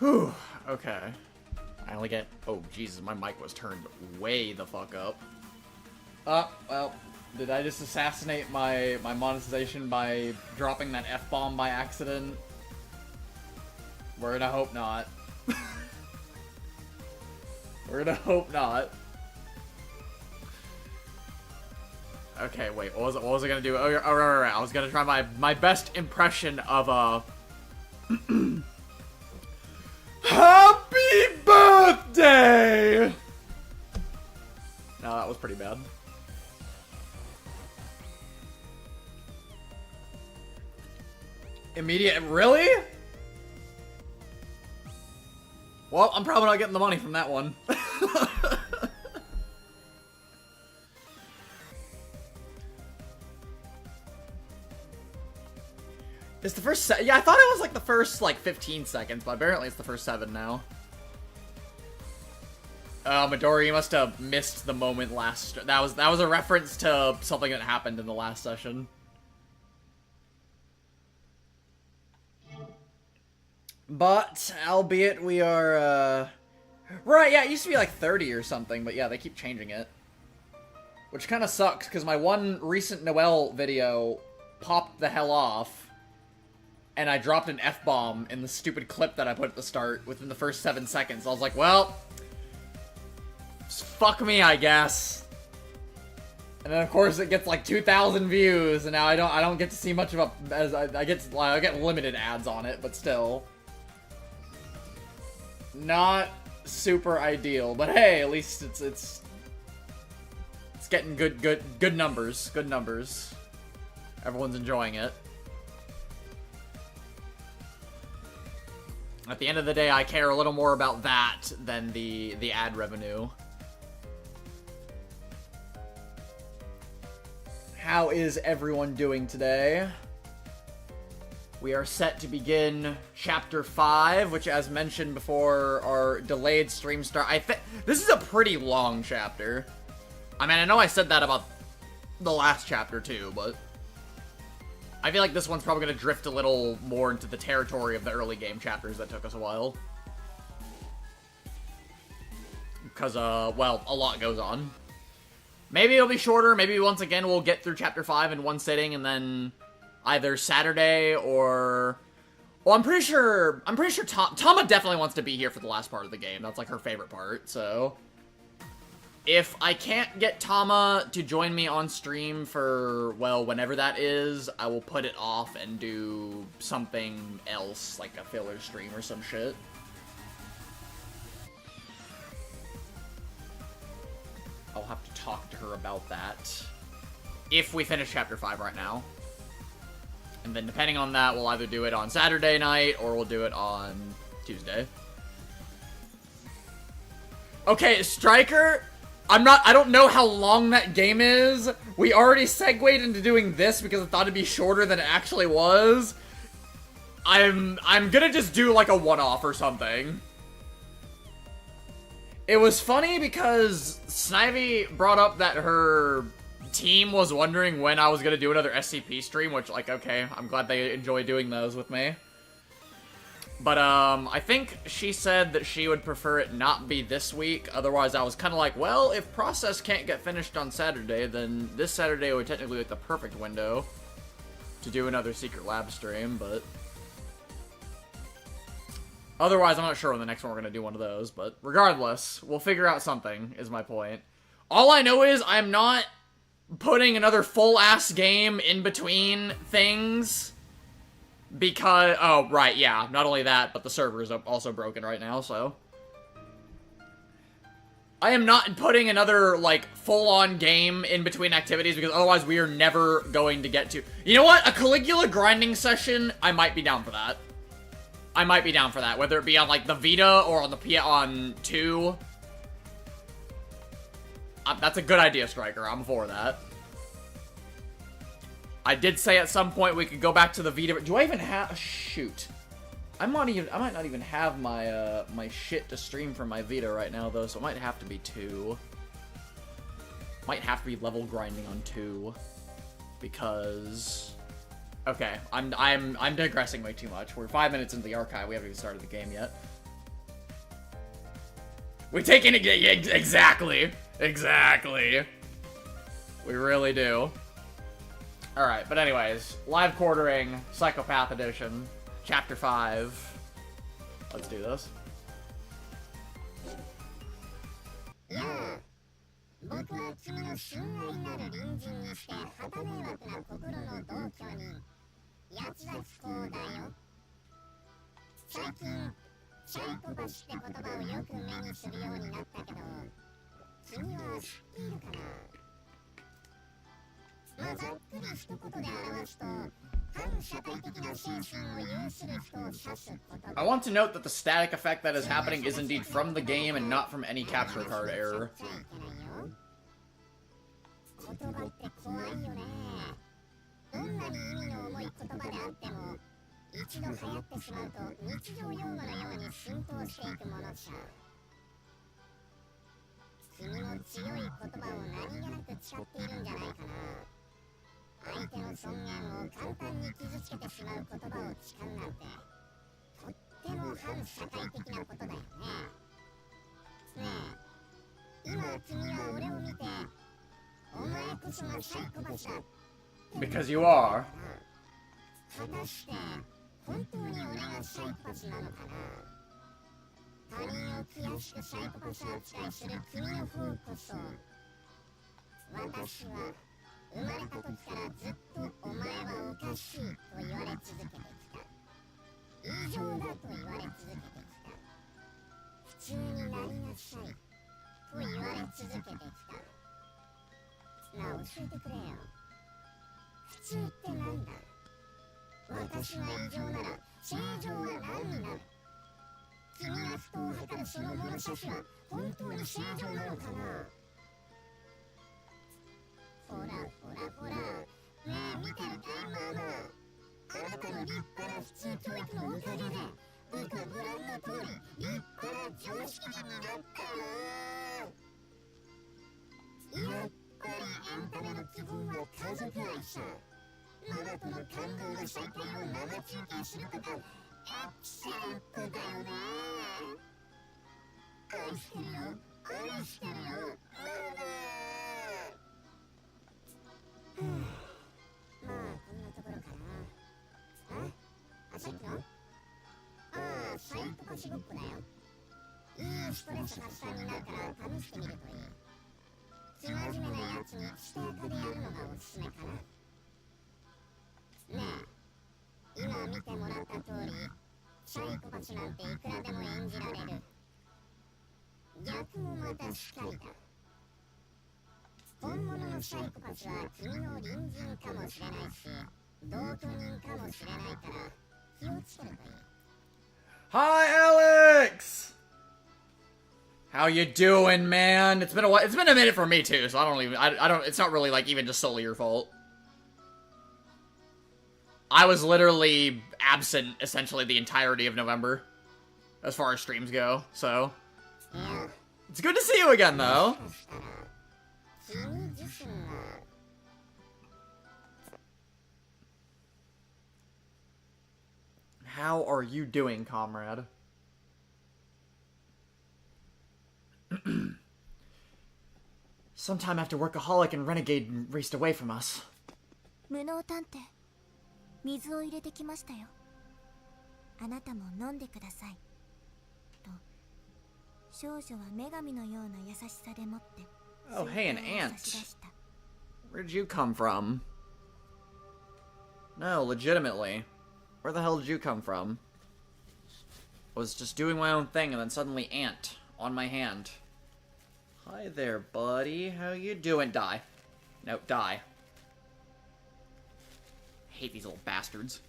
Whew. Okay. I only get... Oh, Jesus, my mic was turned way the fuck up. Well, did I just assassinate my monetization by dropping that F-bomb by accident? We're gonna hope not. We're gonna hope not. Okay, wait, what was I gonna do? Oh, right. I was gonna try my best impression of, Happy birthday! No, that was pretty bad. Immediate, really? Well, I'm probably not getting the money from that one. It's the first yeah, I thought it was like the first like 15 seconds, but apparently it's the first 7 now. Midori, you must have missed the moment last. That was a reference to something that happened in the last session. But, albeit we are, right, yeah, it used to be like 30 or something, but yeah, they keep changing it. Which kind of sucks, because my one recent Noelle video popped the hell off, and I dropped an F-bomb in the stupid clip that I put at the start within the first 7 seconds. I was like, well, fuck me, I guess. And then of course it gets like 2,000 views, and now I don't get to see much of a, as I get limited ads on it, but still. Not super ideal, but hey, at least it's getting good numbers. Good numbers. Everyone's enjoying it. At the end of the day, I care a little more about that than the ad revenue. How is everyone doing today? We are set to begin Chapter 5, which, as mentioned before, our delayed stream start. This is a pretty long chapter. I mean, I know I said that about the last chapter, too, but I feel like this one's probably going to drift a little more into the territory of the early game chapters that took us a while. Because, well, a lot goes on. Maybe it'll be shorter. Maybe once again we'll get through Chapter 5 in one sitting, and then either Saturday or... Well, I'm pretty sure Tama definitely wants to be here for the last part of the game. That's like her favorite part, so... If I can't get Tama to join me on stream for, well, whenever that is, I will put it off and do something else, like a filler stream or some shit. I'll have to talk to her about that if we finish Chapter 5 right now. And then depending on that, we'll either do it on Saturday night or we'll do it on Tuesday. Okay, Striker, I don't know how long that game is. We already segued into doing this because I thought it'd be shorter than it actually was. I'm gonna just do like a one-off or something. It was funny because Snivy brought up that her team was wondering when I was gonna do another SCP stream, which, like, okay, I'm glad they enjoy doing those with me. But, I think she said that she would prefer it not be this week. Otherwise, I was kind of like, well, if Process can't get finished on Saturday, then this Saturday would technically be like the perfect window to do another Secret Lab stream, but... Otherwise, I'm not sure when the next one we're going to do one of those, but regardless, we'll figure out something, is my point. All I know is I'm not putting another full-ass game in between things, because... Oh, right, yeah, not only that, but the server is also broken right now, so... I am not putting another, like, full-on game in between activities, because otherwise we are never going to get to... You know what? A Caligula grinding session, I might be down for that. I might be down for that, whether it be on, like, the Vita or on the on 2. That's a good idea, Striker. I'm for that. I did say at some point we could go back to the Vita. Do I even have... Shoot. I might not even have my, my shit to stream from my Vita right now, though, so it might have to be 2. Might have to be level grinding on 2. Because... Okay, I'm digressing way too much. We're 5 minutes into the archive. We haven't even started the game yet. We take it exactly. Exactly. We really do. Alright, but anyways, live quartering, Psychopath Edition, Chapter 5. Let's do this. I want to note that the static effect that is happening is indeed from the game and not from any capture card error. Because you are. Hi, Alex! How you doing, man? It's been a while. It's been a minute for me too, so I don't, it's not really like even just solely your fault. I was literally absent essentially the entirety of November, as far as streams go, so. It's good to see you again, though. How are you doing, comrade? Sometime after Workaholic and Renegade raced away from us. 無能探偵、水を入れてきましたよ。あなたも飲んでください。と、少女は女神のような優しさでもって。Oh, hey, an ant. Where'd you come from? No, legitimately. Where the hell did you come from? I was just doing my own thing and then suddenly ant on my hand. Hi there, buddy. How you doing? Die. No, die. Hate these little bastards.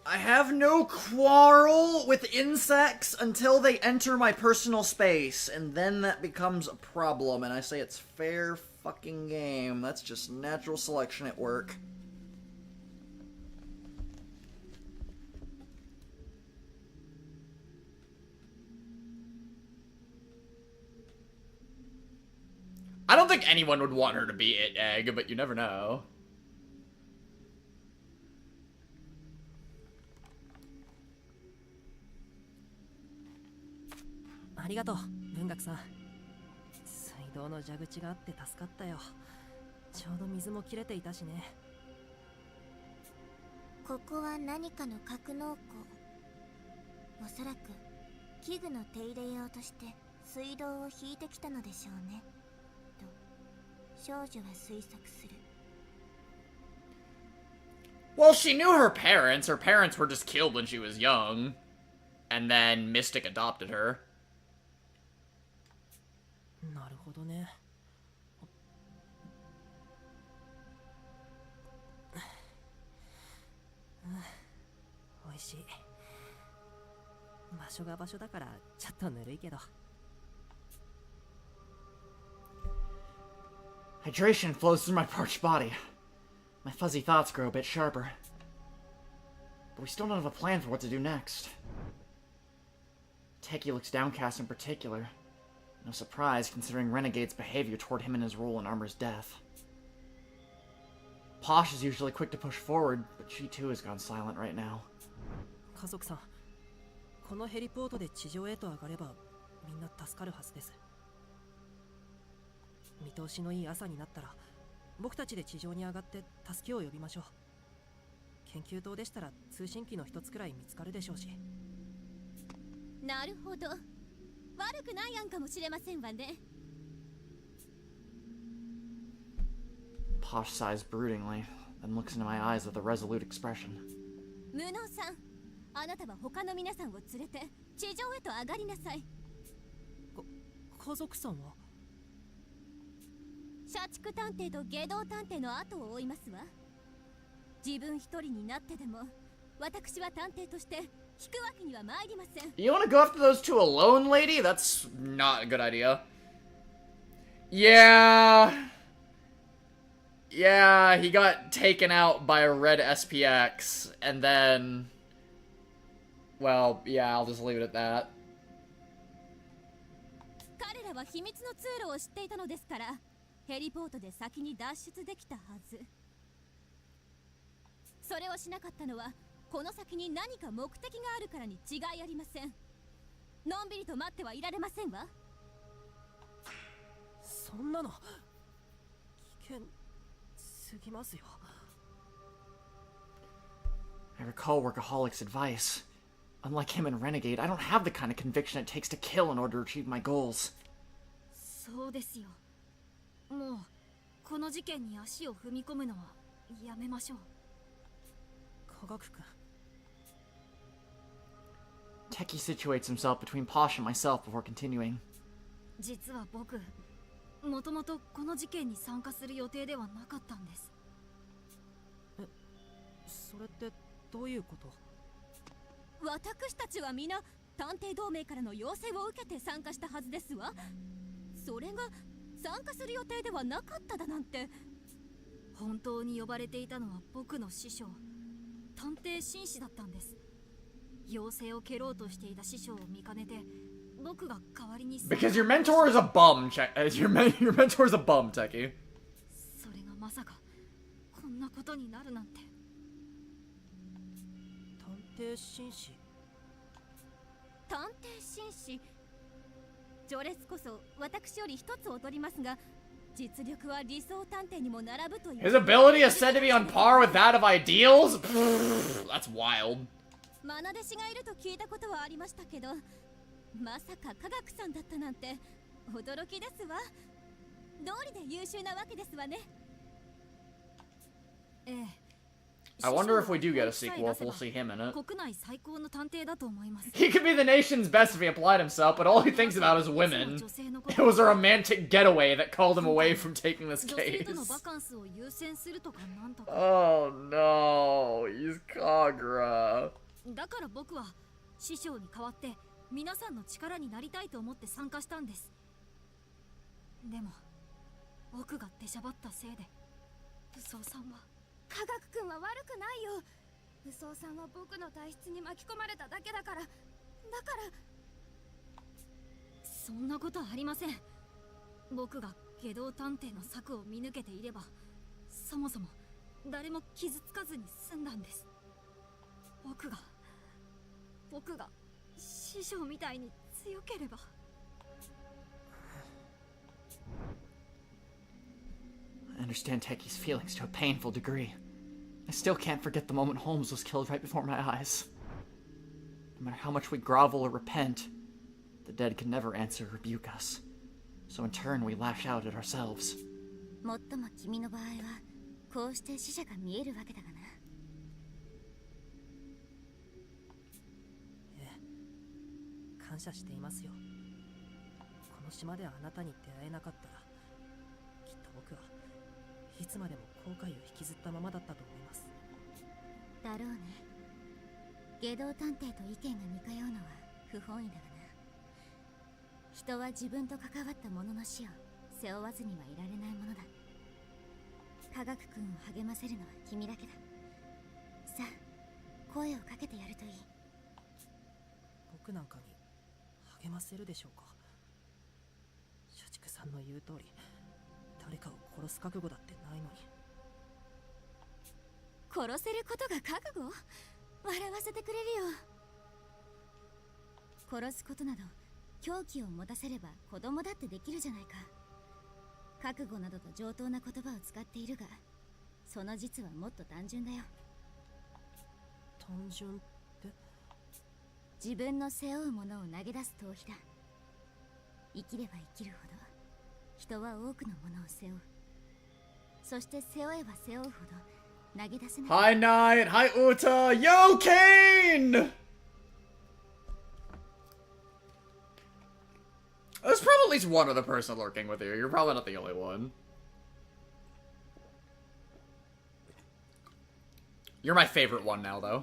I have no quarrel with insects until they enter my personal space, and then that becomes a problem, and I say it's fair fucking game. That's just natural selection at work. I don't think anyone would want her to be it egg, but you never know. ありがとう、文学さん。水道の蛇口があって助かったよ。ちょうど水も切れていたしね。ここは何かの格納庫。おそらく器具の手入れ用として水道を引いてきたのでしょうねと少女は推測する。 Well, she knew her parents. Her parents were just killed when she was young. And then Mystic adopted her. なるほどね。おいしい。場所が場所だからちょっとぬるいけど。Hydration flows through my parched body. My fuzzy thoughts grow a bit sharper. But we still don't have a plan for what to do next. Teki looks downcast in particular. No surprise, considering Renegade's behavior toward him and his role in Armor's death. Posh is usually quick to push forward, but she too has gone silent right now. 家族さん、このヘリポートで地上へと上がればみんな助かるはずです。見通しのいい朝になったら僕たちで地上に上がって助けを呼びましょう。研究棟でしたら通信機の一つくらい見つかるでしょうし。なるほど、悪くない案かもしれませんわね。Posh sighs broodingly, then looks into my eyes with a resolute expression. 無能さん、あなたは他の皆さんを連れて地上へと上がりなさい。家族さんは？社畜探偵と下道探偵の後を追いますわ。自分一人になってでも私は探偵として引くわけには参りません。 You wanna go after those two alone, lady? That's not a good idea. Yeah, he got taken out by a red SPX, and then... Well, yeah, I'll just leave it at that. 彼らは秘密の通路を知っていたのですから、ヘリポートで先に脱出できたはず。それをしなかったのはこの先に何か目的があるからに違いありません。のんびりと待ってはいられませんわ。そんなの危険すぎますよ。I recall Workaholic's advice. Unlike him and Renegade, I don't have the kind of conviction it takes to kill in order to achieve my goals. そうですよ。もうこの事件に足を踏み込むのはやめましょう。科学君。Teki situates himself between Posh and myself before continuing. 実は僕、もともとこの事件に参加する予定ではなかったんです。それってどういうこと？私たちは皆探偵同盟からの要請を受けて参加したはずですわ。それが参加する予定ではなかっただなんて。本当に呼ばれていたのは僕の師匠、探偵紳士だったんです。要請を蹴ろうとしていた師匠を見かねて、僕が代わりに。 Because your mentor is a bum, your mentor is a bum, Teki. それがまさかこんなことになるなんて。探偵紳士？探偵紳士。序列こそ私より一つ劣りますが、実力は理想探偵にも並ぶという。 His ability is said to be on par with that of ideals? That's wild. 愛弟子がいると聞いたことはありましたけど、まさか科学さんだったなんて驚きですわ。道理で優秀なわけですわね。ええ。I wonder if we do get a sequel, if we'll see him in it. 国内最高の探偵だと思います。 He could be the nation's best if he applied himself, but all he thinks about is women. It was a romantic getaway that called him away from taking this 女性 case. とのバカンスを優先するとかなんとか。 Oh no, he's Kagra. だから僕は師匠に代わって皆さんの力になりたいと思って参加したんです。でも僕が出しゃばったせいで武装さんは。科学君は悪くないよ。武装さんは僕の体質に巻き込まれただけだから。そんなことはありません。僕が下道探偵の策を見抜けていれば、そもそも誰も傷つかずに済んだんです。僕が師匠みたいに強ければ。understand Teki's feelings to a painful degree. I still can't forget the moment Holmes was killed right before my eyes. No matter how much we grovel or repent, the dead can never answer or rebuke us. So in turn, we lash out at ourselves. もっとも君の場合はこうして死者が見えるわけだがな。感謝していますよ。この島であなたに出会えなかったら、きっと僕はいつまでも後悔を引きずったままだったと思います。だろうね。外道探偵と意見が似通うのは不本意だがな。人は自分と関わった者の死を背負わずにはいられないものだ。科学君を励ませるのは君だけだ。さあ、声をかけてやるといい。僕なんかに励ませるでしょうか。社畜さんの言う通り、誰かを殺す覚悟だってないのに。殺せることが覚悟？笑わせてくれるよ。殺すことなど狂気を持たせれば子供だってできるじゃないか。覚悟などと上等な言葉を使っているが、その実はもっと単純だよ。単純って？自分の背負うものを投げ出す逃避だ。生きれば生きるほど人は多くのものを背負う。そして背負えば背負うほど投げ出せない。 Hi Knight! Hi Uta! Yo Kane! There's probably at least one other person lurking with you. You're probably not the only one. You're my favorite one now, though.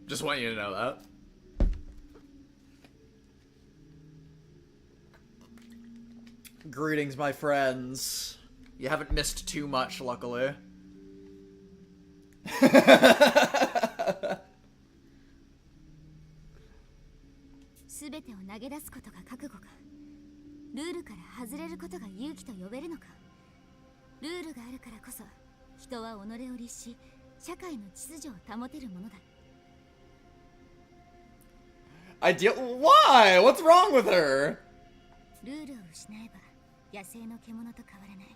Just want you to know that. Greetings, my friends. You haven't missed too much, luckily. すべてを投げ出すことが覚悟か。ルールから外れることが勇気と呼べるのか。ルールがあるからこそ人は己を律し、社会の秩序を保てるものだ。Why? What's wrong with her? ルールを失えば野生の獣と変わらない。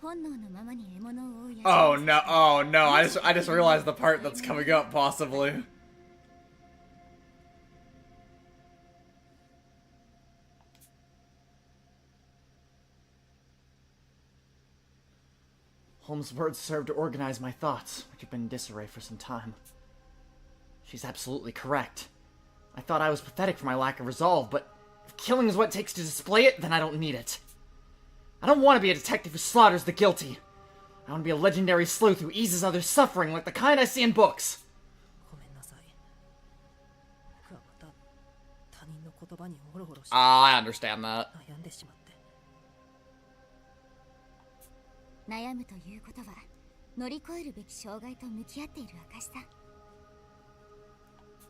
本能のままに獲物を追うやつ。 Oh no, oh no, I just realized the part that's coming up, possibly. Holmes' words served to organize my thoughts, which have been in disarray for some time. She's absolutely correct. I thought I was pathetic for my lack of resolve, but if killing is what it takes to display it, then I don't need it. I don't want to be a detective who slaughters the guilty. I want to be a legendary sleuth who eases others' suffering like the kind I see in books. ごめんなさい。僕はまた他人の言葉にホロホロして I understand that. 悩んでしまって。悩むということは乗り越えるべき障害と向き合っている証だ。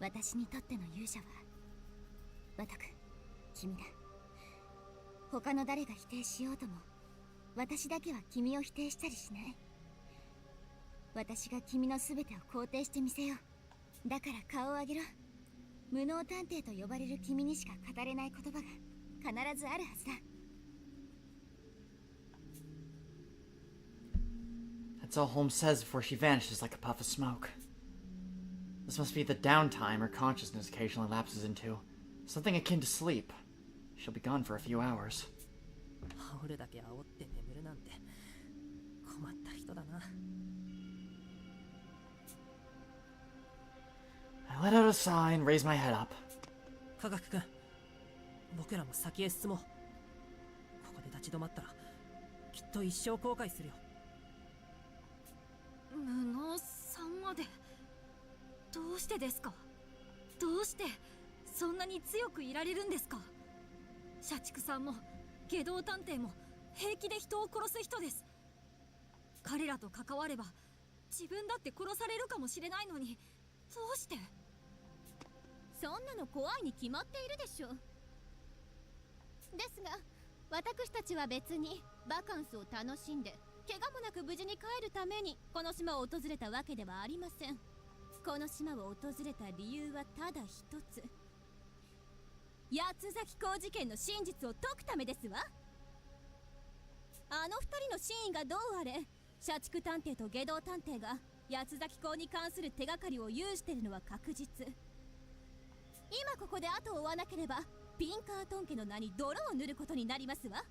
私にとっての勇者はワトク、君だ。他の誰が否定しようとも私だけは君を否定したりしない。私が君の全てを肯定してみせよう。だから顔を上げろ。無能探偵と呼ばれる君にしか語れない言葉が必ずあるはずだ。That's all Holmes says before she vanishes like a puff of smoke. This must be the downtime her consciousness occasionally lapses into. Something akin to sleep. She'll be gone for a few hours. ハウルだけ煽って眠るなんて困った人だな。I let out a sigh and raised my head up. 科学君、僕らも先へ進もう。ここで立ち止まったらきっと一生後悔するよ。無能さんまでどうしてですか？どうしてそんなに強くいられるんですか？社畜さんも外道探偵も平気で人を殺す人です。彼らと関われば自分だって殺されるかもしれないのに、どうして？そんなの怖いに決まっているでしょ。ですが私たちは別にバカンスを楽しんで怪我もなく無事に帰るためにこの島を訪れたわけではありません。この島を訪れた理由はただ一つ。八つ咲き工事件の真実を解くためですわ。あの二人の真意がどうあれ、社畜探偵と下道探偵が八つ崎港に関する手がかりを有してるのは確実。今ここで後を追わなければピンカートン家の名に泥を塗ることになりますわ。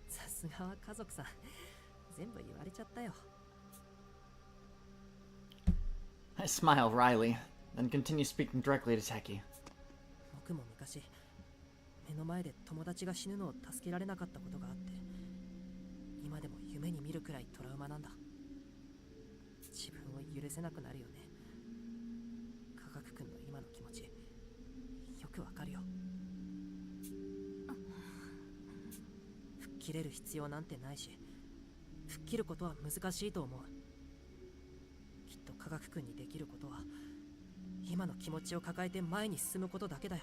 さすがは家族さん、全部言われちゃったよ。 I smile wryly, then continue speaking directly to Teki. 僕も昔目の前で友達が死ぬのを助けられなかったことがあって、今でも夢に見るくらいトラウマなんだ。自分を許せなくなるよね。科学君の今の気持ちよくわかるよ。吹っ切れる必要なんてないし、吹っ切ることは難しいと思う。きっと科学君にできることは今の気持ちを抱えて前に進むことだけだよ。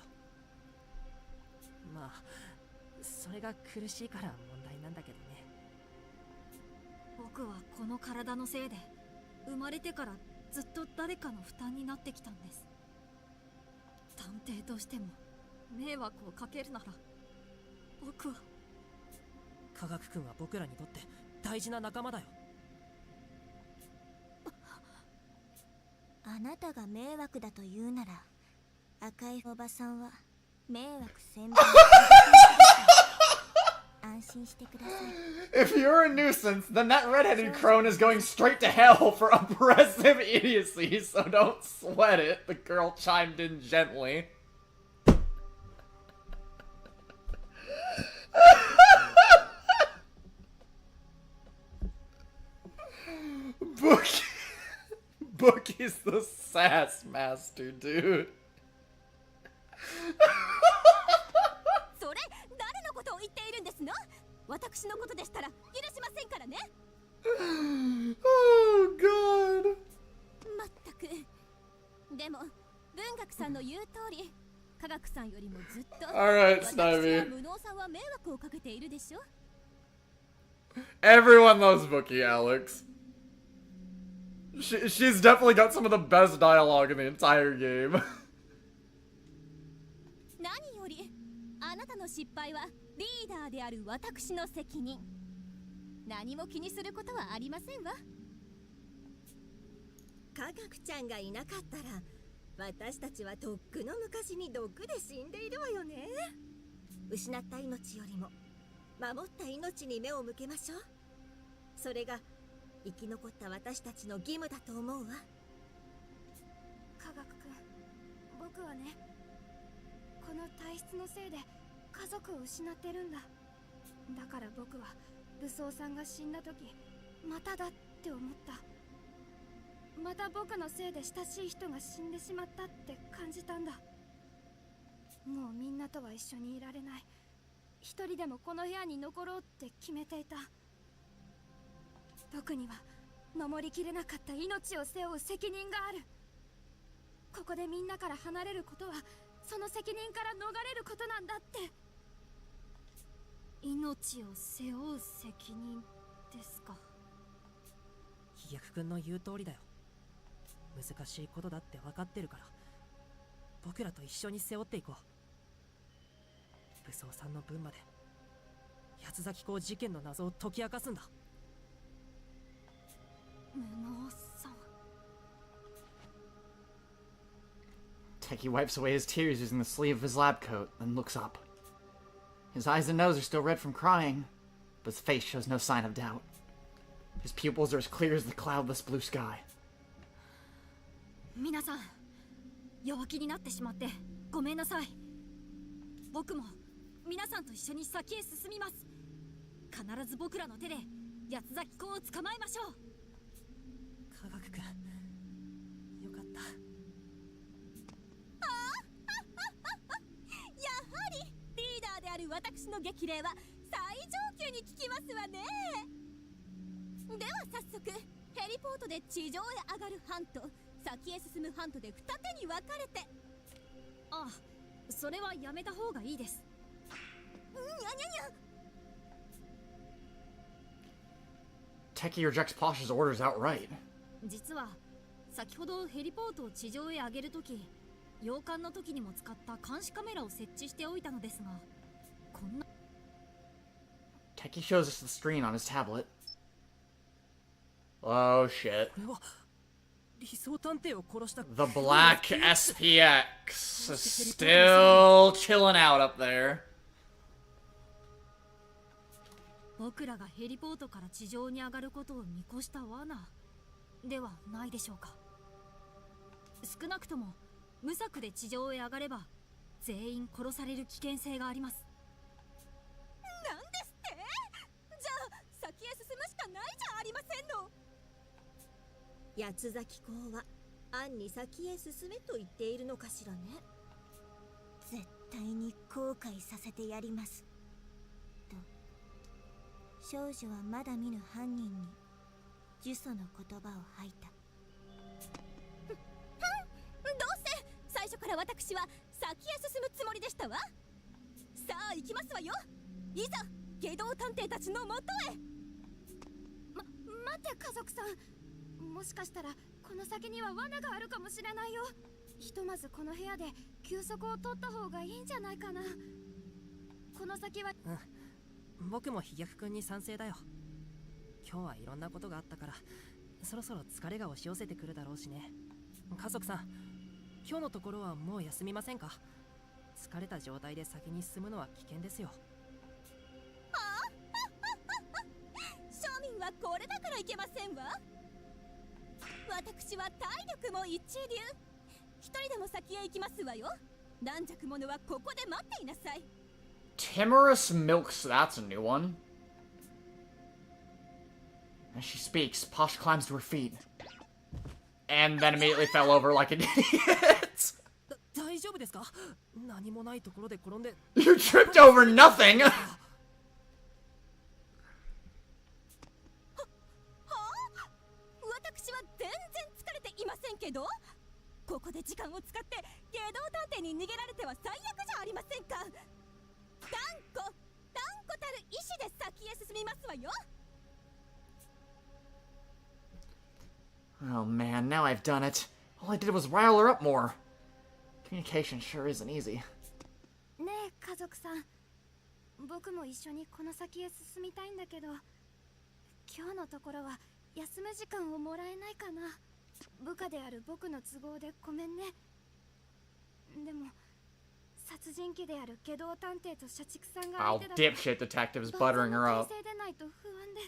まあそれが苦しいから問題なんだけどね。僕はこの体のせいで生まれてからずっと誰かの負担になってきたんです。探偵としても迷惑をかけるなら僕は。科学君は僕らにとって大事な仲間だよ。あなたが迷惑だと言うなら、赤いおばさんは迷惑千倍。安心してください。 If you're a nuisance, then that redheaded crone is going straight to hell for oppressive idiocy, so don't sweat it, the girl chimed in gently. Bookie's the sass master, dude. それ誰のことを言っているんですの？私のことでしたら許しませんからね。Oh god. まったく。でも文学さんの言う通り、科学さんよりもずっと Alright, 私や Snivy. 無能さんは迷惑をかけているでしょ。 Everyone loves Bookie, Alex. She's definitely got some of the best dialogue in the entire game. 何よりあなたの失敗はリーダーである私の責任。何も気にすることはありませんわ。科学ちゃんがいなかったら私たちはとっくの昔に毒で死んでいるわよね。失った命よりも守った命に目を向けましょう。それが生き残った私たちの義務だと思うわ。科学君、僕はね、この体質のせいで家族を失ってるんだ。だから僕は武装さんが死んだ時、まただって思った。また僕のせいで親しい人が死んでしまったって感じたんだ。もうみんなとは一緒にいられない。一人でもこの部屋に残ろうって決めていた。僕には守りきれなかった命を背負う責任がある。ここでみんなから離れることはその責任から逃れることなんだって。命を背負う責任ですか。飛躍君の言う通りだよ。難しいことだって分かってるから、僕らと一緒に背負っていこう。武装さんの分まで八つ崎港事件の謎を解き明かすんだ。無能さん。 Teki wipes away his tears using the sleeve of his lab coat, then looks up. His eyes and nose are still red from crying, but his face shows no sign of doubt. His pupils are as clear as the cloudless blue sky. 皆さん、弱気になってしまってごめんなさい。僕も皆さんと一緒に先へ進みます。必ず僕らの手で八つ崎港を捕まえましょう。科学君、よかった。やはりリーダーである私の激励は最上級に効きますわね。では早速ヘリポートで地上へ上がる班と先へ進む班とで二手に分かれて。ああ、それはやめた方がいいです。にゃにゃにゃ。 Teki rejects Pasha's orders outright. 実は先ほどヘリポートを地上へ上げるとき、洋館の時にも使った監視カメラを設置しておいたのですが、こんな Teki shows us the screen on his tablet. Oh shit. これは理想探偵を殺した The Black SPX is still chilling out up there. 僕らがヘリポートから地上に上がることを見越した罠ではないでしょうか。少なくとも無策で地上へ上がれば全員殺される危険性があります。なんですって？じゃあ先へ進むしかないじゃありませんの。八つ崎公は暗に先へ進めと言っているのかしらね。絶対に後悔させてやりますと少女はまだ見ぬ犯人に呪詛の言葉を吐いた。どうせ最初から私は先へ進むつもりでしたわ。さあ行きますわよ。いざ下道探偵たちのもとへ。待って家族さん、もしかしたらこの先には罠があるかもしれないよ。ひとまずこの部屋で休息を取った方がいいんじゃないかな。この先は僕も飛躍くんに賛成だよ。今日はいろんなことがあったからそろそろ疲れが押し寄せてくるだろうしね。家族さん、今日のところはもう休みませんか？疲れた状態で先に進むのは危険ですよ。庶民はこれだからいけませんわ。私は体力も一流。一人でも先へ行きますわよ。軟弱者はここで待っていなさい。 Timorous Milks, that's a new one. As she speaks, Posh climbs to her feet. And then immediately fell over like an idiot. 大丈夫ですか？何もないところで転んで You tripped over nothing! 私は全然疲れていませんけど、ここで時間を使って下道探偵に逃げられては最悪じゃありませんか。断固たる意志で先へ進みますわよ。 Oh man, now I've done it. All I did was rile her up more. Communication sure isn't easy. ねえ家族さん、僕も一緒にこの先へ進みたいんだけど、今日のところは休む時間をもらえないかな。部下である僕の都合でごめんね。でも殺人鬼である下道探偵と社畜さんが Oh, 相手だ dipshit detectives buttering her 万 up. 全の体制でないと不安で。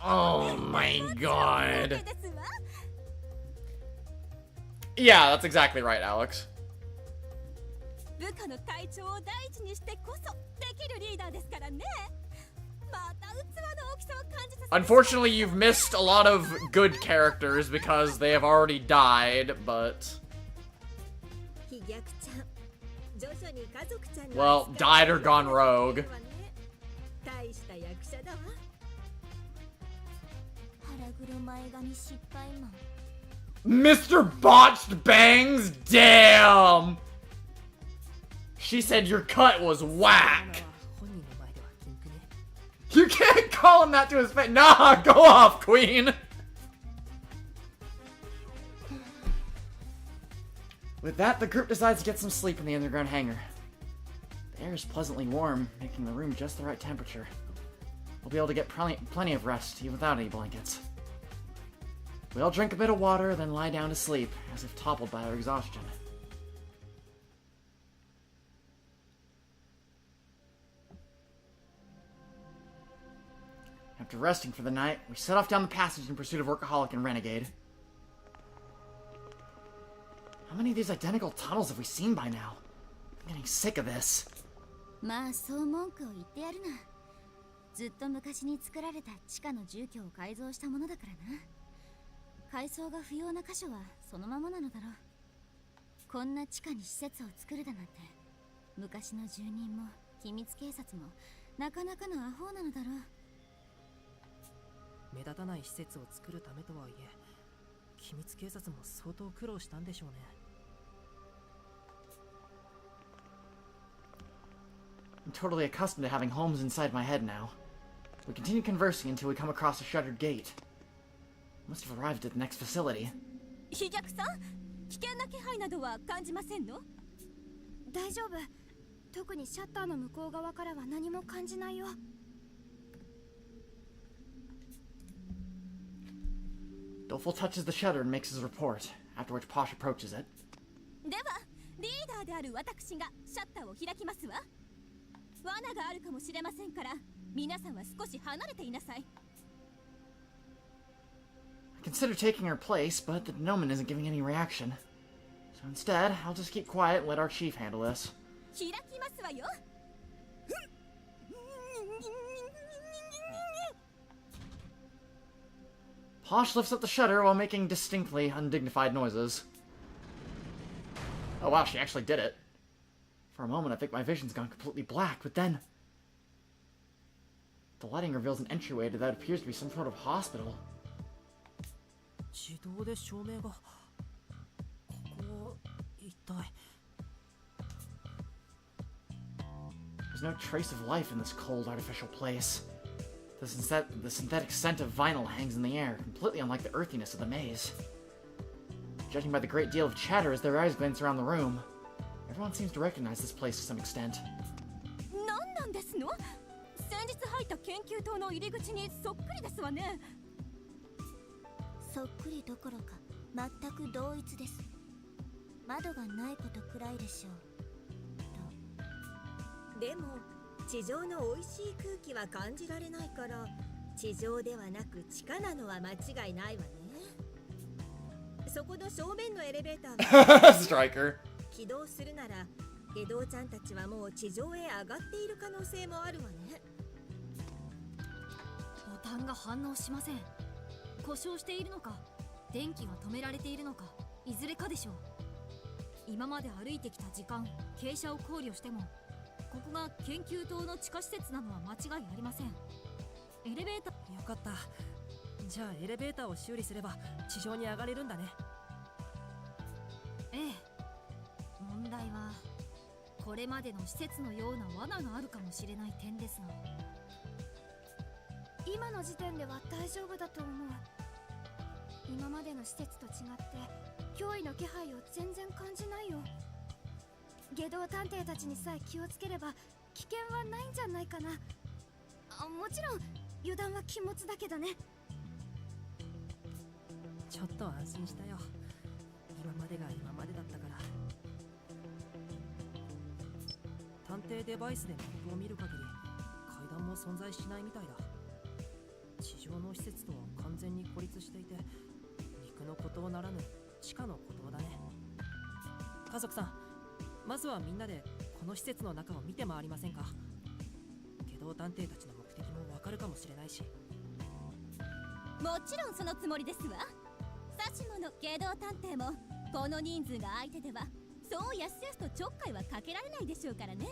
Oh my god. ですわ。 Yeah, that's exactly right, Alex. 部下の体調を大事にしてこそできるリーダーですからね。また器の大きさを感じさせて。 Unfortunately, you've missed a lot of good characters because they have already died, but... 飛躍ちゃん、徐々に家族ちゃんの Well, 扱い died or gone rogue. 大した役者だわ。腹黒前髪失敗マン。 Mr. Botched Bangs? Damn! She said your cut was 今 whack. は本人の前では禁句ね。 You can't call him that to his face. Nah, go off, Queen. With that, the group decides to get some sleep in the underground hangar. The air is pleasantly warm, making the room just the right temperature. We'll be able to get plenty of rest, even without any blankets. We all drink a bit of water, then lie down to sleep, as if toppled by our exhaustion. After resting for the night, we set off down the passage in pursuit of Workaholic and Renegade. How many of these identical tunnels have we seen by now? I'm getting sick of this. まあそう文句を言ってやるな。ずっと昔に作られた地下の住居を改造したものだからな。改装が不要な箇所はそのままなのだろう。こんな地下に施設を作るだなんて、昔の住人も秘密警察もなかなかのアホなのだろう。目立たない施設を作るためとはいえ、秘密警察も相当苦労したんでしょうね。I'm totally accustomed to having homes inside my head now. We continue conversing until we come across a shuttered gate. Must have arrived at the next facility. 飛躍さん、危険な気配などは感じませんの？大丈夫。特にシャッターの向こう側からは何も感じないよ。Doleful touches the shutter and makes his report, after which Posh approaches it. ではリーダーである私がシャッターを開きますわ。罠があるかもしれませんから皆さんは少し離れていなさい。 I consider taking her place, but the Gnomon isn't giving any reaction. So instead, I'll just keep quiet and let our chief handle this. 開きますわよ。Posh lifts up the shutter while making distinctly undignified noises. Oh wow, she actually did it. For a moment, I think my vision's gone completely black, but then... The lighting reveals an entryway to that appears to be some sort of hospital. 自動で照明がここ一体 There's no trace of life in this cold, artificial place. The synthetic scent of vinyl hangs in the air, completely unlike the earthiness of the maze. Judging by the great deal of chatter as their eyes glance around the room, everyone seems to recognize this place to some extent. 何なんですの？先日入った研究棟の入り口にそっくりですわね。そっくりどころか全く同一です。窓がないことくらいでしょう。でも地上の美味しい空気は感じられないから地上ではなく地下なのは間違いないわね。そこの正面のエレベーターはStriker. 起動するなら下道ちゃんたちはもう地上へ上がっている可能性もあるわね。ボタンが反応しません。故障しているのか電気が止められているのかいずれかでしょう。今まで歩いてきた時間傾斜を考慮してもここが研究棟の地下施設なのは間違いありません。エレベーターよかった。じゃあエレベーターを修理すれば地上に上がれるんだね。ええ。問題はこれまでの施設のような罠があるかもしれない点ですが、今の時点では大丈夫だと思う。今までの施設と違って脅威の気配を全然感じないよ。下道探偵たちにさえ気をつければ危険はないんじゃないかな。もちろん油断は禁物だけどね。ちょっと安心したよ。今までが今までだったから。探偵デバイスでマップを見る限り階段も存在しないみたいだ。地上の施設とは完全に孤立していて陸の孤島ならぬ地下の孤島だね。家族さん、まずはみんなでこの施設の中を見て回りませんか。下道探偵たちの目的もわかるかもしれないし。もちろんそのつもりですわ。さしもの下道探偵もこの人数が相手ではそうやすやすとちょっかいはかけられないでしょうからね。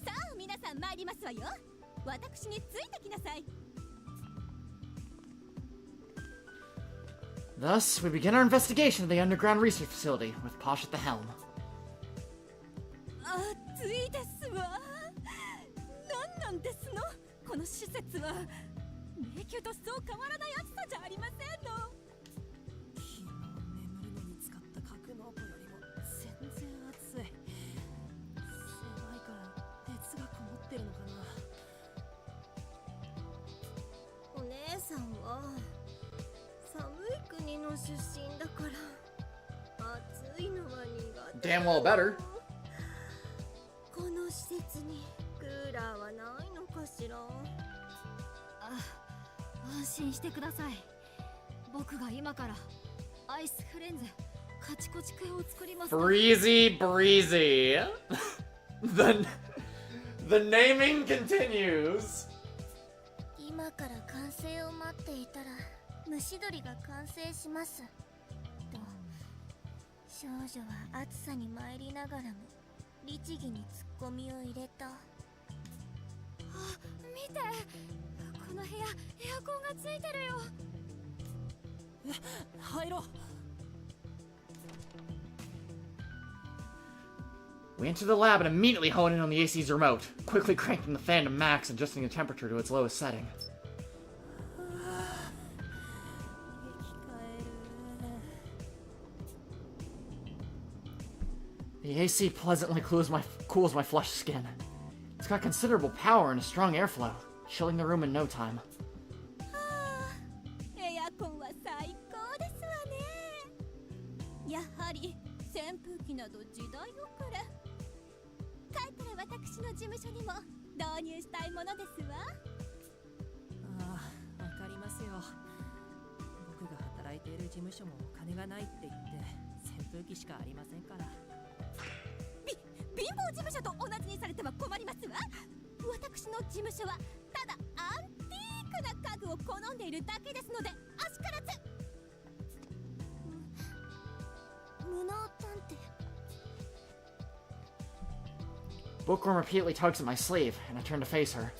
さあ皆さん参りますわよ。私についてきなさい。Thus, we begin our investigation of the underground research facility, with Posh at the helm. 暑いですわ。何なんですのこの施設は。迷宮とそう変わらない暑さじゃありませんの。昨日眠るのに使った格納庫よりも全然暑い。狭いから熱がこもってるのかな。お姉さんは寒い国の出身だから暑いのは苦手。 Damn well better. この施設にクーラーはないのかしら。安心してください。僕が今からアイスフレンズカチコチ系を作ります。 Breezy Breezy. The naming continues. 今から完成を待っていたら蒸し鶏が完成しますと。少女は暑さに参りながらも律儀にツッコミを入れた。見て、この部屋エアコンがついてるよ。入ろう。We enter the lab and immediately hone in on the AC's remote, quickly cranking the fan to max and adjusting the temperature to its lowest setting. 生き返る。 The The AC pleasantly cools my flushed skin. It's got considerable power and a strong airflow, chilling the room in no time. エアコンは最高ですわね。やはり扇風機など時代遅れ。帰ったら私の事務所にも導入したいものですわ。ああ、わかりますよ。僕が働いている事務所もお金がないって言って扇風機しかありませんから。貧乏事務所と同じにされては困りますわ。私の事務所はただアンティークな家具を好んでいるだけですので、あしからず。無能探偵。 Bookworm repeatedly tugs at my sleeve, and I turn to face her.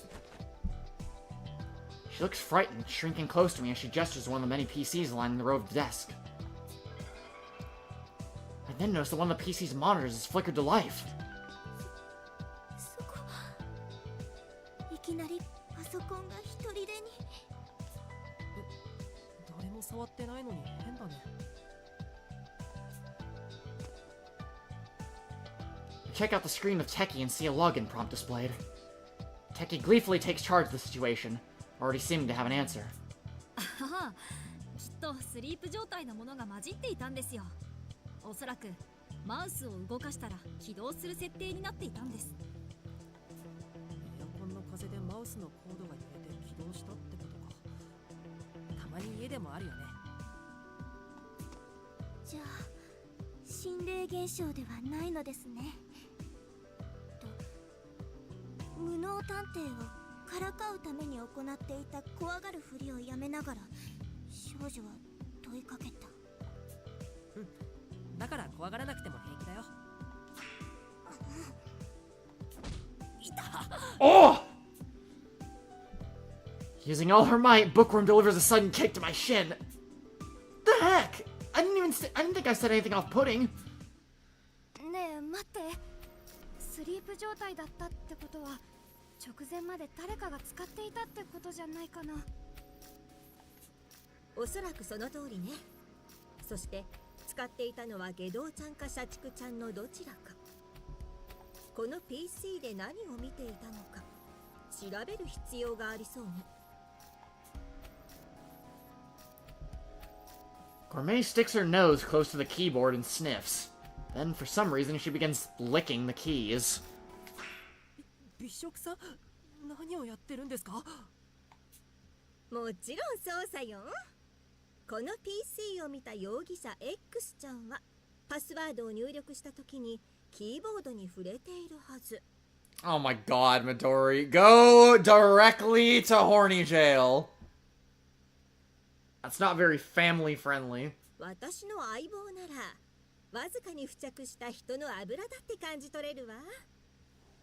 She looks frightened, shrinking close to me as she gestures to one of the many PCs lining the row of the desk. I then notice that one of the PC's monitors is flickered to life. そこ、いきなりパソコンが一人でに。誰も触ってないのに変だね。I check out the screen of Techie and see a login prompt displayed. Techie gleefully takes charge of the situation, already seeming to have an answer. ああ、きっとスリープ状態のものが混じっていたんですよ。おそらくマウスを動かしたら起動する設定になっていたんです。エアコンの風でマウスのコードが揺れて起動したってことか。たまに家でもあるよね。じゃあ心霊現象ではないのですね。と、無能探偵をからかうために行っていた怖がるふりをやめながら少女は問いかけた。だから怖がらなくても平気だよ。Oh! Using all her might, Bookworm delivers a sudden kick to my shin. The heck? I didn't think I said anything off-putting. ねえ待って、スリープ状態だったってことは直前まで誰かが使っていたってことじゃないかな。おそらくその通りね。そして使っていたのは下道ちゃんか社畜ちゃんのどちらか。この PC で何を見ていたのか調べる必要がありそうね。Gourmet sticks her nose close to the keyboard and sniffs. Then, for some reason, she begins licking the keys. 美食さん、何をやってるんですか？もちろんそうさよ。この PC を見た容疑者 X ちゃんはパスワードを入力した時にキーボードに触れているはず。 Oh my god, Midori. Go directly to horny jail. That's not very family friendly. 私の相棒ならわずかに付着した人の油だって感じ取れるわ。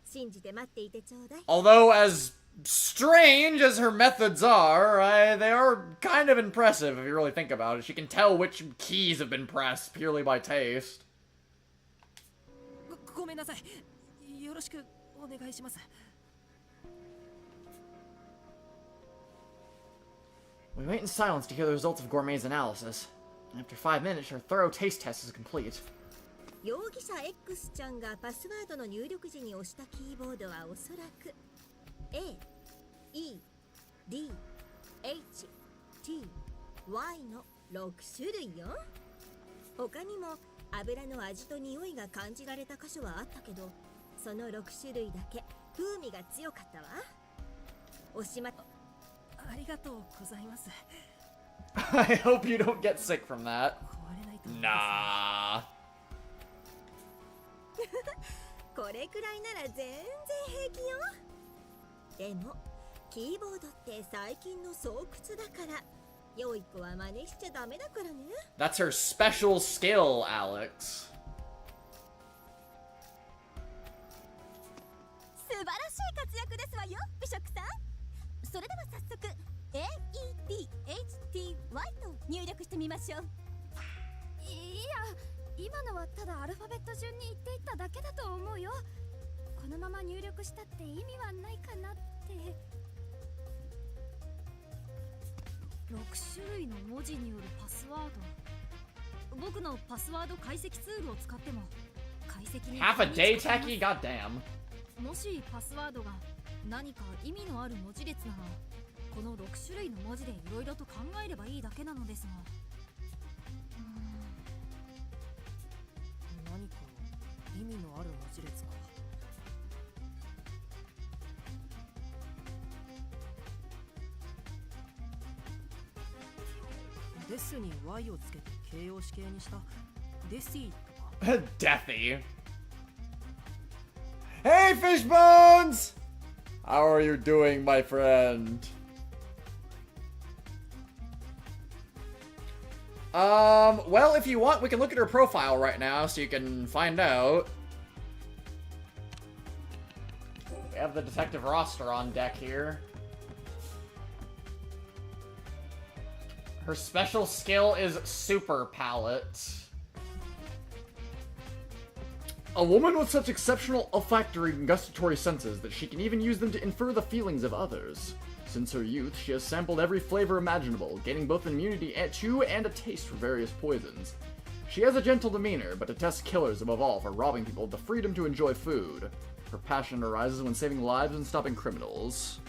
信じて待っていてちょうだい。 Although, as strange as her methods are, they are kind of impressive if you really think about it. She can tell which keys have been pressed purely by taste. ごめんなさい。よろしくお願いします。We wait in silence to hear the results of Gourmet's analysis. After 5 minutes, her thorough taste test is complete. 容疑者 X ちゃんがパスワードの入力時に押したキーボードはおそらく A、E、D、H、T、Y の6種類よ。他にも油の味と匂いが感じられた箇所はあったけど、その6種類だけ風味が強かったわ。おしまい。ありがとうございます。I hope you don't get sick from that. 壊れないと思います。Nah. これくらいなら全然平気よ。でもキーボードって最近の巣窟だから良い子は真似しちゃダメだからね。 That's her special skill, Alex. 素晴らしい活躍ですわよ、美食さん。それでは早速 AEDHTY と入力してみましょう。いや、今のはただアルファベット順に言っていっただけだと思うよ。このまま入力したって意味はないかなって。6種類の文字によるパスワード。僕のパスワード解析ツールを使っても解析に Half a day techie? Goddamn. もしパスワードが何か意味のある文字列ならこの6種類の文字でいろいろと考えればいいだけなのですが何か意味のある文字列か。デスに Y をつけて形容詞形にしたデシとか。Deathy. Hey, Fishbones! How are you doing, my friend? Well, if you want, we can look at her profile right now so you can find out. We have the detective roster on deck here. Her special skill is Super Palette. A woman with such exceptional olfactory and gustatory senses that she can even use them to infer the feelings of others. Since her youth, she has sampled every flavor imaginable, gaining both immunity to and a taste for various poisons. She has a gentle demeanor, but detests killers above all for robbing people of the freedom to enjoy food. Her passion arises when saving lives and stopping criminals.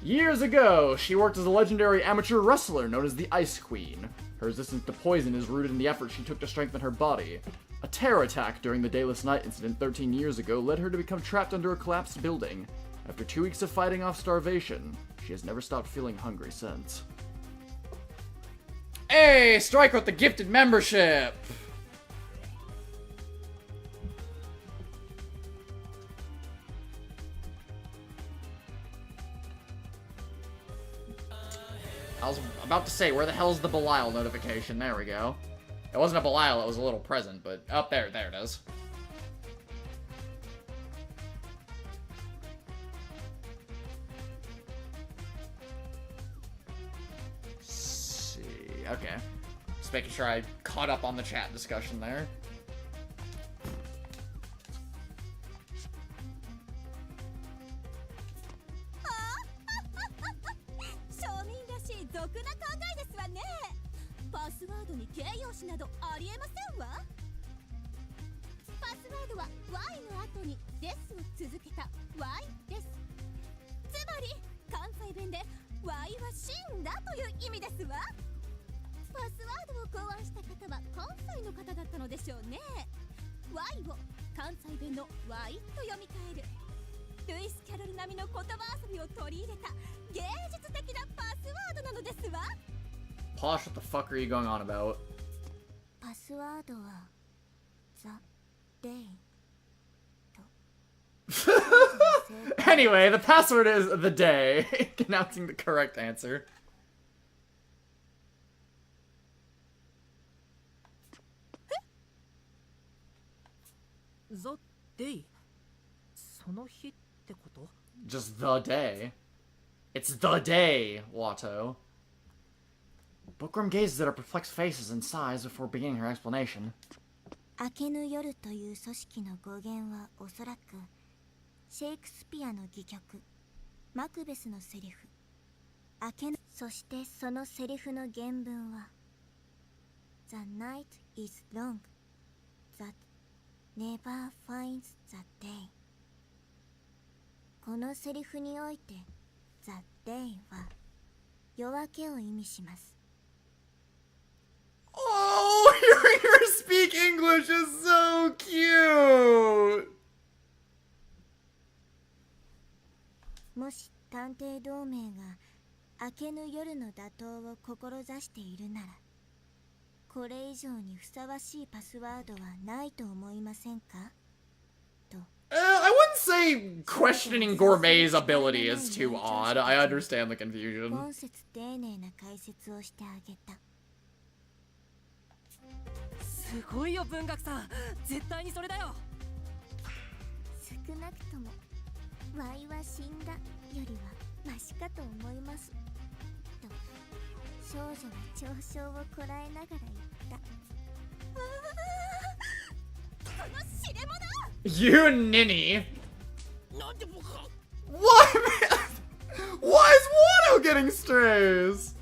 Years ago, she worked as a legendary amateur wrestler known as the Ice Queen. Her resistance to poison is rooted in the effort she took to strengthen her body. A terror attack during the Dayless Night incident 13 years ago led her to become trapped under a collapsed building. After 2 weeks of fighting off starvation, she has never stopped feeling hungry since. Hey, Striker with the gifted membership! I was about to say, where the hell's the Belial notification? There we go. It wasn't a Belial, it was a little present, but up there, there it is. See, okay. Just making sure I caught up on the chat discussion there. Y の後にですを続けた Y です。つまり関西弁で Y は死んだという意味ですわ。パスワードを考案した方は関西の方だったのでしょうね。Y を関西弁の Y と読み替えるルイス・キャロル並みの言葉遊びを取り入れた芸術的なパスワードなのですわ。Posh, what the fuck are you going on about? パスワードは The Day Anyway, the password is the day, announcing the correct answer. The Day その日ってこと？ Just the day. It's the day, Watto. Bookworm gazes at her perplexed faces and sighs before beginning her explanation. 明けぬ夜という組織の語源はおそらくシェイクスピアの戯曲マクベスのセリフ明けぬそしてそのセリフの原文は The night is long that never finds the day このセリフにおいて The day は夜明けを意味します。 Oh, hearing her speak English is so cute! もし探偵同盟が明けぬ夜の打倒を志しているならこれ以上にふさわしいパスワードはないと思いませんかと I wouldn't say questioning Gourmet's ability is too odd. I understand the confusion. 今節丁寧な解説をしてあげた。すごいよ文学さん、絶対にそれだよ。少なくとも Y は死んだよりはマシかと思いますと少女は嘲笑をこらえながら言った。この知れ者 You ninny! What, man? Why is Watto getting strays?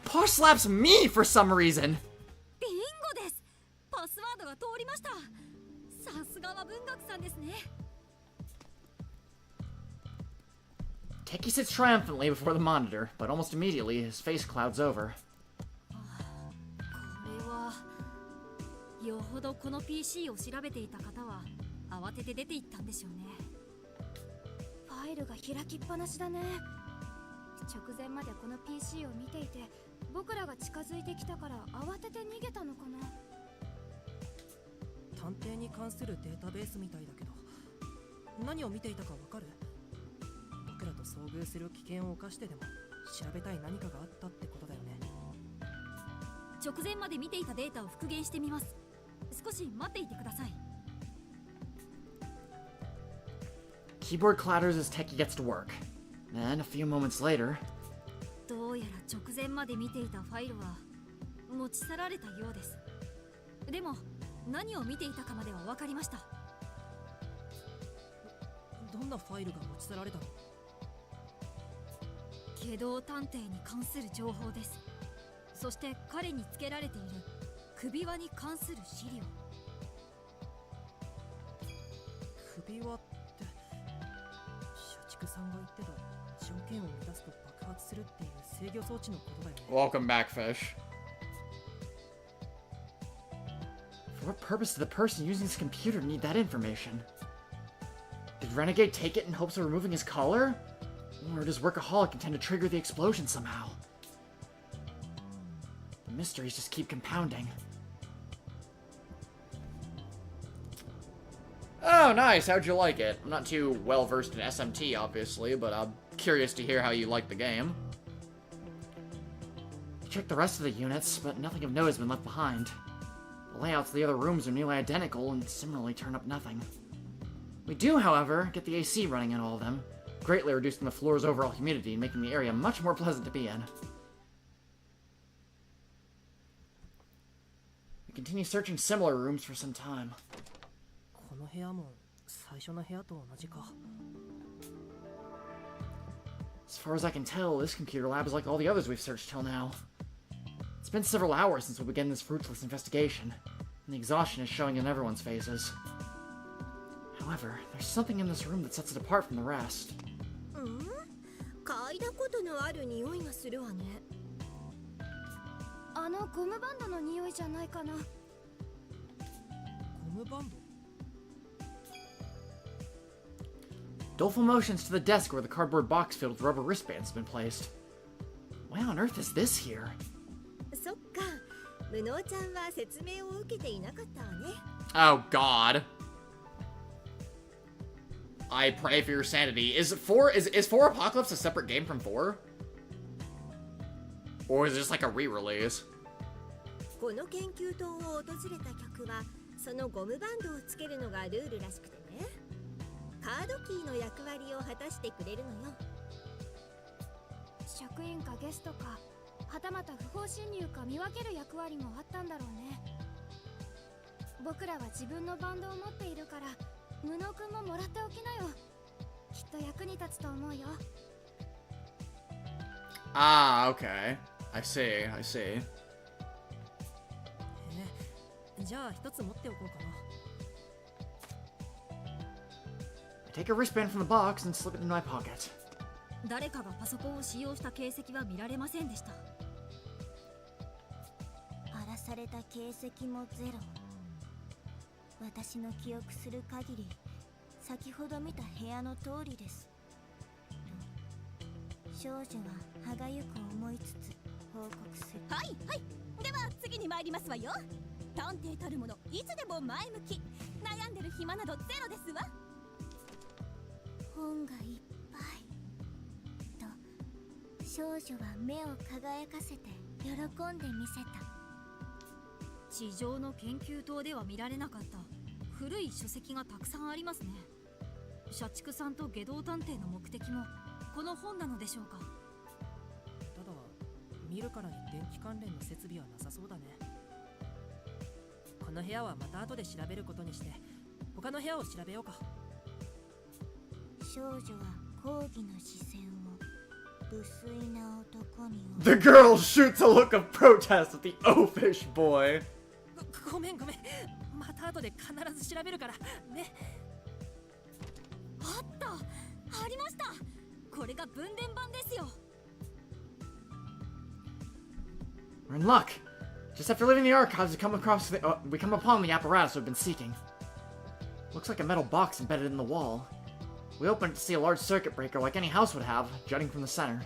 Posh slaps me for some reason. ビンは通りました。さすがは文学さんですね。 Teki sits triumphantly before the monitor, but almost immediately his face clouds over. これはよほどこの PC を調べていた方は慌てて出て行ったんでしょうね。ファイルが開きっぱなしだね。直前までこの PC を見ていて、僕らが近づいてきたから慌てて逃げたのかな。探偵に関するデータベースみたいだけど、何を見ていたかわかる？僕らと遭遇する危険を冒してでも調べたい何かがあったってことだよね。直前まで見ていたデータを復元してみます。少し待っていてください。 Keyboard clatters as Teki gets to work. Then, a few moments later... どうやら直前まで見ていたファイルは持ち去られたようです。でも何を見ていたかまでは分かりました。どんなファイルが持ち去られたの？下道探偵に関する情報です。そして彼につけられている首輪に関する資料。首輪って社畜さんが言ってた条件を満たすと爆発するっていう制御装置のことだよね。 Welcome back, fish. For what purpose did the person using this computer need that information? Did Renegade take it in hopes of removing his collar? Or does Workaholic intend to trigger the explosion somehow? The mysteries just keep compounding. Oh, nice. How'd you like it? I'm not too well versed in SMT, obviously, but I'm curious to hear how you like the game. I checked the rest of the units, but nothing of note has been left behind. The layouts of the other rooms are nearly identical and similarly turn up nothing. We do, however, get the AC running in all of them, greatly reducing the floor's overall humidity and making the area much more pleasant to be in. We continue searching similar rooms for some time. この部屋も最初の部屋と同じか。As far as I can tell, this computer lab is like all the others we've searched till now. It's been several hours since we began this fruitless investigation, and the exhaustion is showing in everyone's faces. However, there's something in this room that sets it apart from the rest. 嗅いだことのある匂いがするわね。あのゴムバンドの匂いじゃないかな。ゴムバンド？ Doleful motions to the desk where the cardboard box filled with rubber wristbands has been placed. Why on earth is this here? そっか、無能ちゃんは説明を受けていなかったわね。 Oh god. I pray for your sanity. Is 4 Apocalypse a separate game from 4? Or is it just like a re-release? この研究棟を訪れた客はそのゴムバンドをつけるのがルールらしくてね。カードキーの役割を果たしてくれるのよ。職員かゲストか、はたまた不法侵入か見分ける役割もあったんだろうね。僕らは自分のバンドを持っているから、無能くんももらっておきなよ。きっと役に立つと思うよ。Ah, okay. I see, I see. じゃあ一つ持っておこうかな。I take a wristband from the box and slip it in my pocket. 誰かがパソコンを使用した形跡は見られませんでした。荒らされた形跡もゼロ。私の記憶する限り、先ほど見た部屋の通りです。少女は歯がゆく思いつつ報告する。はいはい、では次に参りますわよ。探偵たるものいつでも前向き、悩んでる暇などゼロですわ。本がいっぱいと少女は目を輝かせて喜んでみせた。地上の研究棟では見られなかった古い書籍がたくさんありますね。社畜さんと下道探偵の目的もこの本なのでしょうか。ただ見るからに電気関連の設備はなさそうだね。この部屋はまた後で調べることにして他の部屋を調べようか。少女は抗議の視線を無粋な男に The girl shoots a look of protest at the oafish boy. ごめん間後で必ず調べるからね。あった、ありました。これが分電盤ですよ。 We're in luck. Just after leaving the archives, we come upon the apparatus we've been seeking. Looks like a metal box embedded in the wall. We open it to see a large circuit breaker like any house would have, jutting from the center.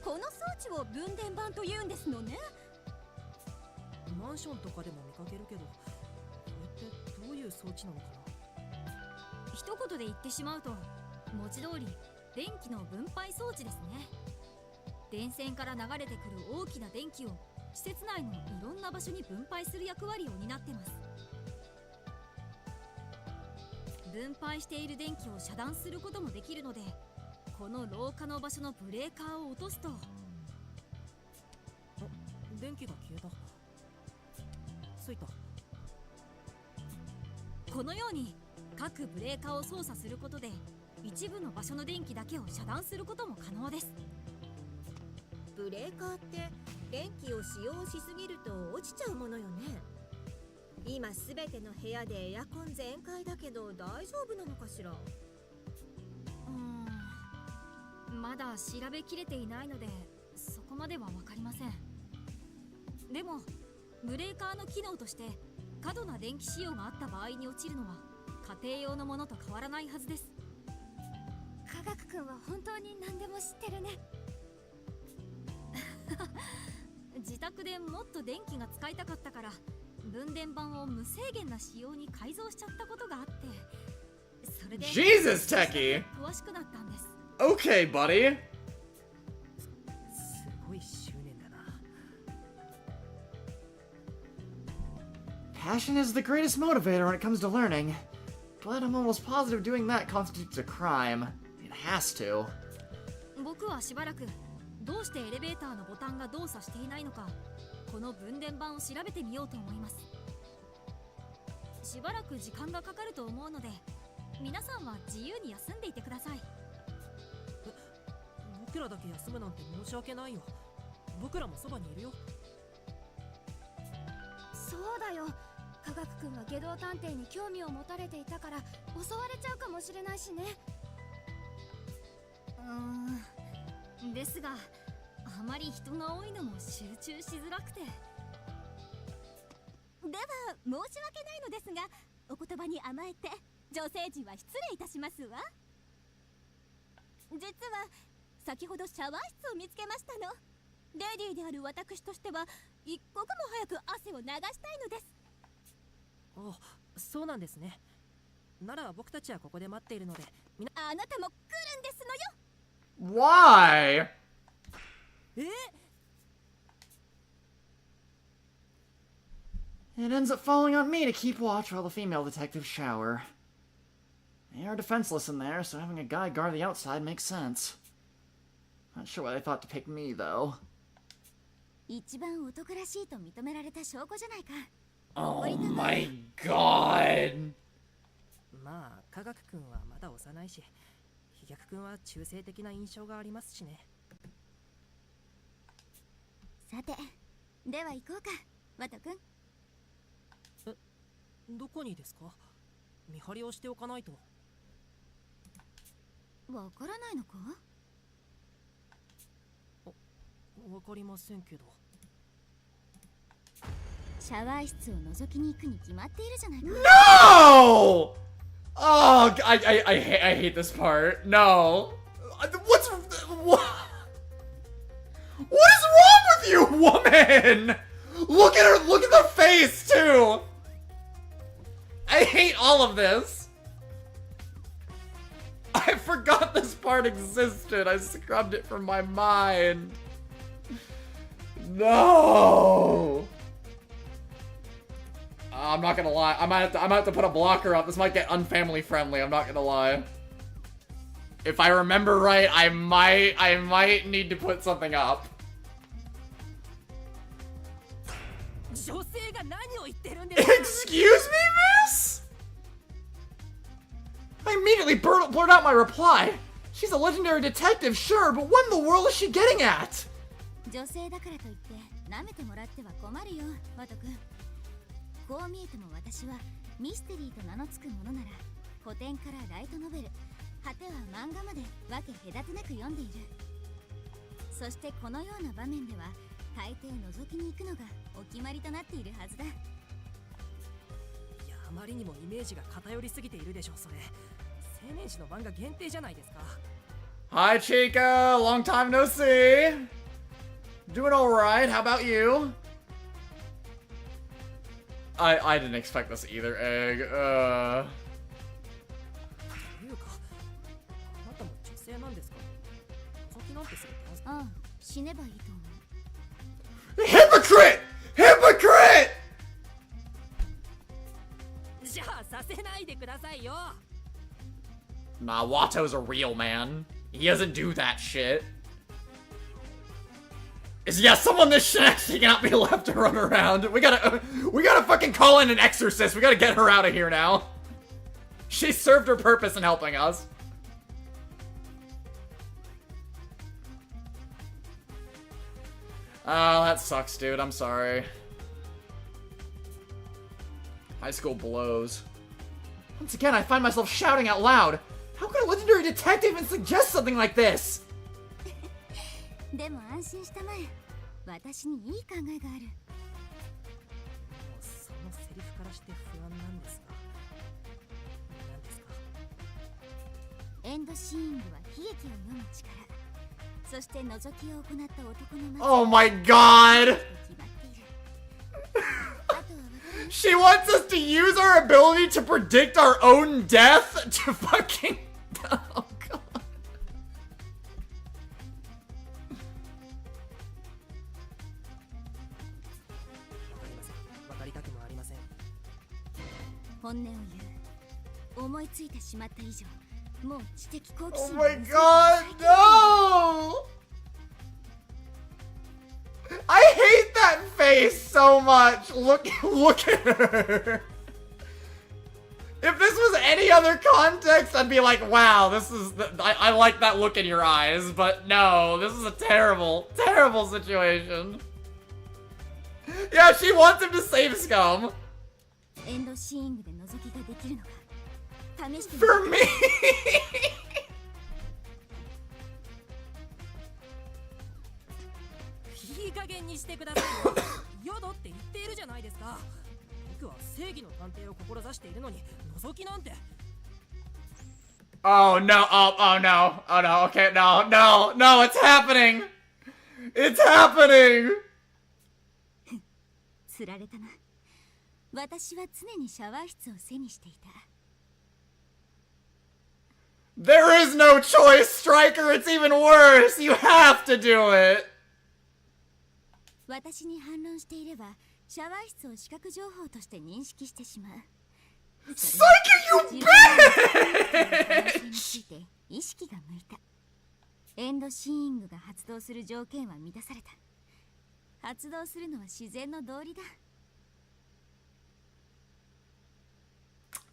この装置を分電盤と言うんですのね。マンションとかでも見かけるけど、これってどういう装置なのかな。一言で言ってしまうと、文字通り電気の分配装置ですね。電線から流れてくる大きな電気を施設内のいろんな場所に分配する役割を担ってます。分配している電気を遮断することもできるので、この廊下の場所のブレーカーを落とすと、電気が消えた。ついた。このように各ブレーカーを操作することで一部の場所の電気だけを遮断することも可能です。ブレーカーって電気を使用しすぎると落ちちゃうものよね。今すべての部屋でエアコン全開だけど大丈夫なのかしら。まだ調べきれていないのでそこまでは分かりません。でもブレーカーの機能として過度な電気使用があった場合に落ちるのは家庭用のものと変わらないはずです。科学くんは本当に何でも知ってるね。自宅でもっと電気が使いたかったから分電盤を無制限な仕様に改造しちゃったことがあって、それで Jesus, Techie! 詳しくなったんです。 Okay, buddy! すごい執念だな。Passion is the greatest motivator when it comes to learning. But I'm almost positive doing that constitutes a crime. It has to. 僕はしばらくどうしてエレベーターのボタンが動作していないのか、この分電盤を調べてみようと思います。しばらく時間がかかると思うので、皆さんは自由に休んでいてください。僕らだけ休むなんて申し訳ないよ。僕らもそばにいるよ。そうだよ。科学くんが下道探偵に興味を持たれていたから襲われちゃうかもしれないしね。ですが、あまり人が多いのも集中しづらくて。では申し訳ないのですが、お言葉に甘えて女性陣は失礼いたしますわ。実は先ほどシャワー室を見つけましたの。レディーである私としては一刻も早く汗を流したいのです。あ、そうなんですね。なら僕たちはここで待っているので、あなたも来るんですのよ。Why? It ends up falling on me to keep watch while the female detectives shower. They are defenseless in there, so having a guy guard the outside makes sense. Not sure why they thought to pick me, though. 一番男らしいと認められた証拠じゃないか。Oh my god! まあ科学くんはまだ幼いし、飛脚くんは中性的な印象がありますしね。さて、では行こうか、ワト君。どこにですか？見張りをしておかないと。わからないのか？わかりませんけど。シャワー室を覗きに行くに決まっているじゃないか。No! Oh, I hate this part. No. What's what? What is wrong with you, woman? Look at her. Look at the face too. I hate all of this. I forgot this part existed. I scrubbed it from my mind. No. I'm not gonna lie. I might have to put a blocker up. This might get unfamily friendly. I'm not gonna lie. If I remember right, I might need to put something up. Excuse me, miss? I immediately blurted out my reply. She's a legendary detective, sure, but what in the world is she getting at? 女性だからといって舐めてもらっては困るよ、ワト君。こう見えても私はミステリーと名の付くものなら古典からライトノベル、果ては漫画まで分け隔てなく読んでいる。そしてこのような場面では大抵覗きに行くのがお決まりとなっているはずだ。いや、あまりにもイメージが偏りすぎているでしょ、それ。青年誌の漫画限定じゃないですか。 Hi, Chica. Long time no see. Doing all right. How about you? I didn't expect this either, Egg. というか、あなたも女性なんですか？覗きなんてするはず。ああ、死ねばいいと思う。 Hypocrite! Hypocrite! じゃあさせないでくださいよ。 Nah, Watto's a real man. He doesn't do that shit. Yeah, someone this shit cannot be left to run around. We gotta fucking call in an exorcist. We gotta get her out of here now. She served her purpose in helping us. Oh, that sucks, dude. I'm sorry. High school blows. Once again, I find myself shouting out loud. How could a legendary detective even suggest something like this? でも安心したまえ。私にいい考えがある。もうそのセリフからして不安なんですが。何ですか？エンドシーイングは悲劇を読む力。そして覗きを行った男の前 Oh my god! 決まっている。あとは She wants us to use our ability to predict our own death to fucking... Oh god. わかりたくもありません。本音を言う。思いついてしまった以上、もう知的好奇 Oh 心 my god, no! I hate that face so much. Look at her. If this was any other context, I'd be like, wow, this is... I like that look in your eyes, but no, this is a terrible, terrible situation. Yeah, she wants him to save Scum. エンドシーイングで覗きができるのか試してみ For me! いい加減にしてくださいよ。嫌だって言っているじゃないですか。僕は正義の探偵を志しているのに覗きなんて。 Oh no, oh no, oh no, okay, no, no, no, it's happening! It's happening! 釣られたな。私は常にシャワー室を背にしていた。 There is no choice, Striker, it's even worse! You have to do it! 私に反論していれば、シャワー室を視覚情報として認識してしまう。 Psyche, you bitch! について意識が向いた。エンドシーイングが発動する条件は満たされた。発動するのは自然の道理だ。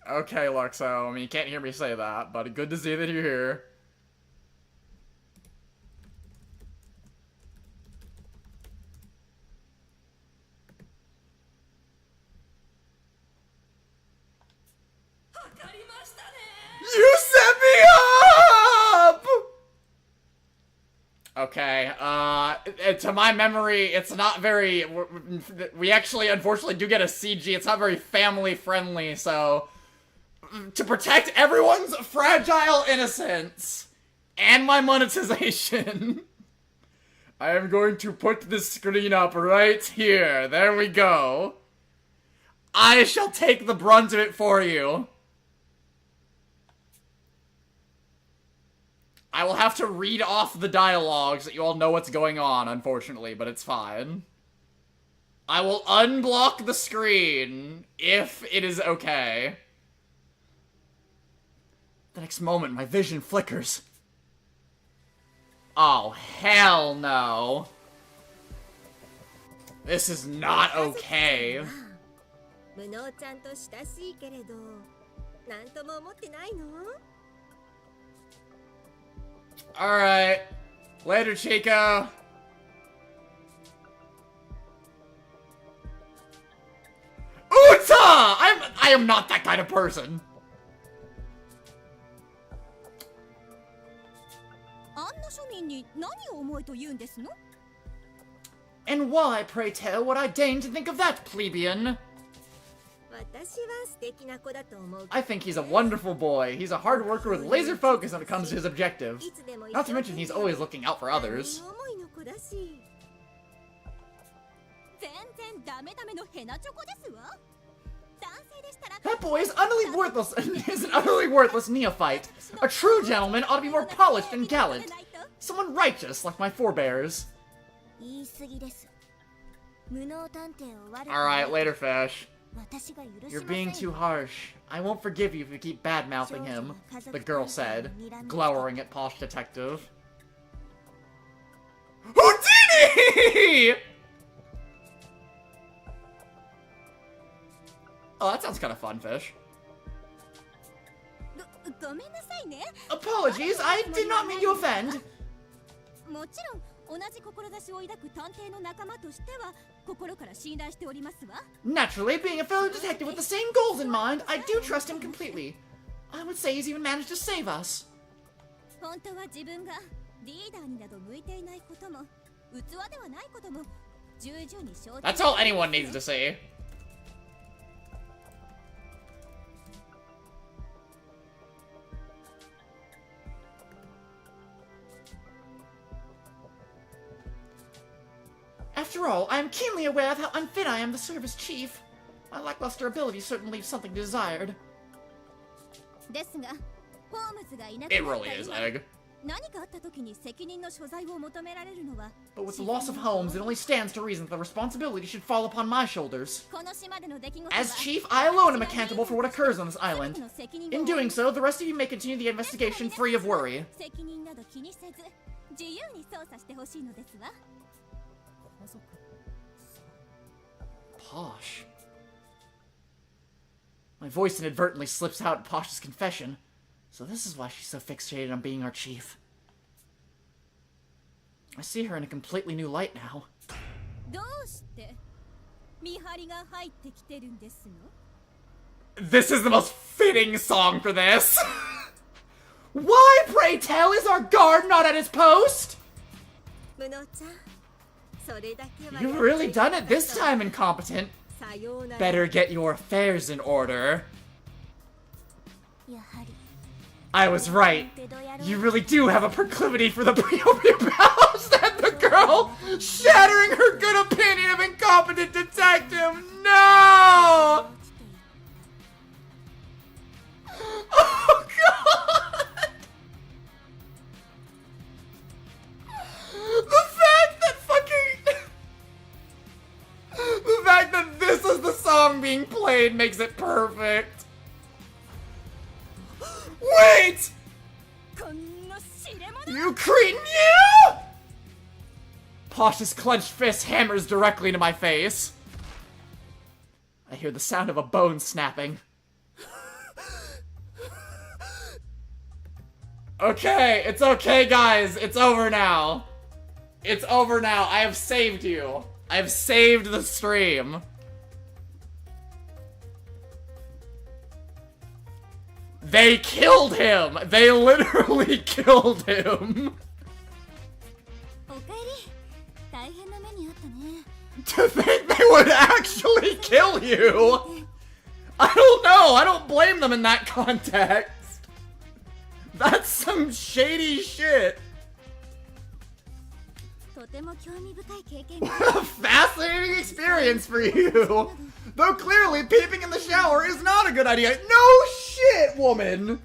Okay, Luxo, I mean, you can't hear me say that, but good to see that you're here. You set me up! Okay, to my memory, it's not very... We actually, unfortunately, do get a CG. It's not very family-friendly, so... To protect everyone's fragile innocence and my monetization, I am going to put the screen up right here. There we go. I shall take the brunt of it for you. I will have to read off the dialogue so that you all know what's going on, unfortunately, but it's fine. I will unblock the screen if it is okay. The next moment, my vision flickers. Oh, hell no. This is not okay. 無能ちゃんと親しいけれど、なんとも思ってないの？ Alright. Later, Chico. Uta! I am not that kind of person. あんな庶民に何を思いと言うんですの？ And why, pray tell, would I deign to think of that, plebeian? 私は素敵な子だと思う。 I think he's a wonderful boy. He's a hard worker with laser focus when it comes to his objectives. いつでも Not to mention he's always looking out for others. 思いの子だし。全然ダメダメのヘナチョコですわ。男性でしたら That boy is utterly worthless. Is an utterly worthless neophyte. A true gentleman ought to be more polished and gallant. Someone righteous, like my forebears. 言い過ぎです。無能探偵を悪く Alright, later, Fish. 私が許し You're ませ being ん too harsh. I won't forgive you if you keep bad-mouthing him, the girl said, glowering at Posh Detective. Houdini! Oh, that sounds kind of fun, Fish. ごめんなさいね。 Apologies, I did not mean to offend. もちろん同じ志を抱く探偵の仲間としては心から信頼しておりますわ。 Naturally, being a fellow detective with the same goals in mind, I do trust him completely. I would say he's even managed to save us. 本当は自分がリーダーになど向いていないことも器ではないことも重々に承知。 That's all anyone needs to see. After all, I am keenly aware of how unfit I am to serve as chief. My lackluster ability certainly leaves something desired. ですが、ホームズがいなく It なっ really た is, 今 Egg. 何かあった時に責任の所在を求められるのは But with the loss of Holmes, it only stands to reason that the responsibility should fall upon my shoulders. この島での出来事は As chief, I alone am accountable for what occurs on this island. In doing so, the rest of you may continue the investigation free of worry. 責任など気にせず自由に捜査してほしいのですわ。 Posh. My voice inadvertently slips out at Posh's confession. So this is why she's so fixated on being our chief. I see her in a completely new light now. どうして見張りが入ってきてるんですの？ This is the most fitting song for this! Why, pray tell, is our guard not at his post? 無能ちゃん、それだけは You've really done it this time, incompetent. さようなら。 Better get your affairs in order. やはり I was right. You really do have a proclivity for the P.O.P. Palace and the girl shattering her good opinion of incompetent detective. No! Oh god! The fact that this is the song being played makes it perfect. Wait! こんな知れ者 You cretin, you! Posh's clenched fist hammers directly into my face. I hear the sound of a bone snapping. Okay, it's okay, guys. It's over now. It's over now. I have saved you. I have saved the stream. They killed him! They literally killed him! おかえり。大変な目にあったね。 To think they would actually kill you! I don't know, I don't blame them in that context. That's some shady shit. とても興味深い経験 A fascinating experience for you! Though clearly peeping in the shower is not a good idea. No shit, woman!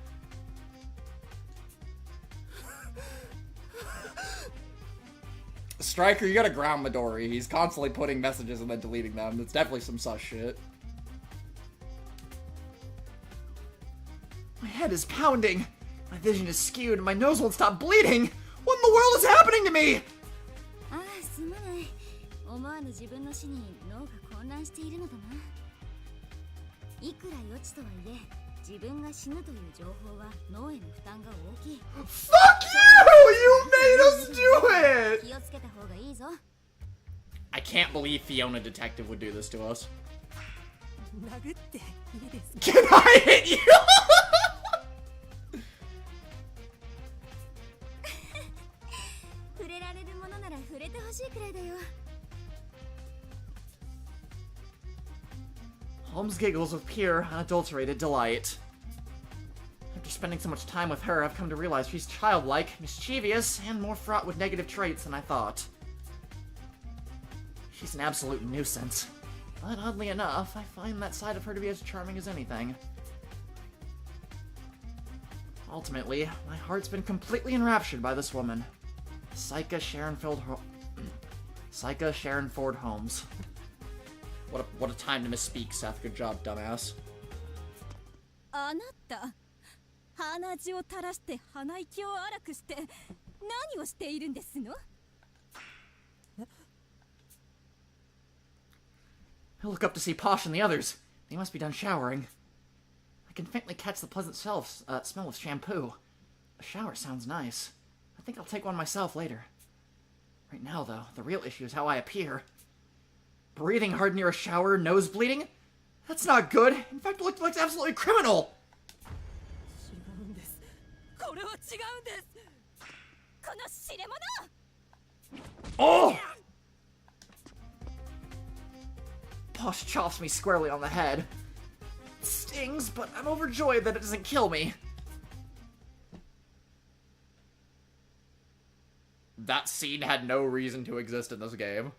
Striker, you gotta ground Midori. He's constantly putting messages and then deleting them. It's definitely some sus shit. My head is pounding. My vision is skewed and my nose won't stop bleeding. What in the world is happening to me? ああ、すまない。思わぬ自分の死に脳が混乱しているのだな。いくら予知とはいえ、自分が死ぬという情報は脳への負担が大きい。 Fuck you! You made us do it! 気をつけた方がいいぞ。 I can't believe Fiona Detective would do this to us. 殴っていいですか？ Can I hit you? 触れられるものなら触れてほしいくらいだよ。 Holmes giggles with pure, unadulterated delight. After spending so much time with her, I've come to realize she's childlike, mischievous, and more fraught with negative traits than I thought. She's an absolute nuisance. But oddly enough, I find that side of her to be as charming as anything. Ultimately, my heart's been completely enraptured by this woman. Psycha Sharon Ford Holmes. What a time to misspeak, Seth. Good job, dumbass. あなた鼻血を垂らして鼻息を荒くして何をしているんですの？ I look up to see Posh and the others. They must be done showering. I can faintly catch the pleasant smell of shampoo. A shower sounds nice. I think I'll take one myself later. Right now, though, the real issue is how I appear. Breathing hard near a shower, nose bleeding? That's not good. In fact, it looks like absolutely criminal. 違うんです。これは違うんです。この知れ者！ Oh! Posh chops me squarely on the head. It stings, but I'm overjoyed that it doesn't kill me. That scene had no reason to exist in this game.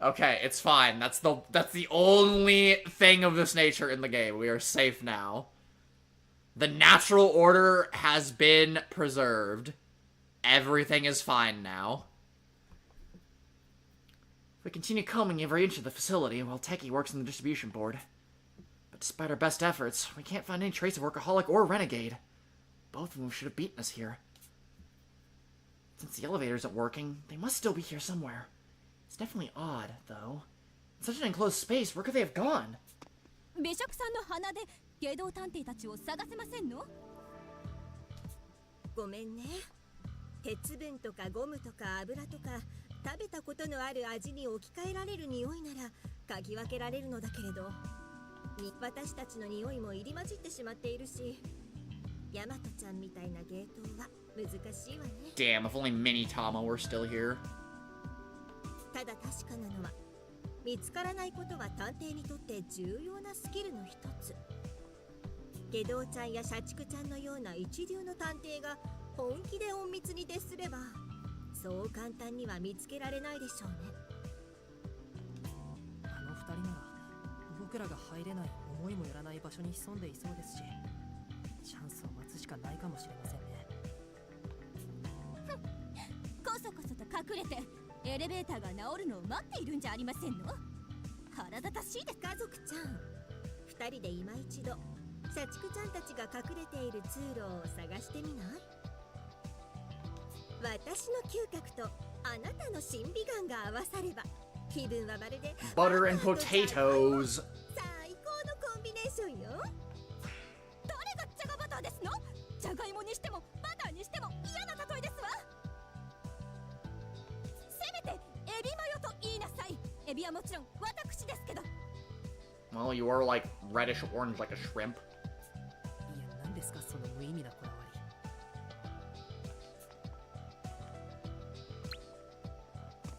Okay, it's fine. That's the only thing of this nature in the game. We are safe now. The natural order has been preserved. Everything is fine now. We continue combing every inch of the facility while Techie works in the distribution board. But despite our best efforts, we can't find any trace of Workaholic or Renegade. Both of them should have beaten us here. Since the elevator isn't working, they must still be here somewhere. It's definitely odd, though. In such an enclosed space, where could they have gone? 美食さんの鼻で下道探偵たちを探せませんの？ごめんね。鉄分とかゴムとか油とか食べたことのある味に置き換えられる匂いなら嗅ぎ分けられるのだけれど、私たちの匂いも入り混じってしまっているし、ヤマトちゃんみたいな芸当は難しいわね。 Damn, if only Mini Tama were still here. ただ確かなのは、見つからないことは探偵にとって重要なスキルの一つ。下道ちゃんや社畜ちゃんのような一流の探偵が本気で隠密に徹すれば、そう簡単には見つけられないでしょうね。あの二人なら僕らが入れない思いもよらない場所に潜んでいそうですし、チャンスを待つしかないかもしれませんね。こそこそと隠れてエレベーターが治るのを待っているんじゃありませんの？腹立たしいです。家族ちゃん、二人で今一度社畜ちゃんたちが隠れている通路を探してみない？私の嗅覚とあなたの審美眼が合わされば、気分はまるで Butter and potatoes. 最高のコンビネーションよ。誰がジャガバターですの？ジャガイモにしてもバターにしても嫌な例えですわ。せめてエビマヨと言いなさい。エビはもちろん私ですけど。 Well, you are like reddish orange like a shrimp. いや、何ですかその無意味なこだわり。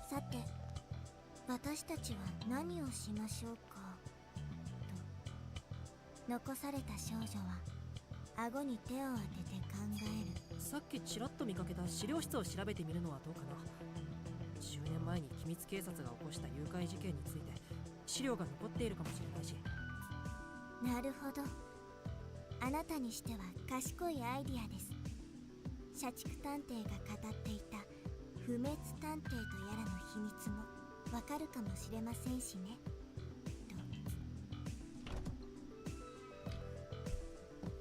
さて、私たちは何をしましょうかと。残された少女は顎に手を当てて考える。さっきちらっと見かけた資料室を調べてみるのはどうかな。10年前に機密警察が起こした誘拐事件について資料が残っているかもしれないし。なるほど。あなたにしては賢いアイディアです。社畜探偵が語っていた不滅探偵とやらの秘密もわかるかもしれませんしね。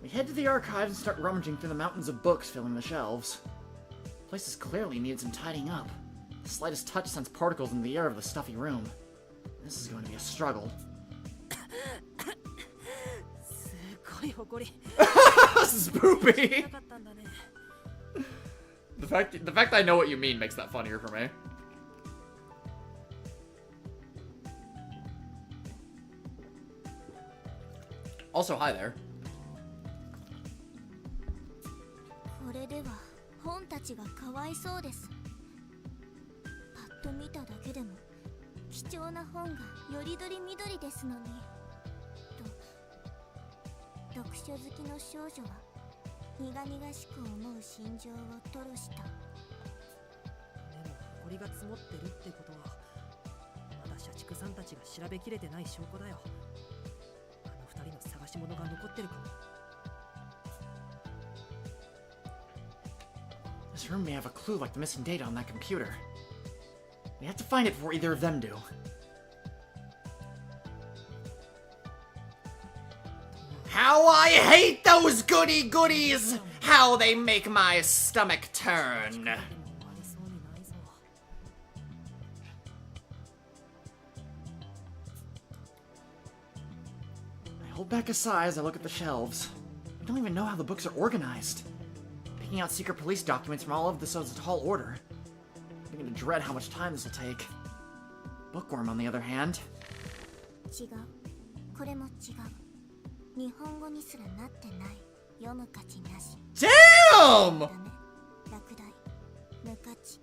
We head to the archives and start rummaging through the mountains of books filling the shelves. The place has clearly needed some tidying up. The slightest touch sends particles into the air of the stuffy room. This is going to be a struggle. すごい埃。This is poopy! なかったんだね。The fact that I know what you mean makes that funnier for me. Also, hi there. これでは本たちがかわいそうです。パッと見ただけでも貴重な本がよりどりみどりですのにと、読書好きの少女は苦々しく思う心情を吐露した。でも埃が積もってるってことはまだ社畜さんたちが調べきれてない証拠だよ。あの二人の探し物が残ってるかも。 This room may have a clue like the missing data on that computer. We have to find it before either of them do. How I hate those goody goodies! How they make my stomach turn. でもありそうにないぞ。 I hold back a sigh as I look at the shelves. I don't even know how the books are organized. Picking out secret police documents from all of this is a tall order. I'm beginning to dread how much time this will take. Bookworm, on the other hand. 違う。これも違う。日本語にすらなってない。読む価値なし。 Damn! ダメ。落第。無価値。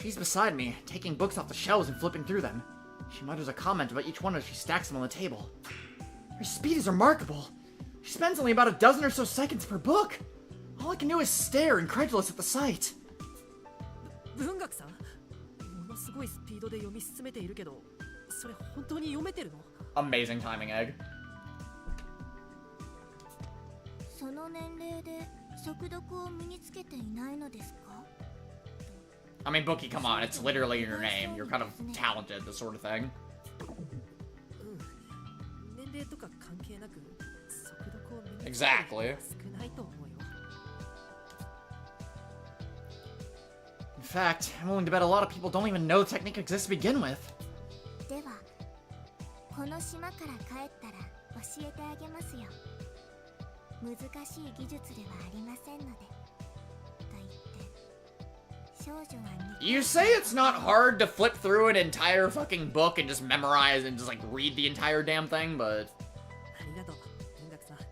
She's beside me, taking books off the shelves and flipping through them. She mutters a comment about each one as she stacks them on the table. Her speed is remarkable. She spends only about a dozen or so seconds per book. All I can do is stare, incredulous at the sight. 文学さん、ものすごいスピードで読み進めているけど、それ本当に読めてるの？ Amazing timing, Egg. その年齢で速読を身につけていないのですか？ I mean, Bookie, come on, it's literally in your name. You're kind of talented, this sort of thing. 年齢とか関係なく速読を身につけて Exactly. 少ないと思うよ。 In fact, I'm willing to bet a lot of people don't even know the technique exists to begin with. では、この島から帰ったら教えてあげますよ。難しい技術ではありませんので。と言って、少女は2 You say it's not hard to flip through an entire fucking book and just memorize and just like read the entire damn thing, but ありがとう、文学さん。こ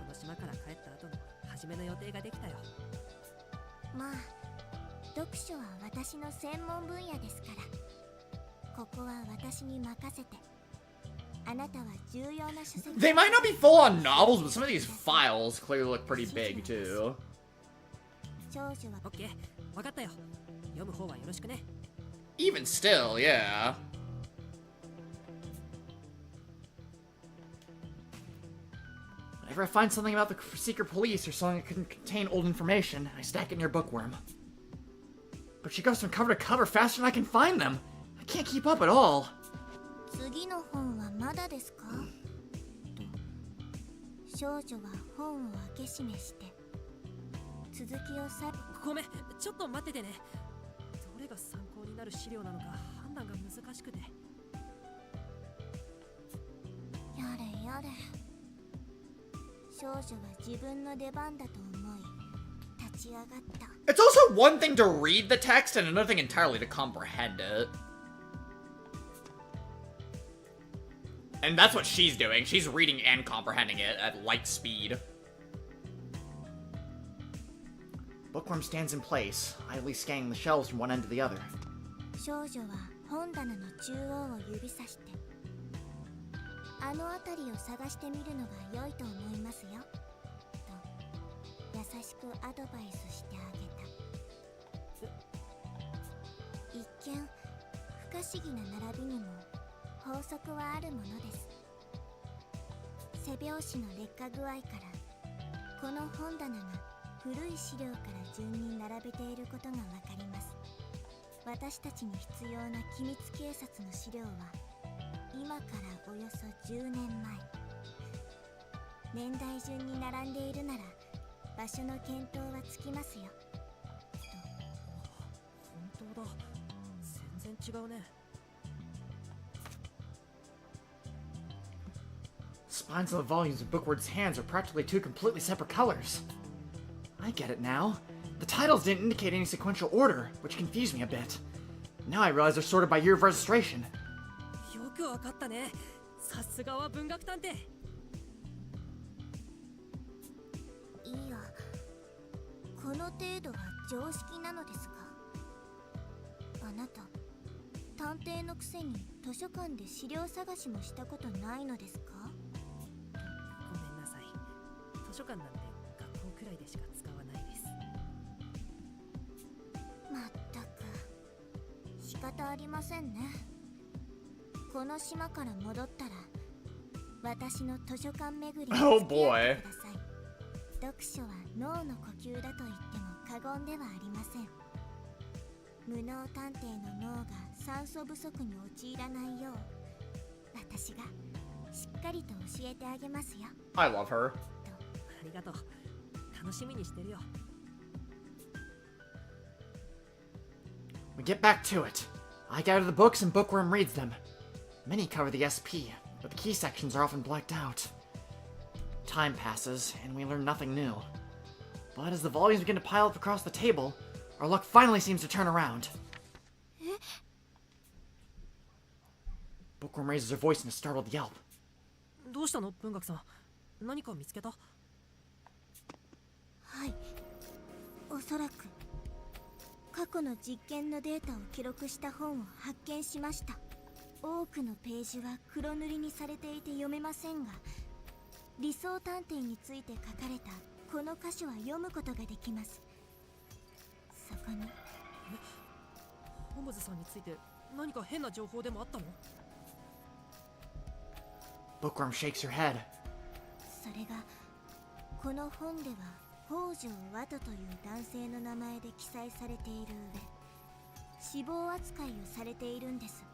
の島から帰った後の初めの予定ができたよ。まあ、読書は私の専門分野ですから。ここは私に任せて。あなたは重要な書籍。 they might not be full-on novels, but some of these files clearly look pretty big too. 少女はオッケー、わかったよ。読む方はよろしくね。 Even still, yeah. Whenever I find something about the secret police or something that can contain old information, I stack it in your bookworm. But she goes from cover to cover faster than I can find them. I can't keep up at all. 次の本はまだですか？と少女は本を開け閉めして続きをさごめん、ちょっと待っててね。どれが参考になる資料なのか判断が難しくて。やれやれ。少女は自分の出番だと思い立ち上がった。 It's also one thing to read the text and another thing entirely to comprehend it. And that's what she's doing. She's reading and comprehending it at light speed. Bookworm stands in place, idly scanning the shelves from one end to the other. 少女は本棚の中央を指さしてあの辺りを探してみるのが良いと思いますよと優しくアドバイスしてあげた。一見不可思議な並びにも法則はあるものです。背拍子の劣化具合からこの本棚が古い資料から順に並べていることがわかります。私たちに必要な機密警察の資料は今からおよそ10年前。年代順に並んでいるなら場所の見当はつきますよ。本当だ、全然違うね。 Spines of the volumes in Bookworm's hands are practically two completely separate colors. I get it now. The titles didn't indicate any sequential order, which confused me a bit. Now I realize they're sorted by year of registration. よくわかったね。さすがは文学探偵。いや、この程度は常識なのですが、あなた探偵のくせに図書館で資料探しもしたことないのですか？ごめんなさい。図書館なんて学校くらいでしか使わないです。まったく仕方ありませんね。この島から戻ったら私の図書館巡りに Oh 付き合 boy. ってください。読書は脳の呼吸だと言っても過言ではありません。無能探偵の脳が酸素不足に陥らないよう私がしっかりと教えてあげますよ。 I love her. ありがとう。楽しみにしてるよ。We get back to it. I gather the books and Bookworm reads them. Many cover the SP, but the key sections are often blacked out. Time passes, and we learn nothing new. But as the volumes begin to pile up across the table, our luck finally seems to turn around. Bookworm raises her voice in a startled yelp. どうしたの文学さん。何か見つけた？はい、おそらく過去の実験のデータを記録した本を発見しました。多くのページは黒塗りにされていて読めませんが、理想探偵について書かれたこの箇所は読むことができます。そこにホームズさんについて何か変な情報でもあったの？ Bookworm shakes her head. それがこの本では北条ワトという男性の名前で記載されている上、死亡扱いをされているんです。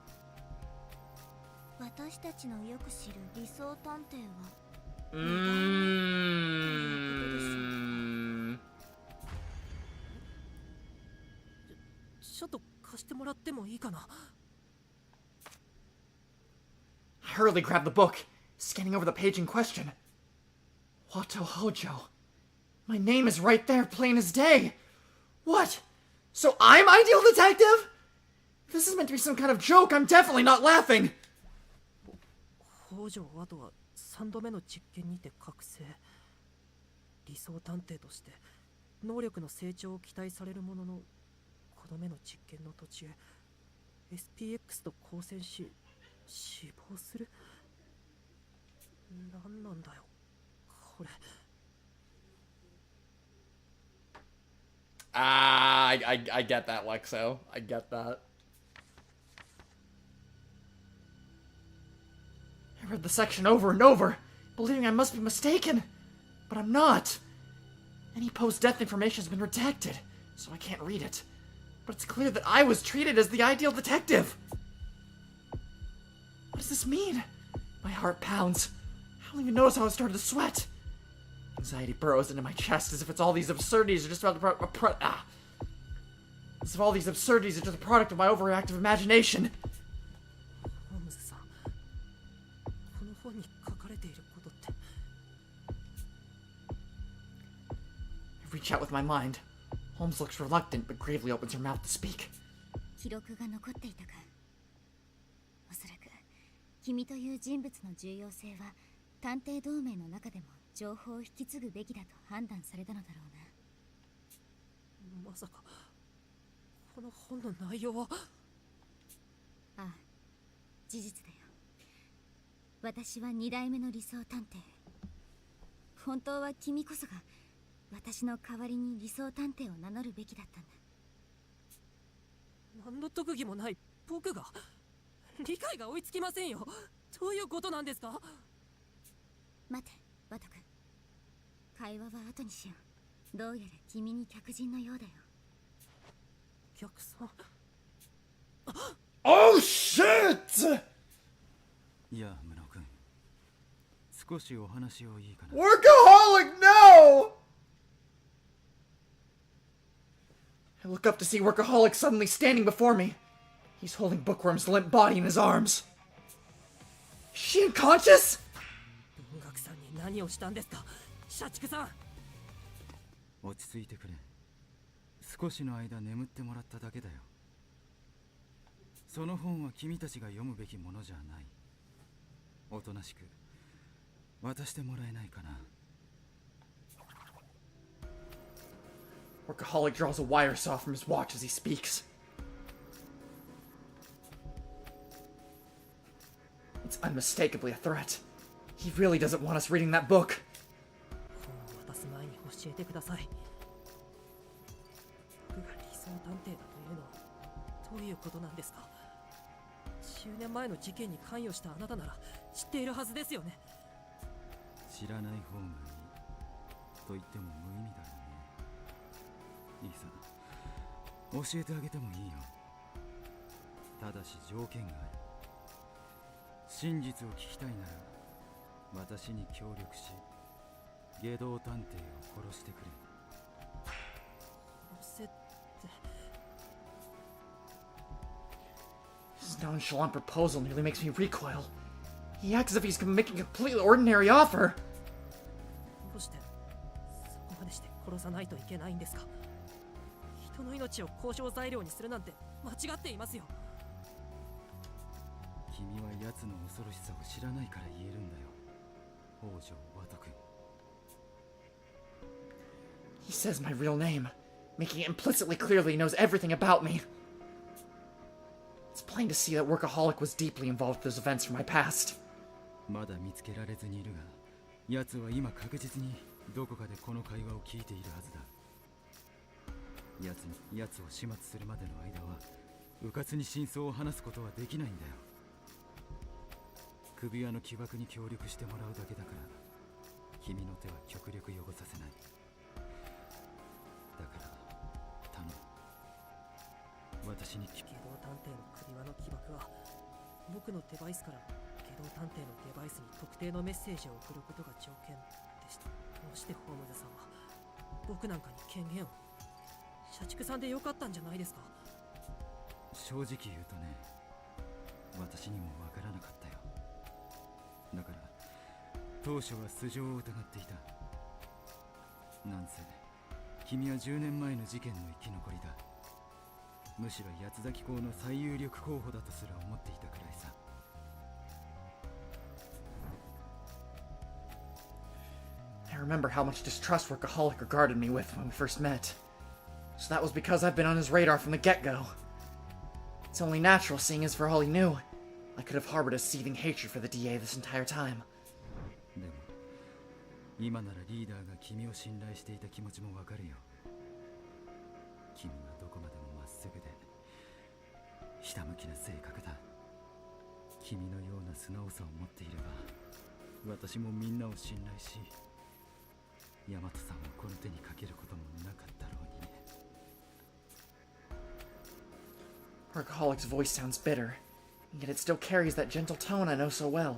私たちのよく知る理想探偵はちょっと貸してもらってもいいかな？ I hurriedly grab the book, scanning over the page in question. Wato Hojo. My name is right there, plain as day. What? So I'm Ideal Detective? If this is meant to be some kind of joke, I'm definitely not laughing. 北条ワトは3度目の実験にて覚醒。理想探偵として能力の成長を期待されるものの、この目の実験の途中 SPX と交戦し死亡する。何なんだよこれ。I get that, Lexo. I get that. I read the section over and over, believing I must be mistaken. But I'm not. Any post-death information has been redacted, so I can't read it. But it's clear that I was treated as the ideal detective. What does this mean? My heart pounds. I don't even notice how I started to sweat. Anxiety burrows into my chest as if it's all these absurdities are just about as if all these absurdities are just a product of my overactive imagination. ホームズさん、この本に書かれていることって。 I reach out with my mind. Holmes looks reluctant but gravely opens her mouth to speak. 記録が残っていたか。おそらく君という人物の重要性は探偵同盟の中でも情報を引き継ぐべきだと判断されたのだろうな。まさかこの本の内容は。ああ、事実だよ。私は2代目の理想探偵。本当は君こそが私の代わりに理想探偵を名乗るべきだったんだ。何の特技もない僕が理解が追いつきませんよ。どういうことなんですか？待て、ワト君。会話は後にしよう。どうやら君に客人のようだよ。客さん。Oh shit! いや、村尾君。少しお話をいいかな。Workaholic, no! I look up to see Workaholic suddenly standing before me. He's holding Bookworm's limp body in his arms. Is she unconscious? 文学さんに何をしたんですか、社畜さん。落ち着いてくれ。少しの間眠ってもらっただけだよ。その本は君たちが読むべきものじゃない。おとなしく渡してもらえないかな。 Workaholic draws a wire saw from his watch as he speaks. It's unmistakably a threat. He really doesn't want us reading that book. 本を渡す前に教えてください。僕が理想探偵だというのはどういうことなんですか。10年前の事件に関与したあなたなら知っているはずですよね。知らない方がいいと言っても無意味だろうね。いいさ、教えてあげてもいいよ。ただし条件がある。真実を聞きたいなら私に協力し外道探偵を殺してくれ。殺せって。 His nonchalant proposal nearly makes me recoil. He acts as if he's making a completely ordinary offer. どうしてそこまでして殺さないといけないんですか。人の命を交渉材料にするなんて間違っていますよ。君は奴の恐ろしさを知らないから言えるんだよ、北条ワト君。 He says my real name, making it implicitly clear that he knows everything about me. It's plain to see that Workaholic was deeply involved with those events from my past. まだ見つけられずにいるが、奴は今確実にどこかでこの会話を聞いているはずだ。奴を始末するまでの間は迂闊に真相を話すことはできないんだよ。首輪の起爆に協力してもらうだけだから、君の手は極力汚させない。だから頼む。私に外道探偵の首輪の起爆は僕のデバイスから外道探偵のデバイスに特定のメッセージを送ることが条件でした。どうしてホームズさんは僕なんかに権限を。社畜さんでよかったんじゃないですか。正直言うとね、私にもわからなかったよ。だから当初は素性を疑っていた。なんせ君は10年前の事件の生き残りだ。むしろ八つ咲公の最有力候補だとすら思っていたくらいさ。I remember how much distrust Workaholic regarded me with when we first met. So that was because I've been on his radar from the get-go. It's only natural, seeing as for all he knew, I could have harbored a seething hatred for the DA this entire time. でも今ならリーダーが君を信頼していた気持ちもわかるよ。君はどこまでもまっすぐでひたむきな性格だ。君のような素直さを持っていれば私もみんなを信頼し、大和さんをこの手にかけることもなかったろうにね。 Workaholic's voice sounds bitter, and yet it still carries that gentle tone I know so well,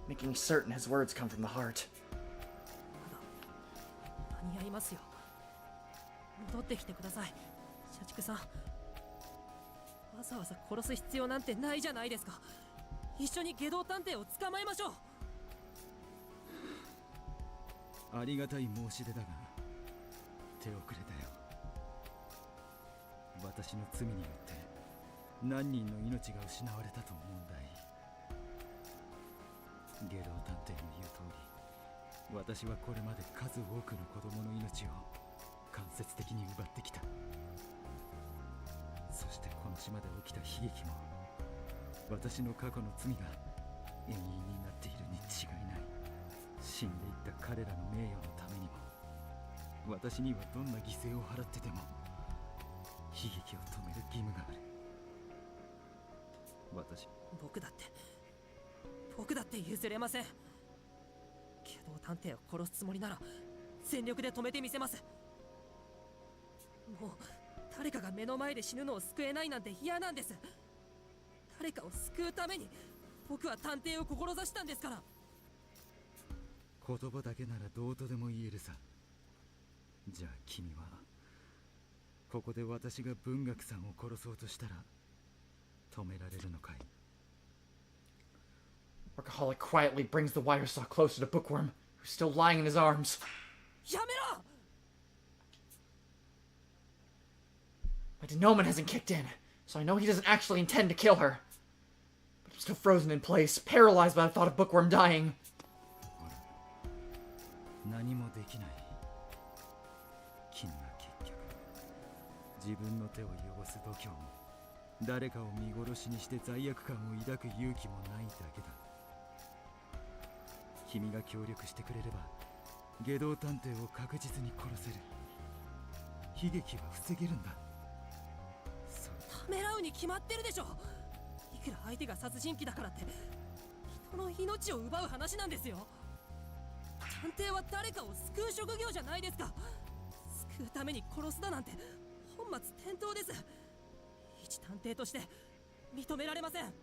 making me certain his words come from the heart. まだ間に合いますよ。戻ってきてください、社畜さん。わざわざ殺す必要なんてないじゃないですか。一緒に外道探偵を捕まえましょう。ありがたい申し出だが手遅れだよ。私の罪によって何人の命が失われたと思うんだい。外道探偵の言う通り、私はこれまで数多くの子供の命を間接的に奪ってきた。そしてこの島で起きた悲劇も私の過去の罪が永遠になっているに違いない。死んでいった彼らの名誉のためにも、私にはどんな犠牲を払ってでも悲劇を止める義務がある。僕だって譲れません。外道探偵を殺すつもりなら全力で止めてみせます。もう誰かが目の前で死ぬのを救えないなんて嫌なんです。誰かを救うために僕は探偵を志したんですから。言葉だけならどうとでも言えるさ。じゃあ君はここで私が文学さんを殺そうとしたら止められるのかい。 Workaholic quietly brings the wire saw closer to Bookworm, who's still lying in his arms. やめろ! My denouement hasn't kicked in. so I know he doesn't actually intend to kill her. But I'm still frozen in place, paralyzed by the thought of Bookworm dying. 何もできない。君は結局自分の手を汚す度胸も誰かを見殺しにして罪悪感を抱く勇気もないだけだ。君が協力してくれれば外道探偵を確実に殺せる。悲劇は防げるんだ。ためらうに決まってるでしょ。いくら相手が殺人鬼だからって人の命を奪う話なんですよ。探偵は誰かを救う職業じゃないですか。救うために殺すだなんて本末転倒です。一探偵として認められません。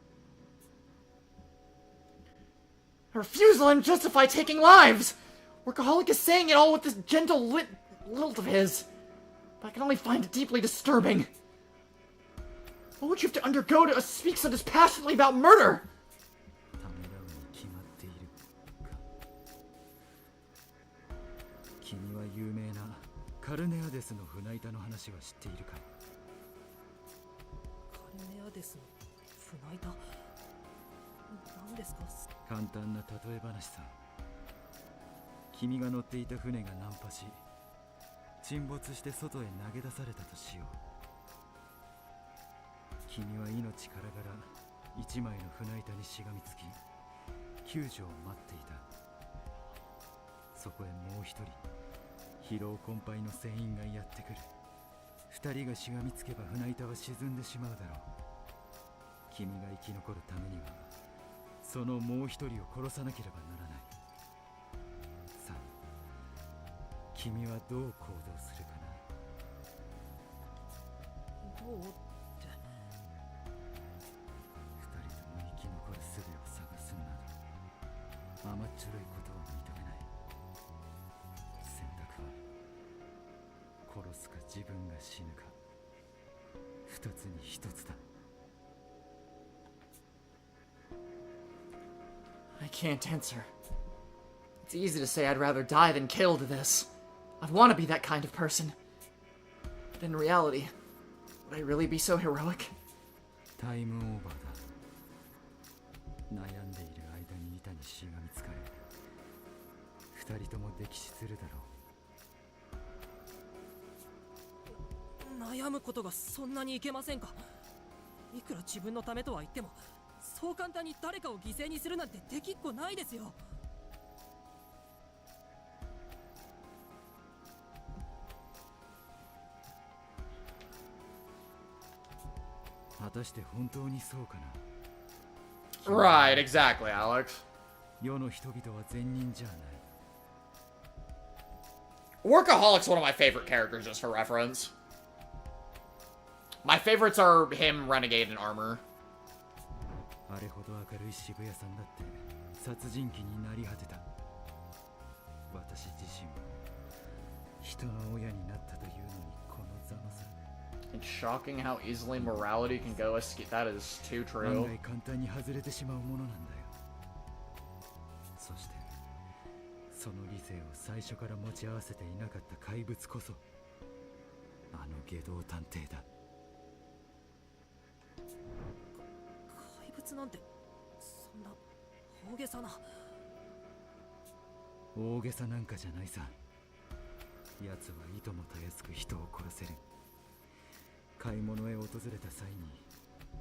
I refuse to let him justify taking lives! Workaholic is saying it all with this gentle lilt of his. But I can only find it deeply disturbing. What would you have to undergo to speak so dispassionately about murder? ためらうに決まっているか。君は有名なカルネアデスの船板の話は知っているか。カルネアデスの船板、何ですか？簡単な例え話さ。君が乗っていた船が難破し沈没して外へ投げ出されたとしよう。君は命からがら一枚の船板にしがみつき救助を待っていた。そこへもう一人疲労困憊の船員がやってくる。二人がしがみつけば船板は沈んでしまうだろう。君が生き残るためにはそのもう一人を殺さなければならない。さあ、君はどう行動するかな。どうって。二人とも生き残る術を探すなど甘っちょろいことは認めない。選択は殺すか自分が死ぬか、二つに一つだ。I can't answer. It's easy to say I'd rather die than kill to this. I'd want to be that kind of person. But in reality, would I really be so heroic? タイムオーバーだ。悩んでいる間に板にしがみつかれ二人とも溺死するだろう。悩むことがそんなにいけませんか。いくら自分のためとは言ってもそう簡単に誰かを犠牲にするなんてできっこないですよ。果たして本当にそうかな。 Right, exactly, Alex. 世の人々は善人じゃない。 Workaholic's one of my favorite characters, just for reference. My favorites are him, Renegade, and Armor. あれほど明るい渋谷さんだって殺人鬼になり果てた。私自身も人の親になったというのにこのざまさ。 It's shocking how easily morality can go askew. That is too 案 true. 外簡単に外れてしまうものなんだよ。そしてその理性を最初から持ち合わせていなかった怪物こそあの外道探偵だ。怪物なんてそんな大げさな。大げさなんかじゃないさ。奴はいともたやすく人を殺せる。買い物へ訪れた際に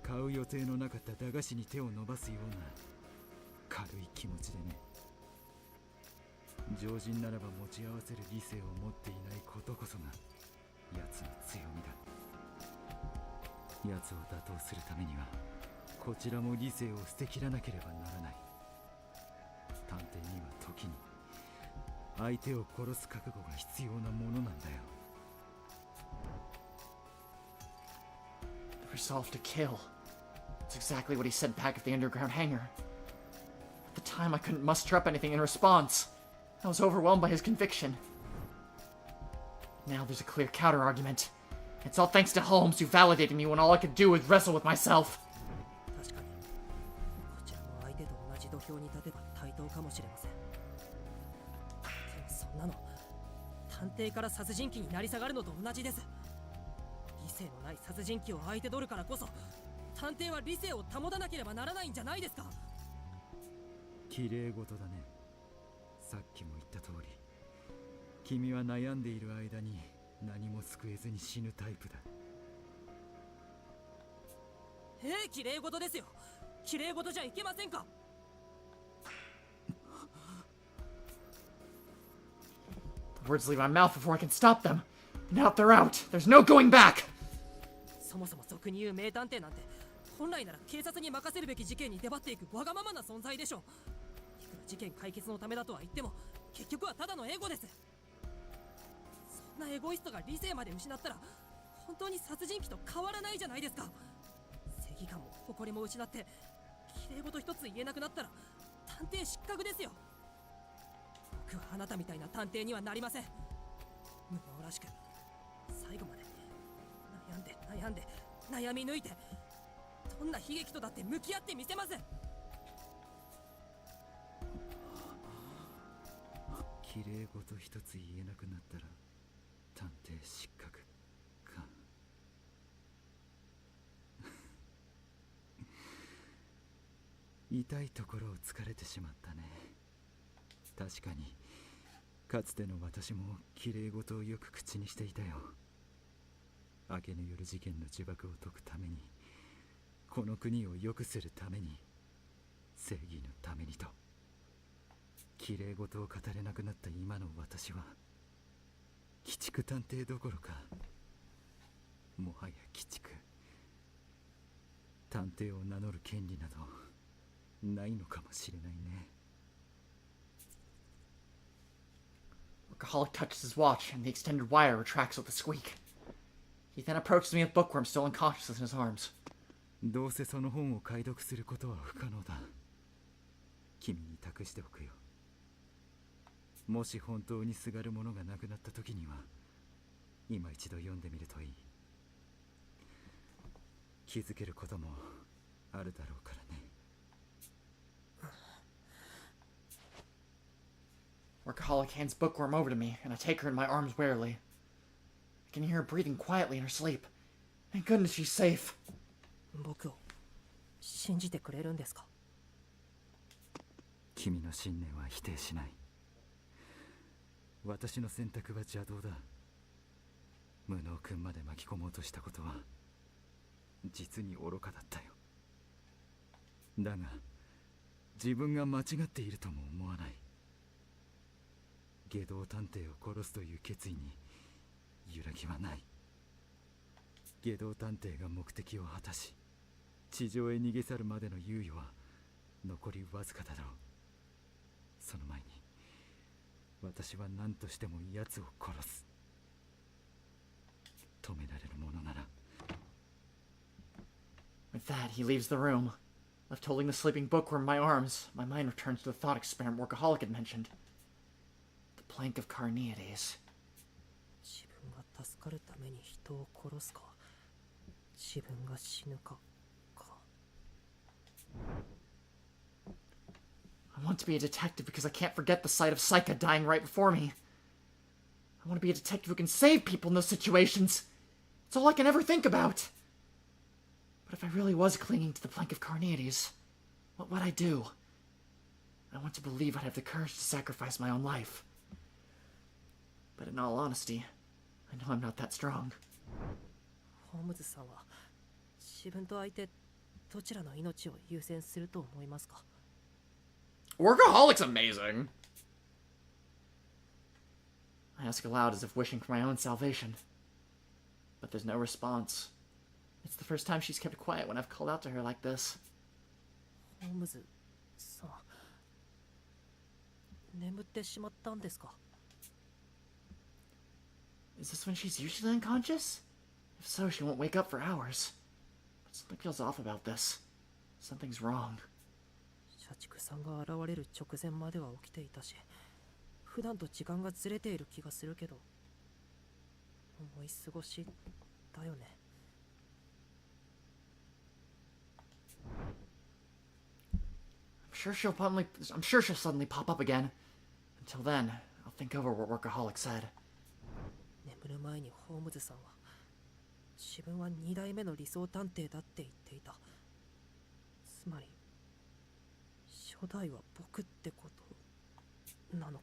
買う予定のなかった駄菓子に手を伸ばすような軽い気持ちでね。常人ならば持ち合わせる理性を持っていないことこそが奴の強みだ。奴を打倒するためにはこちらも理性を捨てきらなければならない。探偵には時に相手を殺す覚悟が必要なものなんだよ。The resolve to kill. That's exactly what he said back at the underground hangar. At the time, I couldn't muster up anything in response. I was overwhelmed by his conviction. Now there's a clear counter-argument. It's all thanks to Holmes, who validated me when all I could do was wrestle with myself. 確かにこちらも相手と同じ土俵に立てば対等かもしれません。でもそんなの探偵から殺人鬼になり下がるのと同じです。理性のない殺人鬼を相手取るからこそ探偵は理性を保たなければならないんじゃないですか。綺麗事だね。さっきも言った通り、君は悩んでいる間に何も救えずに死ぬタイプだ。綺麗事ですよ。綺麗事じゃいけませんか。The words leave my mouth before I can stop them. Now they're out. There's no going back. そもそも俗に言う名探偵なんて本来なら警察に任せるべき事件に出張っていくわがままな存在でしょう。いくら事件解決のためだとは言っても結局はただのエゴです。そんなエゴイストが理性まで失ったら本当に殺人鬼と変わらないじゃないですか。正義感も誇りも失って綺麗事一つ言えなくなったら探偵失格ですよ。僕はあなたみたいな探偵にはなりません。無能らしく最後まで悩んで悩み抜いてどんな悲劇とだって向き合ってみせます。綺麗事一つ言えなくなったら探偵失格か。痛いところを突かれてしまったね。確かにかつての私も綺麗事をよく口にしていたよ。明けぬ夜事件の呪縛を解くために、この国を良くするために、正義のためにと。綺麗事を語れなくなった今の私は鬼畜探偵どころか、もはや鬼畜探偵を名乗る権利などないのかもしれないね。Workaholic touches his watch, and the extended wire retracts with a squeak. He then approaches me with Bookworm still unconscious in his arms. どうせその本を解読することは不可能だ。君に託しておくよ。もし本当にすがるものがなくなった時には、今一度読んでみるといい。気づけることもあるだろうからね。Workaholic hands Bookworm over to me, and I take her in my arms warily. I can hear her breathing quietly in her sleep. Thank goodness she's safe. 僕を信じてくれるんですか。君の信念は否定しない。私の選択は邪道だ。無能君まで巻き込もうとしたことは実に愚かだったよ。だが自分が間違っているとも思わない。外道探偵を殺すという決意に揺らぎはない。外道探偵が目的を果たし地上へ逃げ去るまでの猶予は残りわずかだろう。その前に私は何としても奴を殺す。止められるものなら。 With that, he leaves the room. Left holding the sleeping Bookworm in my arms, my mind returns to the thought experiment Workaholic had mentioned. The plank of Carneades. 自分が助かるために人を殺すか、自分が死ぬか。I want to be a detective because I can't forget the sight of Saika dying right before me. I want to be a detective who can save people in those situations. It's all I can ever think about. But if I really was clinging to the plank of Carneades, what would I do? I want to believe I'd have the courage to sacrifice my own life. But in all honesty, I know I'm not that strong. ホームズさんは自分と相手どちらの命を優先すると思いますか。 Workaholic's amazing. I ask aloud as if wishing for my own salvation. But there's no response. It's the first time she's kept quiet when I've called out to her like this. ホームズさん、眠ってしまったんですか。 Is this when she's usually unconscious? If so, she won't wake up for hours. But something feels off about this. Something's wrong. 社畜さんが現れる直前までは起きていたし、普段と時間がずれている気がするけど、思い過ごしだよね。I'm sure she'll suddenly pop up again. Until then, I'll think over what Workaholic said. 眠る前にホームズさんは自分は2代目の理想探偵だって言っていた。つまり初代は僕ってことなの。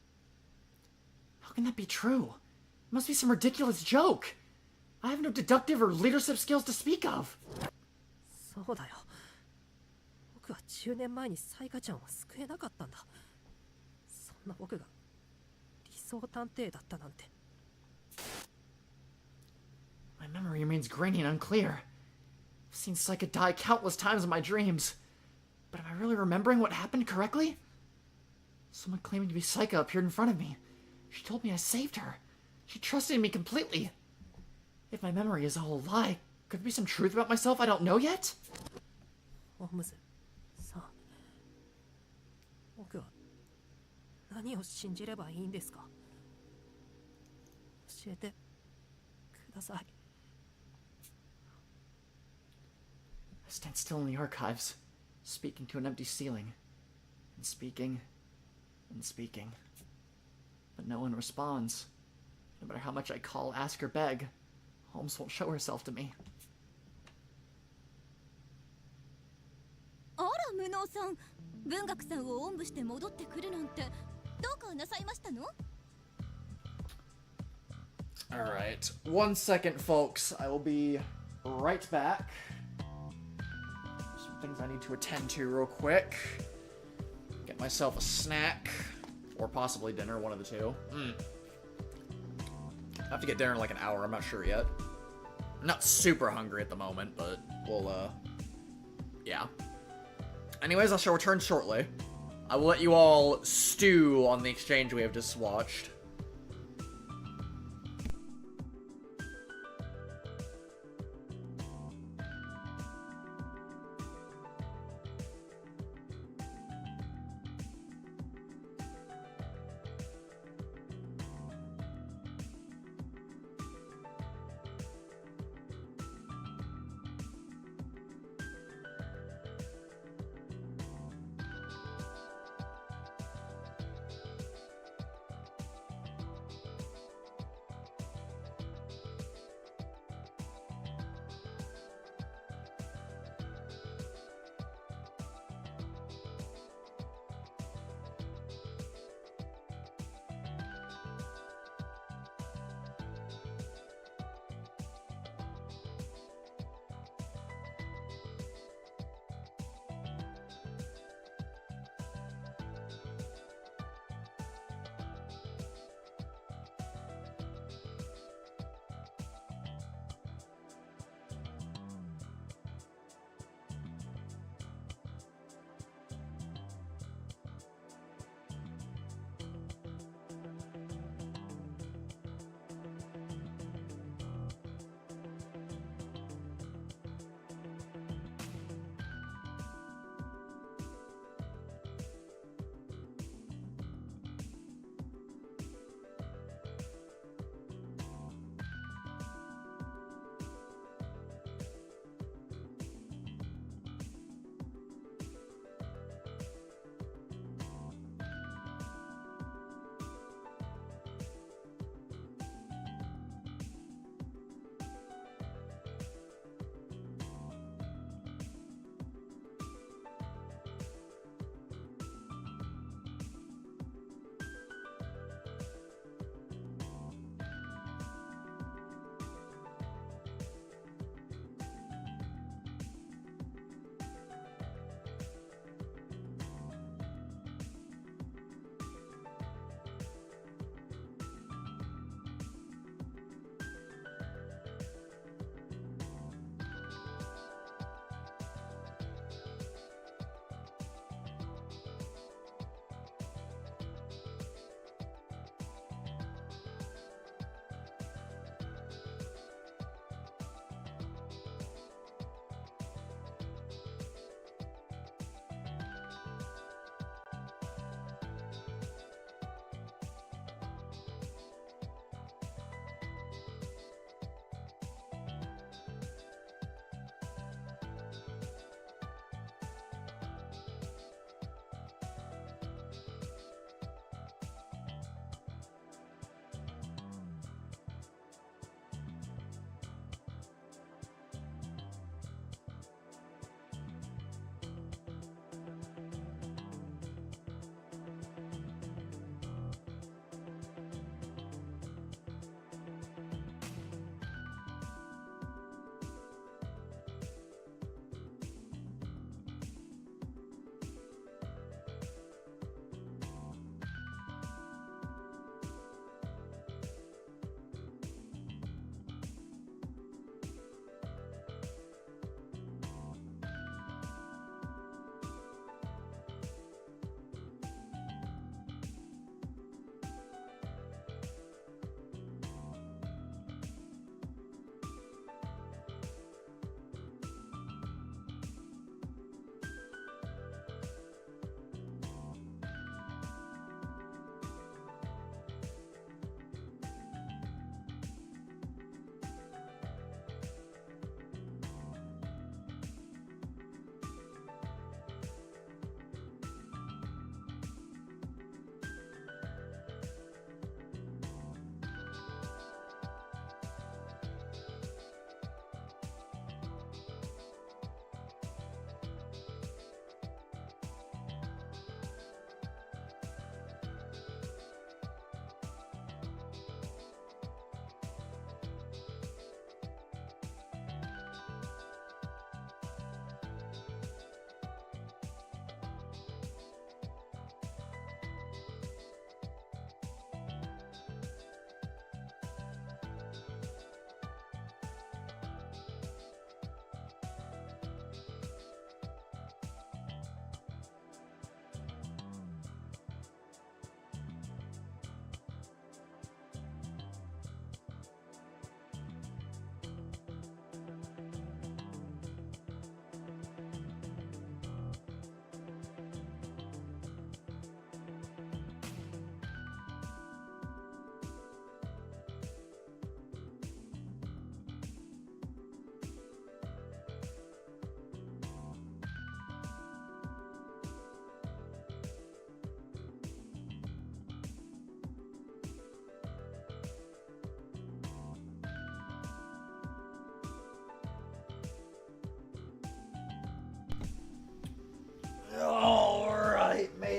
How can that be true? It must be some ridiculous joke. I have no deductive or leadership skills to speak of. そうだよ。僕は10年前にサイカちゃんを救えなかったんだ。そんな僕が理想探偵だったなんて。 My memory remains grainy and unclear. I've seen Psyche die countless times in my dreams. But am I really remembering what happened correctly? Someone claiming to be Psyche appeared in front of me. She told me I saved her. She trusted in me completely. If my memory is all a lie, could there be some truth about myself I don't know yet? ホームズさん、僕は何を信じればいいんですか？教えてください。 I stand still in the archives, speaking to an empty ceiling, and speaking, and speaking. But no one responds. No matter how much I call, ask, or beg, Holmes won't show herself to me. あら無能さん、文学さんをおんぶして戻ってくるなんてどうかなさいましたの？ Alright, 1 second, folks. I will be right back. Some things I need to attend to real quick. Get myself a snack. Or possibly dinner, one of the two. I have to get dinner in like an hour, I'm not sure yet. I'm not super hungry at the moment, but we'll, yeah. Anyways, I shall return shortly. I will let you all stew on the exchange we have just watched.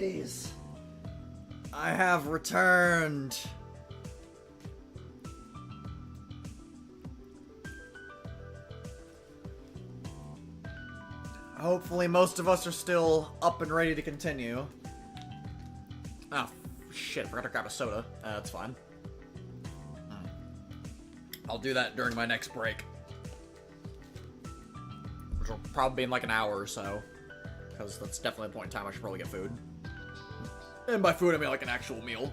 ladies, I have returned. Hopefully most of us are still up and ready to continue. Oh, shit, forgot to grab a soda. That's fine. I'll do that during my next break. Which will probably be in like an hour or so. Because that's definitely the point in time I should probably get food. And by food I mean like an actual meal.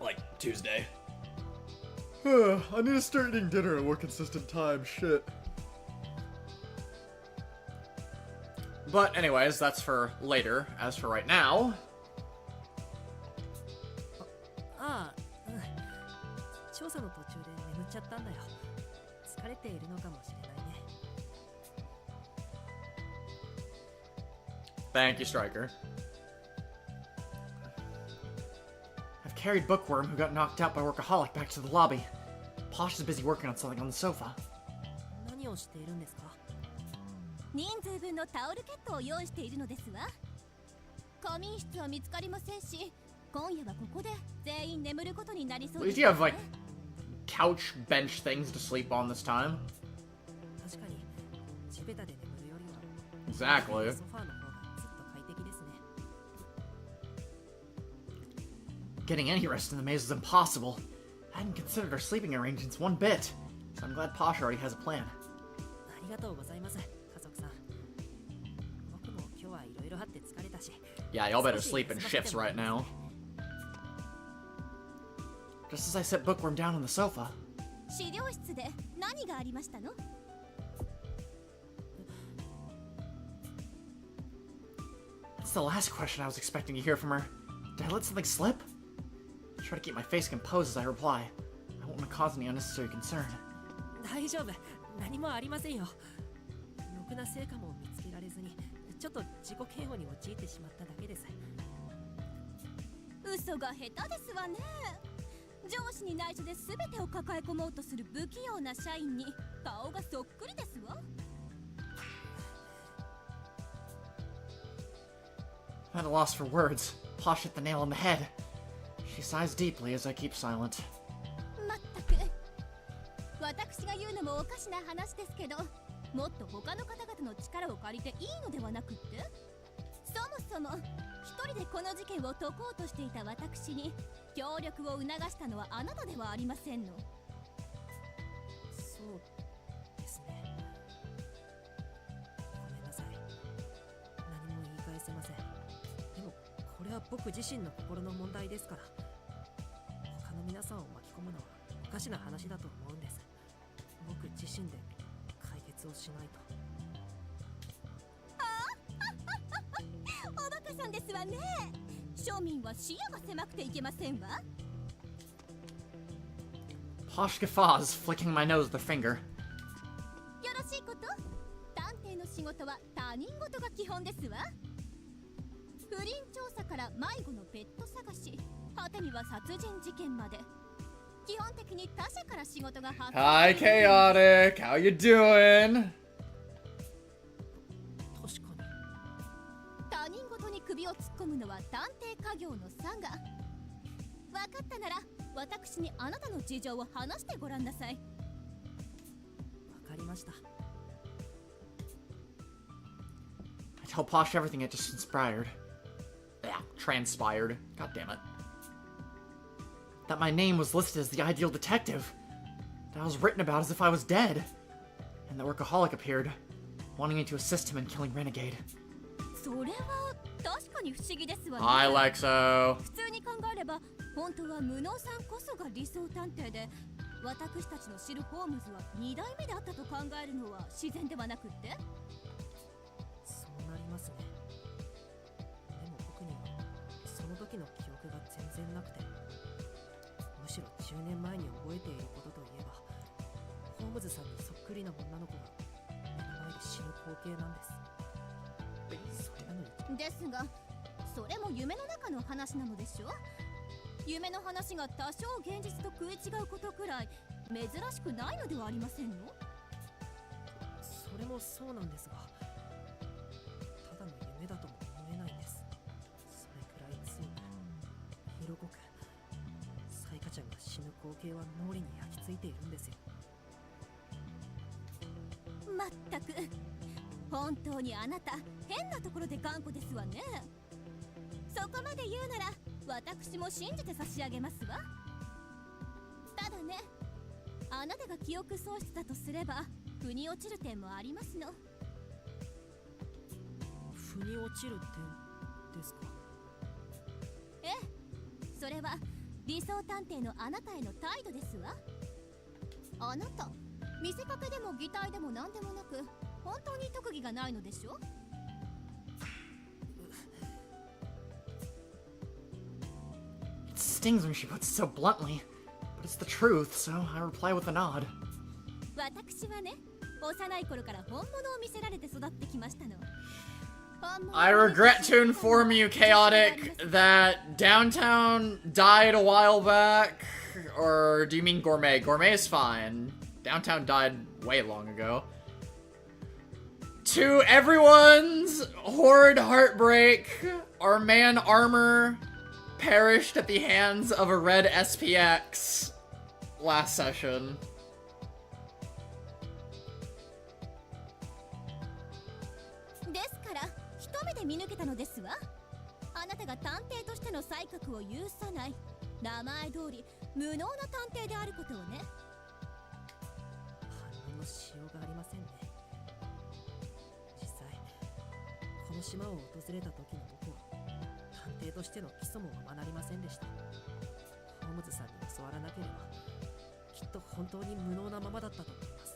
Like Tuesday. I need to start eating dinner at a more consistent time, shit. But anyways, that's for later. As for right now... ああ、うん。調査の途中で眠っちゃったんだよ。疲れているのかもしれないね。Thank you, Striker. I've carried Bookworm, who got knocked out by Workaholic, back to the lobby. Posh is busy working on something on the sofa. 何をしているんですか？人数分のタオルケットを用意しているのですわ。仮眠室は見つかりませんし、今夜はここで全員眠ることになりそう At で least す you ね。 have, like, couch bench things to sleep on this time. 確かに地べたで眠るよりは Exactly. ソファーの方がずっと快適ですね。Getting any rest in the maze is impossible. I hadn't considered our sleeping arrangements one bit, so I'm glad Posh already has a plan. ありがとうございます、家族さん。僕も今日はいろいろあって疲れたし。 Yeah, y'all better sleep in shifts right now. Just as I set Bookworm down on the sofa. 資料室で何がありましたの？ That's the last question I was expecting to hear from her. Did I let something slip? I try to keep my face composed as I reply. I won't want to cause any unnecessary concern. 大丈夫、何もありませんよ。ろくな成果も見つけられずに、ちょっと自己嫌悪に陥ってしまっただけです。嘘が下手ですわね。上司に内緒で全てを抱え込もうとする不器用な社員に顔がそっくりですわ。I'm at a loss for words. Posh hit the nail on the head. She sighs deeply as I keep silent. まったく、私が言うのもおかしな話ですけど、もっと他の方々の力を借りていいのではなくって、そもそも一人でこの事件を解こうとしていた私に協力を促したのはあなたではありませんの。そうですね。ごめんなさい。何も言い返せません。でもこれは僕自身の心の問題ですから、他の皆さんを巻き込むのはおかしな話だと思うんです。僕自身で解決をしないと。おバカさんですわね。庶民は視野が狭くていけませんわ。 Posh guffaws, flicking my nose with a finger. よろしいこと？探偵の仕事は他人事が基本ですわ。不倫調査から迷子のペット探し、果てには殺人事件まで、基本的に他者から仕事が発生。 Hi, Chaotic. How you doing? 確かに。他人事に首を突っ込むのは探偵家業の差が。分かったなら私にあなたの事情を話してごらんなさい。わかりました。I tell Posh everything that just transpired. Yeah, transpired. God damn it. That my name was listed as the ideal detective. That I was written about as if I was dead. And that Workaholic appeared, wanting me to assist him in killing Renegade. それは確かに不思議ですわね。 Hi, Lexo. 普通に考えれば本当は無能さんこそが理想探偵で、私たちの知るホームズは2代目であったと考えるのは自然ではなくって？そうなりますね。でも僕にはその時の記憶が全然なくて、むしろ10年前に覚えていることといえば、ホームズさんにそっくりな女の子が目の前で死ぬ光景なんです。それなのにですが、それも夢の中の話なのでしょ？夢の話が多少現実と食い違うことくらい珍しくないのではありませんの？それもそうなんですが、ただの夢だとも思えないんです。それく死ぬ光景は脳裏に焼き付いているんですよ。まったく本当にあなた変なところで頑固ですわね。そこまで言うなら私も信じて差し上げますわ。ただね、あなたが記憶喪失だとすれば腑に落ちる点もありますの。腑に落ちる点ですか？ええ、それは理想探偵のあなたへの態度ですわ。あなた見せかけでも擬態でも何でもなく本当に特技がないのでしょ。It stings when she puts it so bluntly, but it's the truth, so I reply with a nod. 私はね、幼い頃から本物を見せられて育ってきましたの。 I regret to inform you, Chaotic, that Downtown died a while back. Or do you mean Gourmet? Gourmet is fine. Downtown died way long ago. To everyone's horrid heartbreak, our man Armor perished at the hands of a red SPX last session. ですから一目で見抜けたのですわ。あなたが探偵としての才覚を有さない、名前通り無能な探偵であることをね。反論のしようがありませんね。実際この島を訪れた時の僕は探偵としての基礎も学びませんでした。ホームズさんに教わらなければきっと本当に無能なままだったと思います。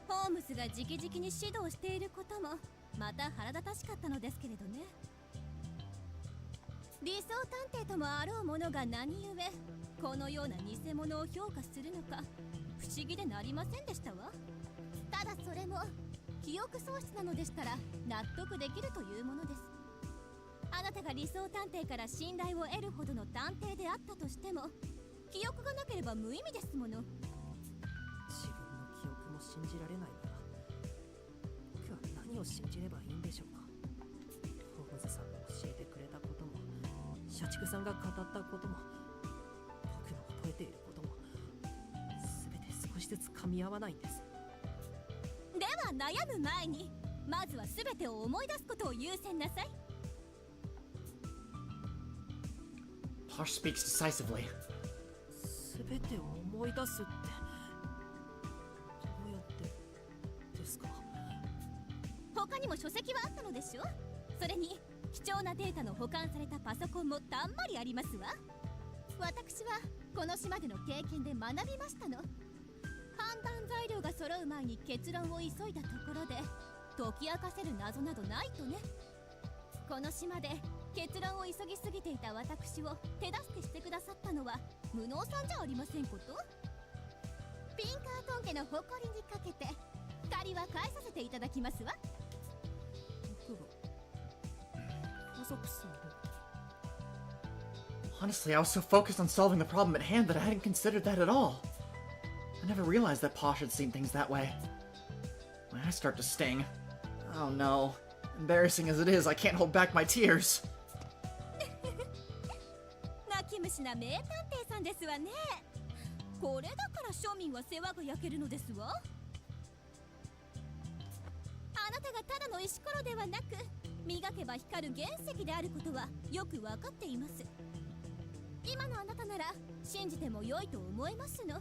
ホームズが直々に指導していることもまた腹立たしかったのですけれどね。理想探偵ともあろうものが何故このような偽物を評価するのか不思議でなりませんでしたわ。ただそれも記憶喪失なのでしたら納得できるというものです。あなたが理想探偵から信頼を得るほどの探偵であったとしても記憶がなければ無意味ですもの。自分の記憶も信じられないなら僕は何を信じればいいんでしょうか。ホームズさんが教えてくれたことも社畜さんが語ったことも僕の覚えていることも全て少しずつ噛み合わないんです。では悩む前にまずは全てを思い出すことを優先なさい。 Posh speaks decisively. 全てを思い出すってどうやってですか？他にも書籍はあったのでしょ。それに貴重なデータの保管されたパソコンもたんまりありますわ。私はこの島での経験で学びましたの。判断材料が揃う前に結論を急いだところで解き明かせる謎などないとね。この島で結論を急ぎすぎていた私を手助けしてくださったのは無能さんじゃありませんこと。ピンカートン家の誇りにかけて借りは返させていただきますわ。僕が家族さんを Honestly, I was so focused on solving the problem at hand that I hadn't considered that at all. I never realized that Posh had seen things that way. My eyes start to sting. Oh no. Embarrassing as it is, I can't hold back my tears. 泣き虫な名探偵さんですわね。これだから庶民は世話が焼けるのですわ。あなたがただの石ころではなく磨けば光る原石であることはよくわかっています。今のあなたなら信じても良いと思いますの。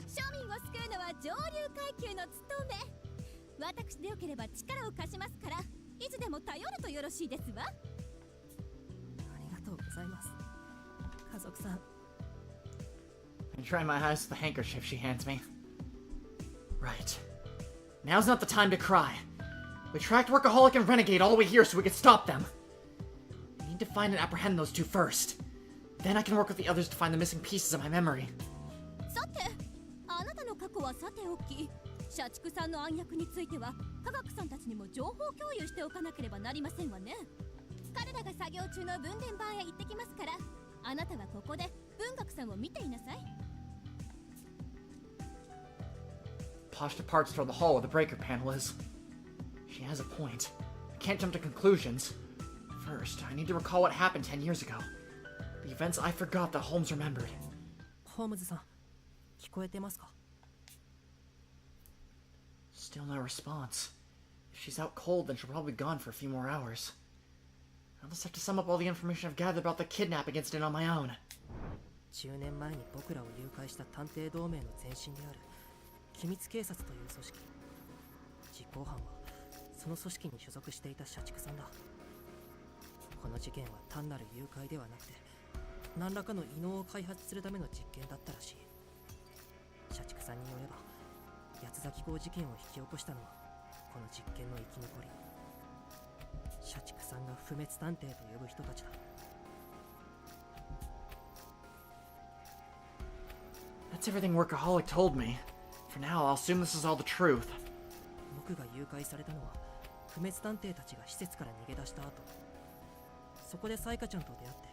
庶民を救うのは上流階級の務め。私でよければ力を貸しますからいつでも頼るとよろしいですわ。ありがとうございます、家族さん。 I dry my eyes with the handkerchief she hands me. Right. Now's not the time to cry. We tracked Workaholic and Renegade all the way here so we could stop them. We need to find and apprehend those two first. Then I can work with the others to find the missing pieces of my memory. さて、あなたの過去はさておき、社畜さんの暗躍については科学さんたちにも情報共有しておかなければなりませんわね。彼らが作業中の分電盤へ行ってきますから、あなたはここで文学さんを見ていなさい。 Posh departs toward the hall where the breaker panel is. She has a point. I can't jump to conclusions. First, I need to recall what happened 10 years ago. The events I forgot that Holmes remembered. ホームズさん、聞こえてますか？ Still no response. If she's out cold, then she'll probably be gone for a few more hours. I'll just have to sum up all the information I've gathered about the kidnapping incident on my own. 10年前に僕らを誘拐した探偵同盟の前身である機密警察という組織。実行犯はその組織に所属していた社畜さんだ。この事件は単なる誘拐ではなくて、何らかの異能を開発するための実験だったらしい。社畜さんによれば、八つ咲号事件を引き起こしたのはこの実験の生き残り。社畜さんが不滅探偵と呼ぶ人たちだ。That's everything Workaholic told me. For now, I'll assume this is all the truth. 僕が誘拐されたのは不滅探偵たちが施設から逃げ出した後、そこでサイカちゃんと出会って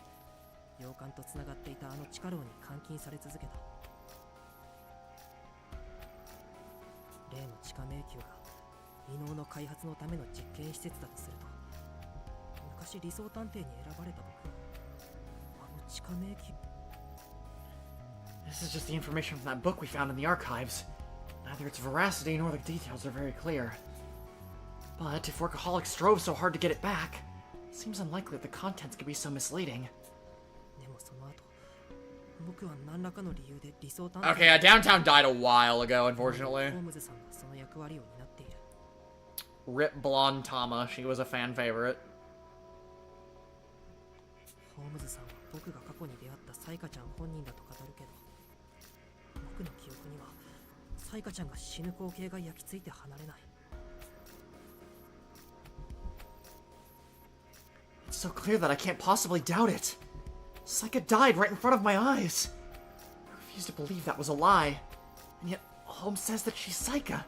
洋館とつながっていたあの地下牢に監禁され続けた。例の地下迷宮が異能の開発のための実験施設だとすると、昔理想探偵に選ばれた僕はあの地下迷宮。 This is just the information from that book we found in the archives. Neither its veracity nor the details are very clear. But if Workaholic strove so hard to get it back, it seems unlikely that the contents could be so misleading. でもその後、僕は何らかの理由で理想探偵。 Okay, Downtown died a while ago, unfortunately. ホームズさんがその役割を担っている。 Rip Blonde Tama, she was a fan favorite. ホームズさんは僕が過去に出会ったサイカちゃん本人だと語るけど、僕の記憶にはサイカちゃんが死ぬ光景が焼き付いて離れない。 It's so clear that I can't possibly doubt it. Saika died right in front of my eyes. I refuse to believe that was a lie. And yet, Holmes says that she's Saika.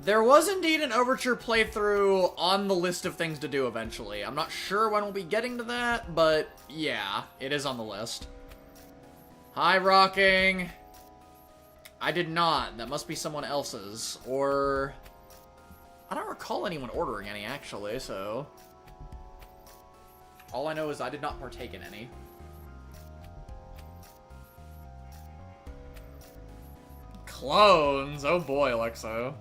There was indeed an Overture playthrough on the list of things to do eventually. I'm not sure when we'll be getting to that, but yeah, it is on the list. Hi, Rocking. I did not. That must be someone else's. Or... I don't recall anyone ordering any, actually, so... All I know is I did not partake in any. Clones! Oh boy, Alexo.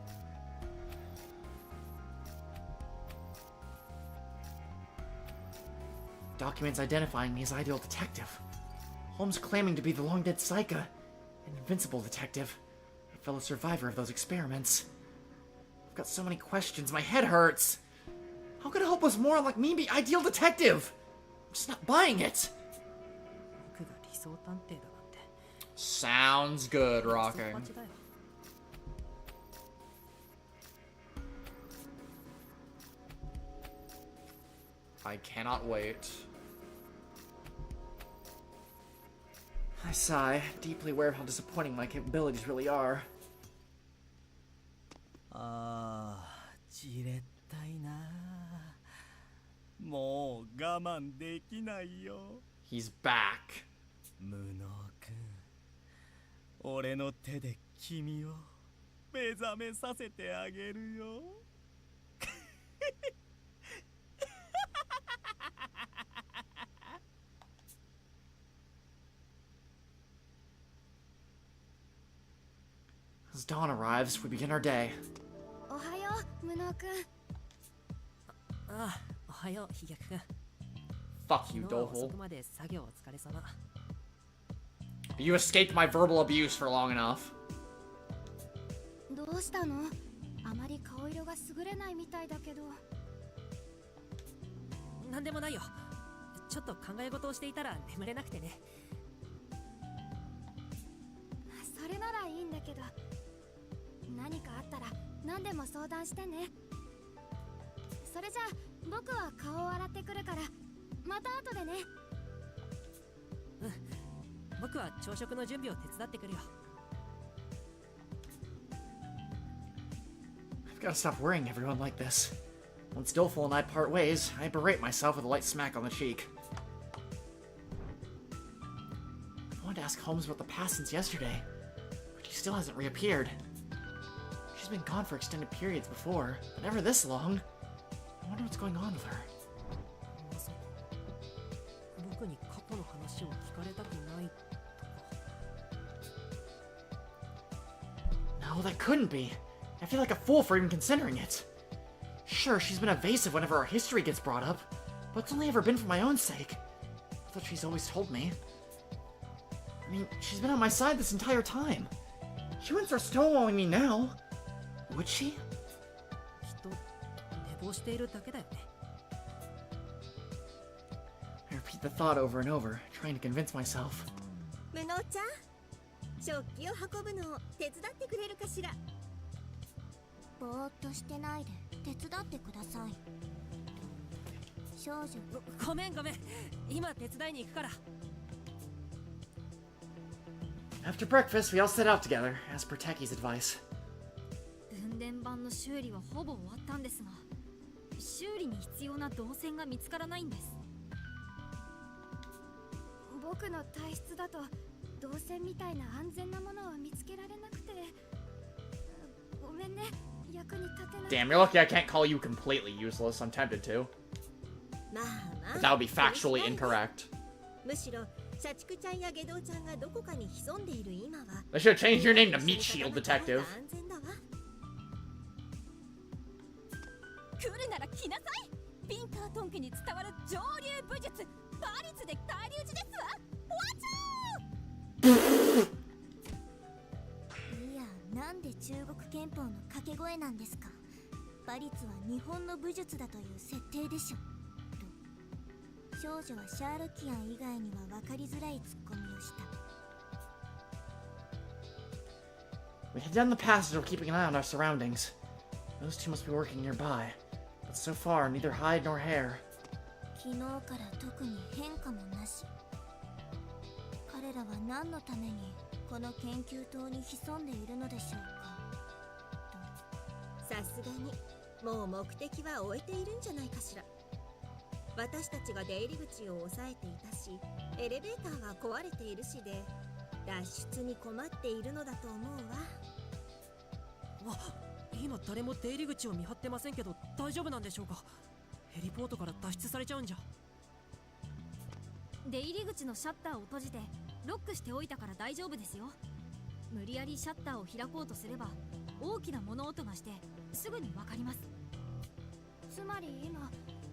Documents identifying me as ideal detective. Holmes claiming to be the long-dead Saika, an invincible detective, a fellow survivor of those experiments. I've got so many questions, my head hurts. How could a hopeless moron like me be ideal detective? I'm just not buying it. 僕が理想探偵だなんて。 Sounds good, Rocking. バチだよ。 I cannot wait. I sigh, deeply aware of how disappointing my capabilities really are. ああ、じれったいな。もう我慢できないよ。 He's back. 無能くん、俺の手で君を目覚めさせてあげるよ。As dawn arrives, we begin our day. おはよう無能くん。ああ、おはよう、ひげくん。 Fuck you, 昨日は遅 Dohol. くまで作業お疲れ様。 You escaped my verbal abuse for long enough. どうしたの？あまり顔色が優れないみたいだけど。なんでもないよ。ちょっと考え事をしていたら眠れなくてね。それならいいんだけど、何かあったら何でも相談してね。それじゃあ僕は顔を洗ってくるから、また後でね。僕は朝食の準備を手伝ってくるよ。 I've got to stop worrying everyone like this. Once Doleful and I part ways, I berate myself with a light smack on the cheek. I wanted to ask Holmes about the past since yesterday, but she still hasn't reappeared. She's been gone for extended periods before, but never this long. I wonder what's going on with her. まさか僕に過去の話を聞かれたくないとか。 No, that couldn't be. I feel like a fool for even considering it. Sure, she's been evasive whenever our history gets brought up, but it's only ever been for my own sake. I thought she's always told me. I mean, she's been on my side this entire time. She wouldn't start stonewalling me now. Would she? きっと寝坊しているだけだよね。 I repeat the thought over and over, trying to convince myself. 無能ちゃん、食器を運ぶのを手伝ってくれるかしら。ぼーっとしてないで手伝ってください。少女。ごめんごめん、今手伝いに行くから。 After breakfast, we all set out together, as per Techi's advice. 分電盤の修理はほぼ終わったんですが、修理に必要な導線が見つからないんです。僕の体質だと導線みたいな安全なものは見つけられなくて、ごめんね、役に立てない。 Damn, you're lucky I can't call you completely useless. I'm tempted to. まあまあ But that would be factually incorrect. むしろ社畜ちゃんや下道ちゃんがどこかに潜んでいる今は They should have changed your name to Meat Shield Detective. 安全だわ。来るなら来なさい。ピンタートン家に伝わる上流武術バリツで返り討ちですわ。いや、なんで中国憲法の掛け声なんですか。馬律は日本の武術だという設定でしょ。と少女はシャーロキアン以外には分かりづらいツッコミをした。 We head down the passage while keeping an eye on our surroundings. Those two must be working nearby, but so far neither hide nor hair. 昨日から特に変化もなし。彼らは何のためにこの研究棟に潜んでいるのでしょうか。さすがにもう目的は終えているんじゃないかしら。私たちが出入り口を抑えていたし、エレベーターは壊れているしで、脱出に困っているのだと思うわ。わ、今誰も出入り口を見張ってませんけど大丈夫なんでしょうか。ヘリポートから脱出されちゃうんじゃ。出入り口のシャッターを閉じてロックしておいたから大丈夫ですよ。無理やりシャッターを開こうとすれば大きな物音がしてすぐに分かります。つまり今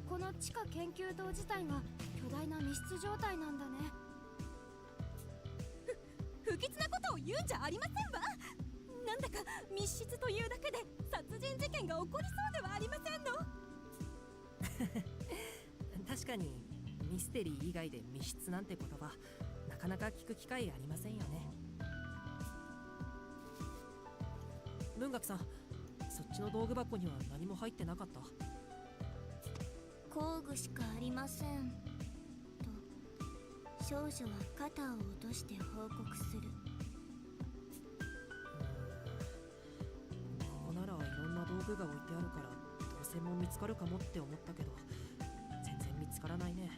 この地下研究棟自体が巨大な密室状態なんだね。不吉なことを言うんじゃありませんわ。なんだか密室というだけで殺人事件が起こりそうではありませんの。確かにミステリー以外で密室なんて言葉なかなか聞く機会ありませんよね。文学さん、そっちの道具箱には何も入ってなかった？工具しかありません。と少女は肩を落として報告する。ここならいろんな道具が置いてあるから導線も見つかるかもって思ったけど全然見つからないね。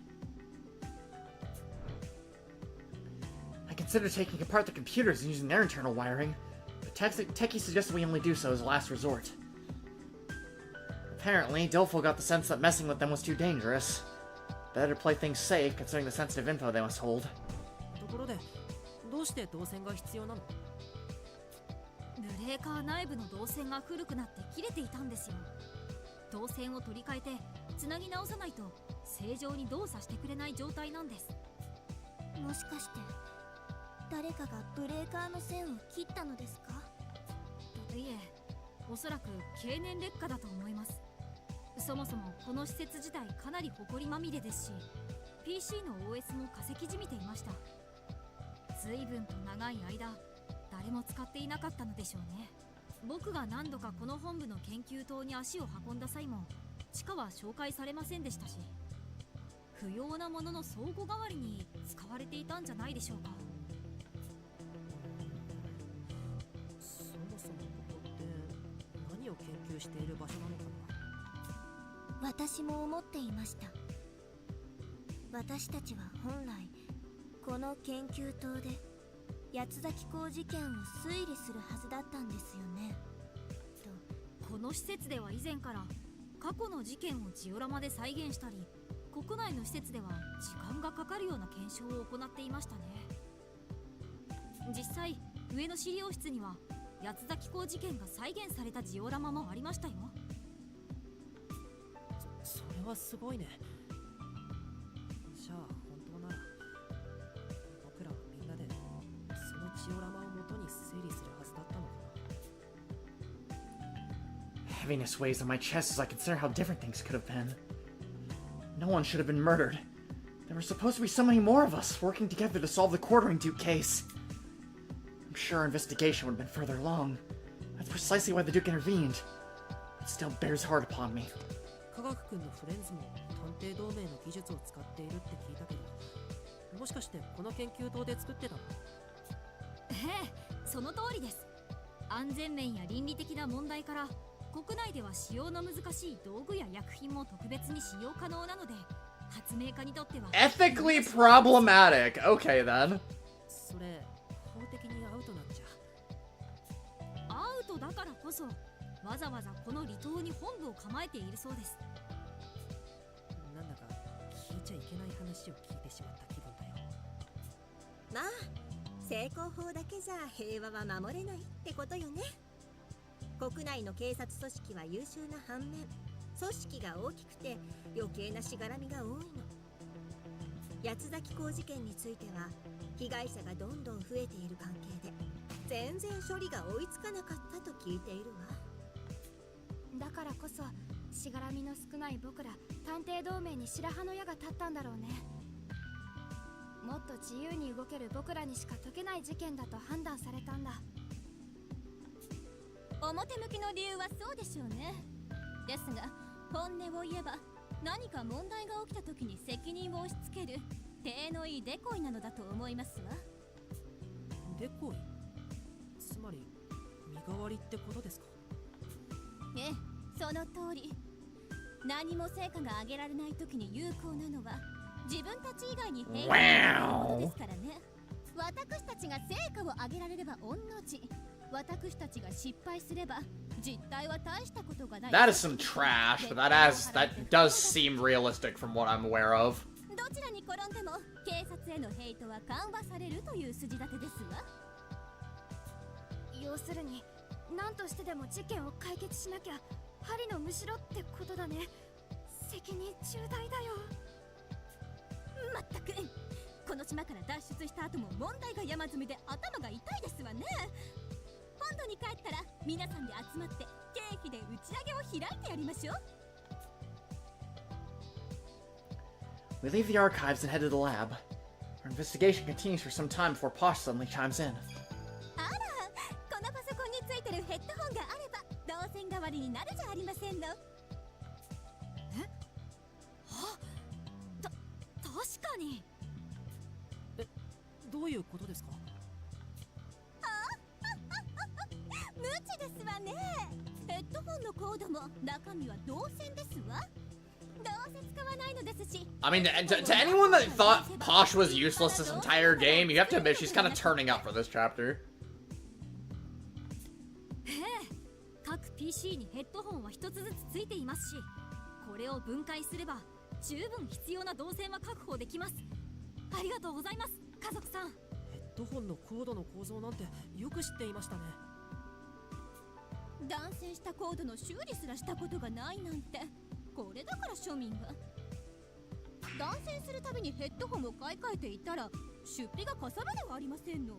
I considered taking apart the computers and using their internal wiring, but Techie suggested we only do so as a last resort. Apparently, Dilfo got the sense that messing with them was too dangerous. Better play things safe, considering the sensitive info they must hold. ところで、どうして導線が必要なの？ブレーカー内部の導線が古くなって切れていたんですよ。導線を取り替えてつなぎ直さないと正常に動作してくれない状態なんです。もしかして誰かがブレーカーの線を切ったのですか？いえ、おそらく経年劣化だと思います。そもそもこの施設自体かなり埃まみれですし、 PC の OS も化石じみていました。随分と長い間誰も使っていなかったのでしょうね。僕が何度かこの本部の研究棟に足を運んだ際も地下は紹介されませんでしたし、不要なものの倉庫代わりに使われていたんじゃないでしょうか。そもそもここって何を研究している場所なのかな？私も思っていました。私たちは本来この研究棟で八つ咲港事件を推理するはずだったんですよね。とこの施設では以前から過去の事件をジオラマで再現したり、国内の施設では時間がかかるような検証を行っていましたね。実際上の資料室には八つ咲港事件が再現されたジオラマもありましたよ。それはすごいね。じゃあ本当なら僕らはみんなでそのジオラマを元に整理するはずだったのかな。Heaviness weighs on my chest as I consider how different things could have been. No one should have been murdered. There were supposed to be so many more of us working together to solve the quartering Duke case. I'm sure our investigation would have been further along. That's precisely why the Duke intervened. It still bears hard upon me. 科学君のフレンズも探偵同盟の技術を使っているって聞いたけど、もしかしてこの研究棟で作ってたの？ええ、その通りです。安全面や倫理的な問題から国内では使用の難しい道具や薬品も特別に使用可能なので、発明家にとっては Ethically problematic. Okay then. それ法的にアウトなんじゃ。アウトだからこそわざわざこの離島に本部を構えているそうです。なんだか聞いちゃいけない話を聞いてしまった気分だよ。まあ成功法だけじゃ平和は守れないってことよね。国内の警察組織は優秀な反面、組織が大きくて余計なしがらみが多いの。八つ咲港事件については被害者がどんどん増えている関係で全然処理が追いつかなかったと聞いているわ。だからこそしがらみの少ない僕ら探偵同盟に白羽の矢が立ったんだろうね。もっと自由に動ける僕らにしか解けない事件だと判断されたんだ。表向きの理由はそうでしょうね。ですが本音を言えば何か問題が起きた時に責任を押し付ける体のいいデコイなのだと思いますわ。デコイ？つまり身代わりってことですか？ええ、その通り。何も成果が上げられない時に有効なのは自分たち以外に平和なことですからね。私たちが成果を上げられれば御の字、私たちが失敗すれば実態は大したことがない。 That is some trash, but that does seem realistic from what I'm aware of. どちらに転んでも警察へのヘイトは緩和されるという筋立てですわ。要するに何としてでも事件を解決しなきゃ針のむしろってことだね。責任重大だよ。まったくこの島から脱出した後も問題が山積みで頭が痛いですわね。本土に帰ったら皆さんで集まって経費で打ち上げを開いてやりましょう。 We leave the archives and head to the lab. Our investigation continues for some time before Posh suddenly chimes in. あら、このパソコンについてるヘッドホンがあれば導線代わりになるじゃありませんの。確かに。どういうことですか？無知ですわね。ヘッドホンのコードも中身は導線ですわ。どうせ使わないのですし。 I mean, to anyone that thought Posh was useless this entire game, you have to admit she's kind of turning up for this chapter. 各 PC にヘッドホンは一つずつついていますし、これを分解すれば十分必要な導線は確保できます。ありがとうございます、家族さん。ヘッドホンのコードの構造なんてよく知っていましたね。断線したコードの修理すらしたことがないなんて、これだから庶民は。断線するたびにヘッドホンを買い替えていたら出費がかさるではありませんの。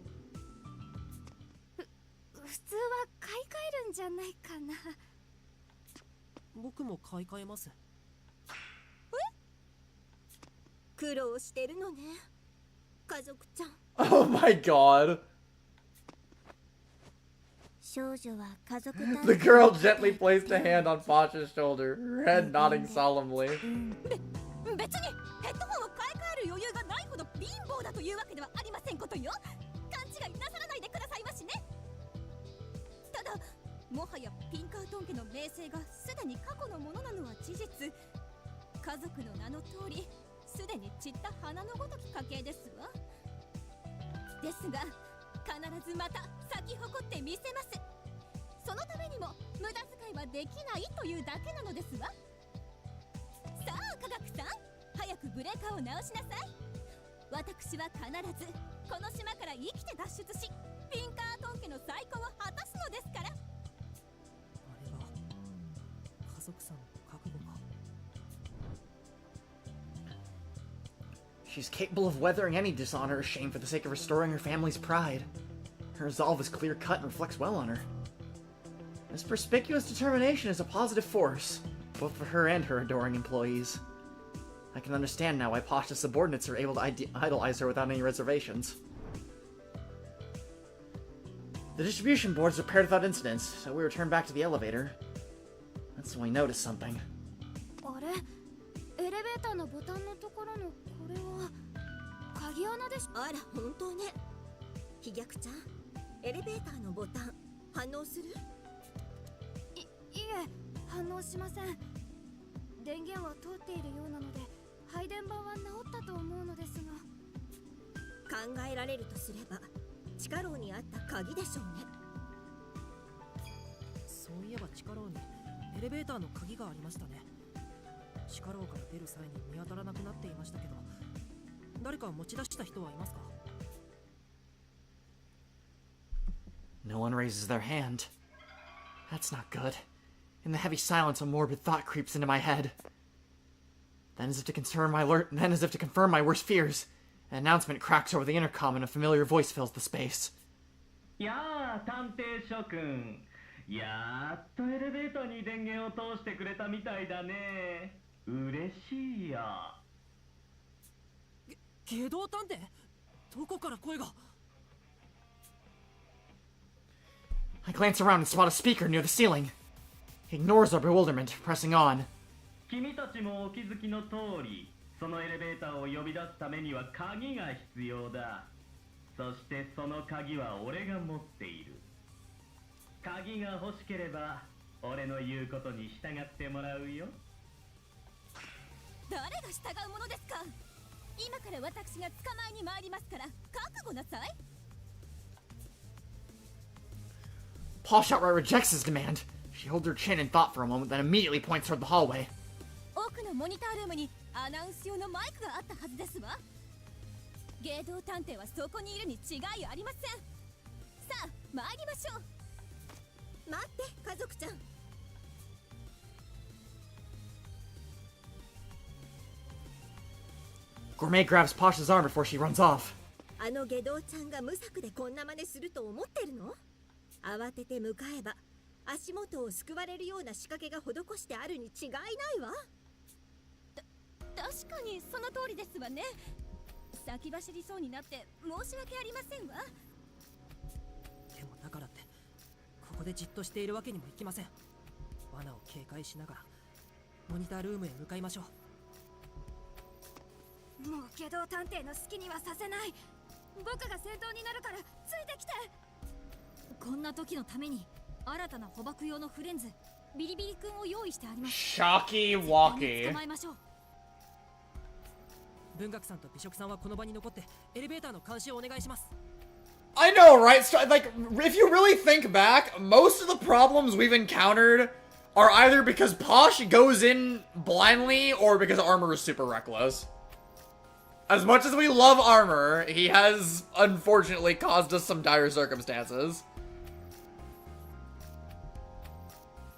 普通は買い替えるんじゃないかな。僕も買い替えます。苦労してるのね、家族ちゃん。 Oh my god. 少女は家族 The girl gently placed a hand on Posh's shoulder, her head nodding solemnly. 別にヘッドホンを買い替える余裕がないほど貧乏だというわけではありませんことよ。勘違いなさらないでくださいましね。ただもはやピンカートン家の名声がすでに過去のものなのは事実。家族の名の通りすでに散った花のごとき家系ですわ。ですが必ずまた咲き誇ってみせます。そのためにも無駄遣いははできないというだけなのですわ。さあ科学さん、早くブレーカーを直しなさい。私は必ずこの島から生きて脱出し、ピンカートン家の再興を果たすのですから。あれが家族さんの覚悟か。 She's capable of weathering any dishonor or shame for the sake of restoring her family's pride. Her resolve is clear-cut and reflects well on her. This perspicuous determination is a positive force, both for her and her adoring employees. I can understand now why Pasha's subordinates are able to idolize her without any reservations. The distribution boards repaired without incident, so we returned back to the elevator. That's when we noticed something. あれ、エレベーターのボタンのところのこれは鍵穴でしょ。あら本当ね。飛脚ちゃん、エレベーターのボタン反応する？いえ、反応しません。電源は通っているようなので配電盤は治ったと思うのですが。考えられるとすれば地下牢にあった鍵でしょうね。そういえば地下牢にエレベーターの鍵がありましたね。地下牢から出る際に見当たらなくなっていましたけど、誰か持ち出した人はいますか？ No one raises their hand. That's not good. In the heavy silence, a morbid thought creeps into my head. Then, as if to confirm my worst fears, an announcement cracks over the intercom and a familiar voice fills the space. やあ、探偵諸君。やっとエレベーターに電源を通してくれたみたいだね。嬉しいよ。下道探偵？どこから声が？ I glance around and spot a speaker near the ceiling. He ignores our bewilderment, pressing on. 君たちもお気づきの通り、そのエレベーターを呼び出すためには鍵が必要だ。そしてその鍵は俺が持っている。鍵が欲しければ俺の言うことに従ってもらうよ。誰が従うものですか。今から私が捕まえに参りますから覚悟なさい。 Posh outright rejects his demand. She holds her chin in thought for a moment, then immediately points toward the hallway. 奥のモニタールームにアナウンス用のマイクがあったはずですわ。芸道探偵はそこにいるに違いありません。さあ参りましょう。待って家族ちゃん。 Gourmet grabs Posh's arm before she runs off. あの下道ちゃんが無策でこんな真似すると思ってるの？慌てて向かえば足元を救われるような仕掛けが施してあるに違いないわ。確かにその通りですわね。先走りそうになって申し訳ありませんわ。でもだからってここでじっとしているわけにもいきません。罠を警戒しながらモニタールームへ向かいましょう。もう下道探偵の好きにはさせない。僕が先頭になるからついてきて。こんな時のために新たな捕獲用のフレンズビリビリ君を用意してあります。 Shocky 捕 walkie. まえましょう。文学さんと美食さんはこの場に残ってエレベーターの監視をお願いします。 I know, right? Like, if you really think back, most of the problems we've encountered are either because Posh goes in blindly or because Armor is super reckless. As much as we love Armor, he has unfortunately caused us some dire circumstances.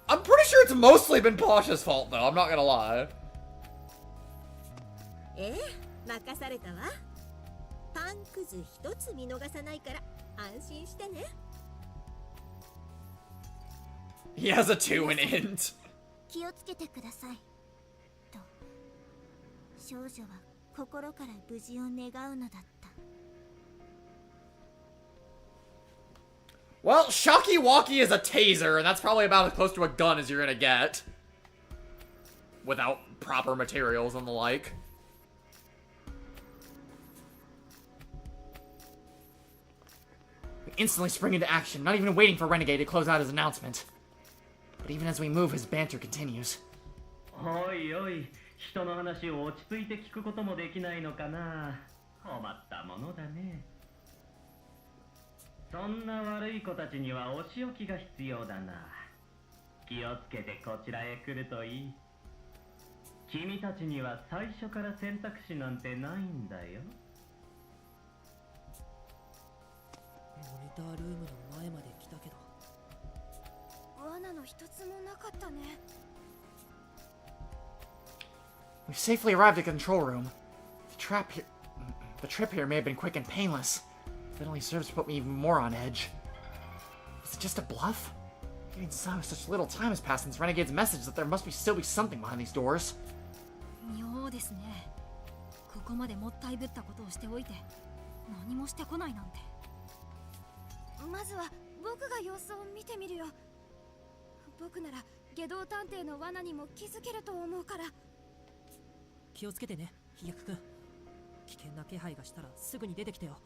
I'm pretty sure it's mostly been Posh's fault, though. I'm not gonna lie. 任されたわ。パンくず一つ見逃さないから安心してね。 He has a 2 in int. 気をつけてくださいと少女は心から無事を願うのだった。 Well, Shocky Walkie is a taser, and that's probably about as close to a gun as you're gonna get. Without proper materials and the like. We instantly spring into action, not even waiting for Renegade to close out his announcement. But even as we move, his banter continues. おいおい、人の話を落ち着いて聞くこともできないのかな。困ったものだね。そんな悪い子たちにはお仕置きが必要だな。気をつけてこちらへ来るといい。君たちには最初から選択肢なんてないんだよ。モニタールームの前まで来たけど。罠の一つもなかったね。We've safely arrived at the control room. The trip here may have been quick and painless. It only serves to put me even more on edge. Was it just a bluff? Getting inside with such little time has passed since Renegade's message that there must still be something behind these doors. 妙ですね。ここまでもったいぶったことをしておいて何もしてこないなんて。まずは僕が様子を見てみるよ。僕なら下道探偵の罠にも気づけると思うから。気をつけてね、飛躍くん。危険な気配がしたらすぐに出てきてよ。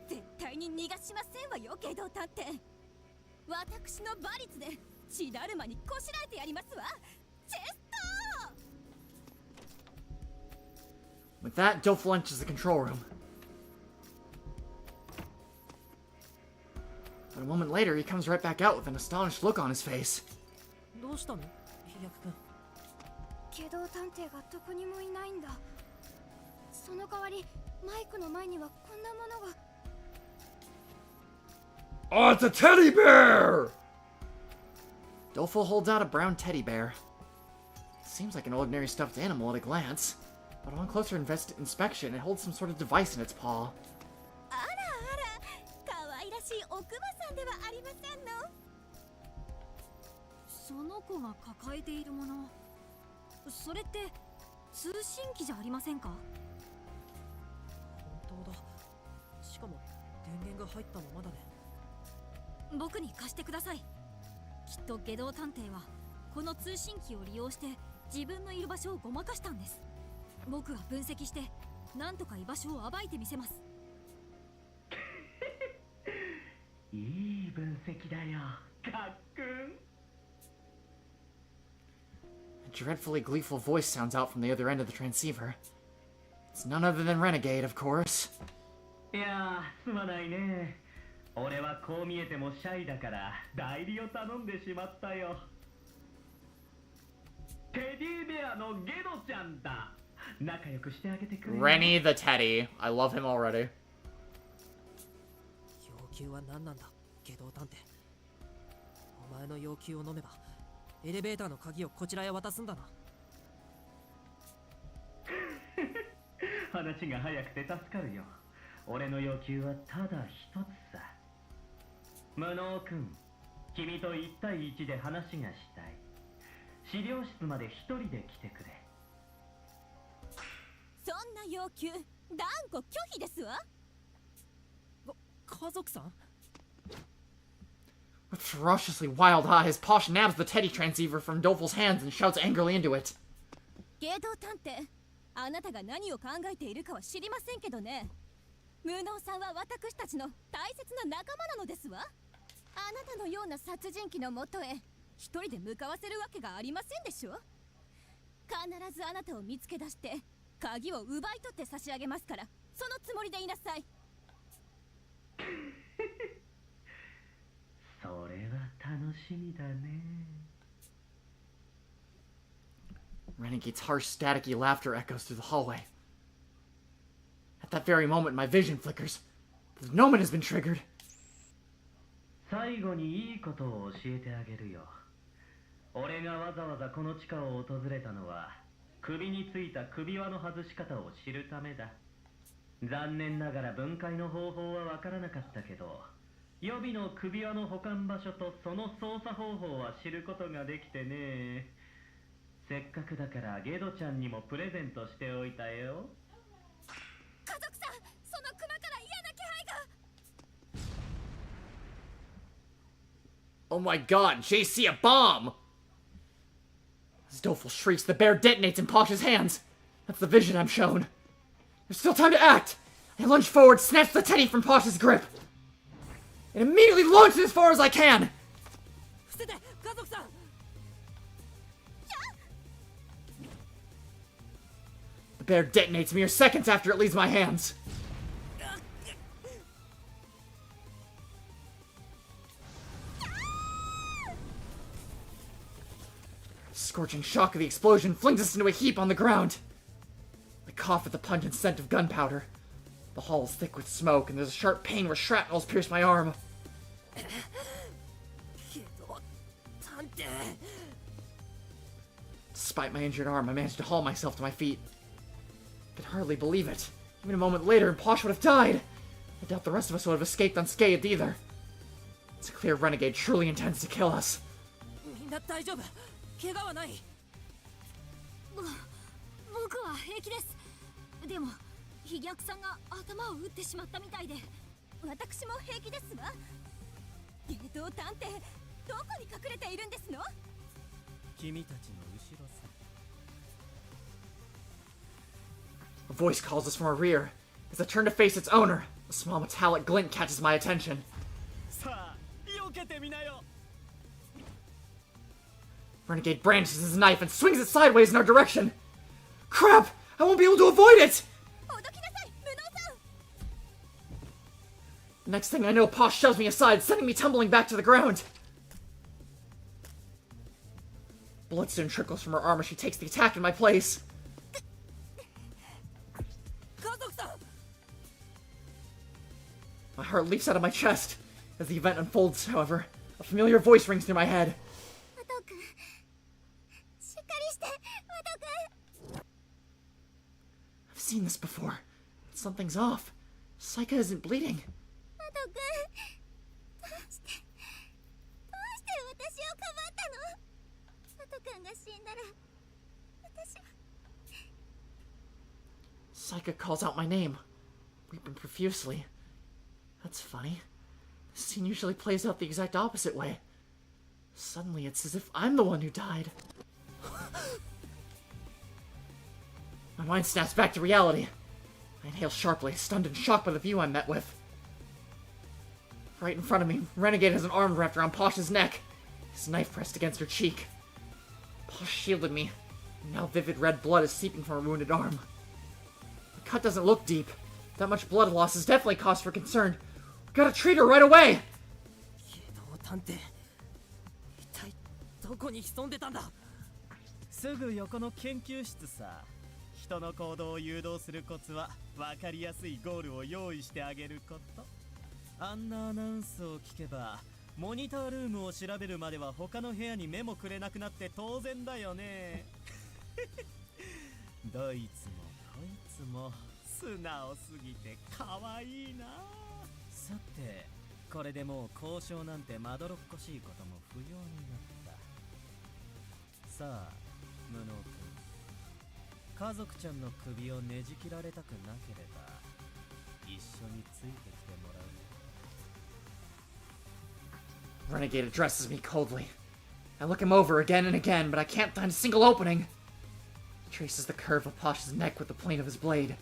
絶対に逃がしませんわよ、下道探偵。私の馬力で血だるまにこしらえてやりますわ。チェスト。 With that, Dolph enters the control room. But a moment later, he comes right back out with an astonished look on his face. どうしたの、飛躍くん。下道探偵がどこにもいないんだ。その代わりマイクの前にはこんなものが。 Oh, it's a teddy bear! Dolfo holds out a brown teddy bear. It seems like an ordinary stuffed animal at a glance, but on closer inspection, it holds some sort of device in its paw. あらあら、可愛らしいおくまさんではありませんの。その子が抱えているもの、それって通信機じゃありませんか？本当だ。しかも電源が入ったままだね。僕に貸してください。きっと下道探偵はこの通信機を利用して自分のいる場所をごまかしたんです。僕が分析してなんとか居場所を暴いてみせます。いい分析だよ、かっくん。 A dreadfully gleeful voice sounds out from the other end of the transceiver. It's none other than Renegade, of course. いやー、すまないね。俺はこう見えてもシャイだから代理を頼んでしまったよ。テディベアのゲドちゃんだ。仲良くしてあげてくれ。Rennie the Teddy. I love him already. 要求は何なんだ、下道探偵。お前の要求を飲めばエレベーターの鍵をこちらへ渡すんだな。話が早くて助かるよ。俺の要求はただ一つさ。無能くん、君と1対1で話がしたい。資料室まで一人で来てくれ。そんな要求、断固拒否ですわ。家族さん？ With ferociously wild eyes, Posh nabs the Teddy transceiver from Dolphel's hands and shouts angrily into it. ゲド探偵、あなたが何を考えているかは知りませんけどね。無能さんは私たちの大切な仲間なのですわ。あなたのような殺人鬼のもとへ一人で向かわせるわけがありませんでしょ。必ずあなたを見つけ出して鍵を奪い取って差し上げますから、そのつもりでいなさい。それは楽しみだね。 Renegade's harsh, staticky laughter echoes through the hallway. At that very moment, my vision flickers. The gnomon has been triggered. 最後にいいことを教えてあげるよ。俺がわざわざこの地下を訪れたのは、首についた首輪の外し方を知るためだ。残念ながら分解の方法はわからなかったけど、予備の首輪の保管場所とその操作方法は知ることができてね。せっかくだからゲドちゃんにもプレゼントしておいたよ。家族さん、その熊から嫌な気配が。 Oh my god, JC, a bomb! As Dolfel shrieks, the bear detonates in Posh's hands. That's the vision I'm shown. There's still time to act! I lunge forward, snatch the teddy from Posh's grip, and immediately launch it as far as I can! 伏せて、家族さん。 The bear detonates mere seconds after it leaves my hands. scorching shock of the explosion flings us into a heap on the ground. I cough at the pungent scent of gunpowder. The hall is thick with smoke, and there's a sharp pain where shrapnel's pierced my arm. Despite my injured arm, I managed to haul myself to my feet. I could hardly believe it. Even a moment later, and Posh would have died. I doubt the rest of us would have escaped unscathed either. It's clear Renegade truly intends to kill us. みんな大丈夫？怪我はない？僕は平気です。でも飛脚さんが頭を打ってしまったみたいで。私も平気ですわ。ゲド探偵、どこに隠れているんですの？君たちの後ろさ。A voice calls us from our rear. As I turn to face its owner, a small metallic glint catches my attention. さあ、避けてみなよ。 Renegade brandishes his knife and swings it sideways in our direction. Crap! I won't be able to avoid it! おどきなさい、無能さん。 Next thing I know, Posh shoves me aside, sending me tumbling back to the ground. Blood soon trickles from her arm as she takes the attack in my place. 家族さん！ My heart leaps out of my chest. As the event unfolds, however, a familiar voice rings through my head. ワト君、しっかりして、ワト君。 I've seen this before. Something's off. Saika isn't bleeding. ワト君、どうして私をかばったの？ワト君が死んだら、私は。 Saika calls out my name, weeping profusely. That's funny. The scene usually plays out the exact opposite way. Suddenly, it's as if I'm the one who died. My mind snaps back to reality. I inhale sharply, stunned and shocked by the view I'm met with. Right in front of me, Renegade has an arm wrapped around Posh's neck, his knife pressed against her cheek. Posh shielded me, and now vivid red blood is seeping from her wounded arm. The cut doesn't look deep. That much blood loss is definitely cause for concern. We gotta treat her right away! ゲド探偵、一体どこに潜んでたんだ？すぐ横の研究室さ。人の行動を誘導するコツは分かりやすいゴールを用意してあげること。あんなアナウンスを聞けばモニタールームを調べるまでは他の部屋に目もくれなくなって当然だよね。どいつもこいつも素直すぎて可愛いな。さてこれでもう交渉なんてまどろっこしいことも不要になった。さあ無能君、家族ちゃんの首をねじ切られたくなければ一緒についてきてもらうね。 Renegade addresses me coldly. I look him over again and again, but I can't find a single opening. He traces the curve of Posh's neck with the point of his blade.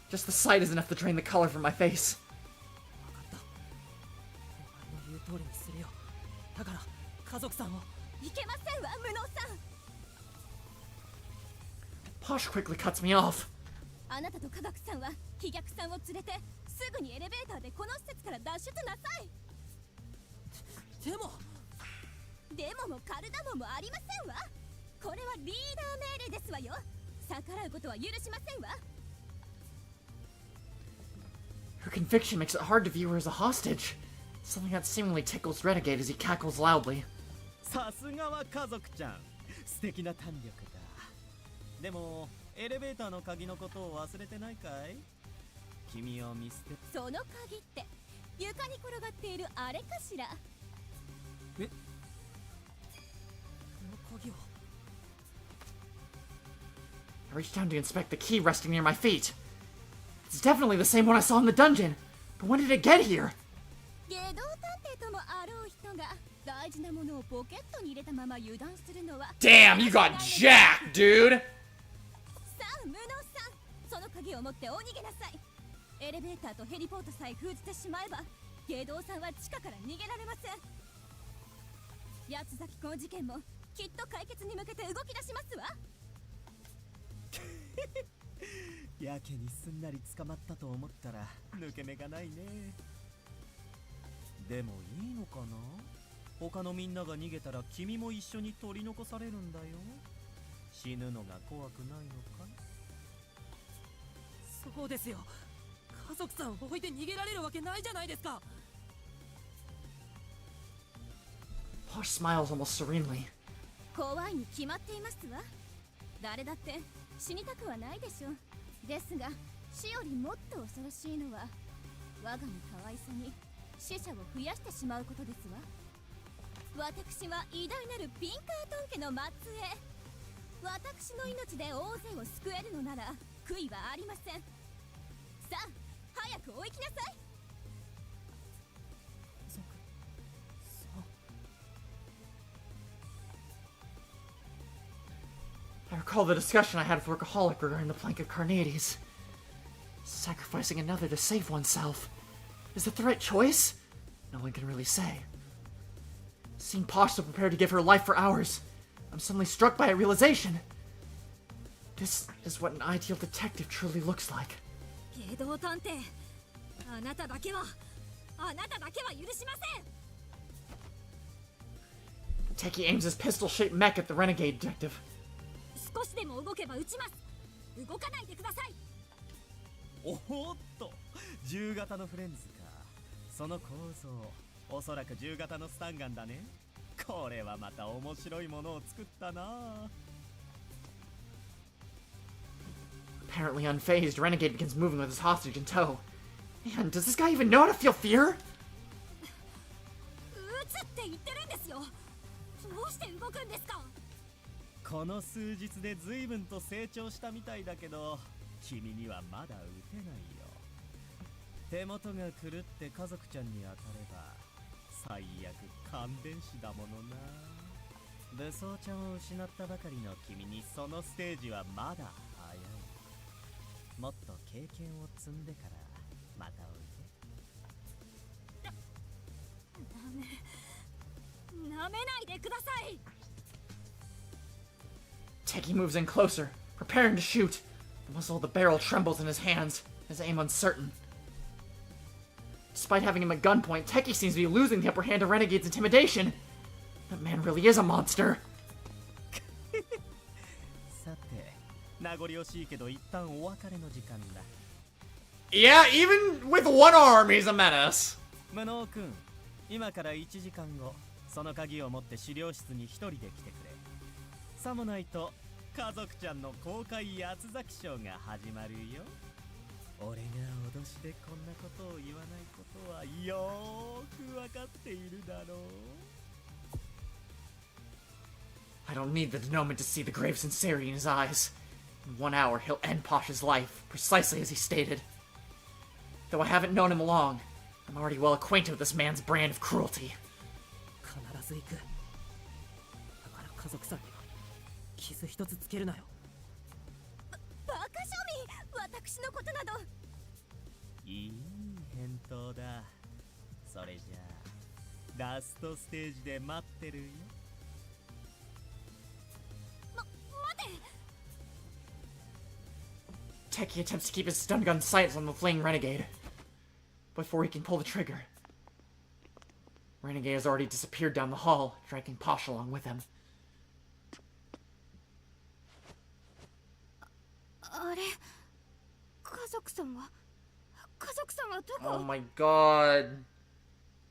Just the sight is enough to drain the color from my face. 分かった。お前の言う通りにするよ。だから家族さんを。いけませんわ、無能さん。 Posh quickly cuts me off. あなたと科学さんは飛脚さんを連れてすぐにエレベーターでこの施設から脱出なさい。でももカルダモンもありませんわ。これはリーダー命令ですわよ。逆らうことは許しませんわ。 Her conviction makes it hard to view her as a hostage. Something that seemingly tickles Renegade as he cackles loudly. さすがは家族ちゃん、素敵な胆力だ。でもエレベーターの鍵のことを忘れてないかい？君を見捨て。その鍵って床に転がっているあれかしら。え？この鍵を。 I reach down to inspect the key resting near my feet. It's definitely the same one I saw in the dungeon. But when did it get here? ゲド探偵ともあろう人が大事なものをポケットに入れたまま油断するのは。 Damn, you got jacked, dude! さあ、無能さん、その鍵を持ってお逃げなさい。エレベーターとヘリポートさえ封じてしまえば、ゲドさんは地下から逃げられません。八つ崎港事件もきっと解決に向けて動き出しますわ。やけにすんなり捕まったと思ったら抜け目がないね。でもいいのかな？他のみんなが逃げたら君も一緒に取り残されるんだよ。死ぬのが怖くないのかい？そうですよ。家族さんを置いて逃げられるわけないじゃないですか。 Posh smiles almost serenely. 怖いに決まっていますわ。誰だって死にたくはないでしょう。ですが死よりもっと恐ろしいのは我が身可愛さに死者を増やしてしまうことですわ。私は偉大なるピンカートン家の末裔。私の命で大勢を救えるのなら悔いはありません。さあ早くお行きなさい。家族さん。 I recall the discussion I had with Workaholic regarding the plank of Carnades. Sacrificing another to save oneself. Is that the right choice? No one can really say. Seeing Posh so prepared to give her life for hours, I'm suddenly struck by a realization. This is what an ideal detective truly looks like. 外道探偵、あなただけは許しません。 Teki aims his pistol-shaped mech at the Renegade detective. 少しでも動けば撃ちます。動かないでください。おーっと、銃型のフレンズか。その構造、おそらく銃型のスタンガンだね。これはまた面白いものを作ったな。 Apparently unfazed, Renegade begins moving with his hostage in tow. Man, does this guy even know how to feel fear? 撃つって言ってるんですよ。どうして動くんですか？この数日で随分と成長したみたいだけど、君にはまだ撃てないよ。手元が狂って家族ちゃんに当たれば最悪感電死だものな。武装ちゃんを失ったばかりの君にそのステージはまだ早い。もっと経験を積んでからまたおいで。なめないでください。 Teki moves in closer, preparing to shoot. The muzzle of the barrel trembles in his hands, his aim uncertain. Despite having him at gunpoint, Teki seems to be losing the upper hand to Renegade's intimidation. That man really is a monster. さて、名残惜しいけど一旦お別れの時間だ。Yeah, even with one arm, he's a menace. 無能くん、今から1時間後、その鍵を持って資料室に一人で来てくれ。さもないと家族ちゃんの公開八つ咲きショーが始まるよ。俺が脅しでこんなことを言わないことはよーくわかっているだろう。 I don't need the denouement to see the grave sincerity in his eyes. In 1 hour, he'll end Posh's life, precisely as he stated. Though I haven't known him long, I'm already well acquainted with this man's brand of cruelty. 必ず行く。だから家族さんには傷一つつけるなよ。バカ庶民、私のことなど。いい返答だ。それじゃあラストステージで待ってるよ。待て。 Teki attempts to keep his stun gun sights on the fleeing Renegade. Before he can pull the trigger, Renegade has already disappeared down the hall, dragging Posh along with him. あれ、家族さんはどこ？ Oh my god.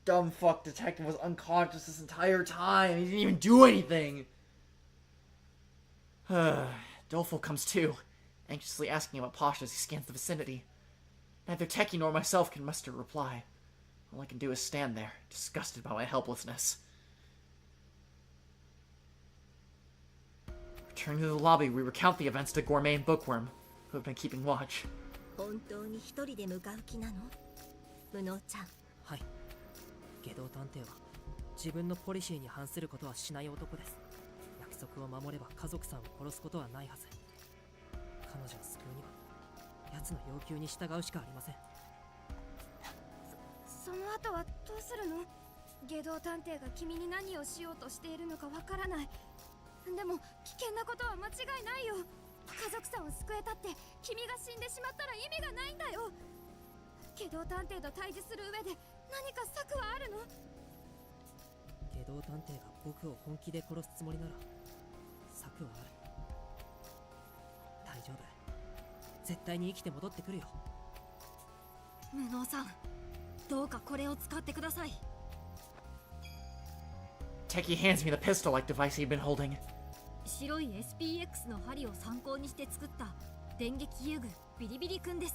Dumb fuck detective was unconscious this entire time. He didn't even do anything. Dolfo comes too, anxiously asking about Posh as he scans the vicinity. Neither Teki nor myself can muster a reply. All I can do is stand there, disgusted by my helplessness. Returning to the lobby, we recount the events to Gourmet and Bookworm, who have been keeping watch. 本当に一人で向かう気なの？無能ちゃん。はい。外道探偵は自分のポリシーに反することはしない男です。約束を守れば家族さんを殺すことはないはず。彼女を救うには奴の要求に従うしかありません。その後はどうするの？外道探偵が君に何をしようとしているのかわからない。でも危険なことは間違いないよ。家族さんを救えたって君が死んでしまったら意味がないんだよ。外道探偵と対峙する上で何か策はあるの？外道道探偵が僕を本気で殺すつもりなら策はある。大丈夫、絶対に生きて戻ってくるよ。無能さん、どうかこれを使ってください。 Techie hands me the pistol-like device he'd been holding. 白い SPX の針を参考にして作った電撃遊具ビリビリ君です。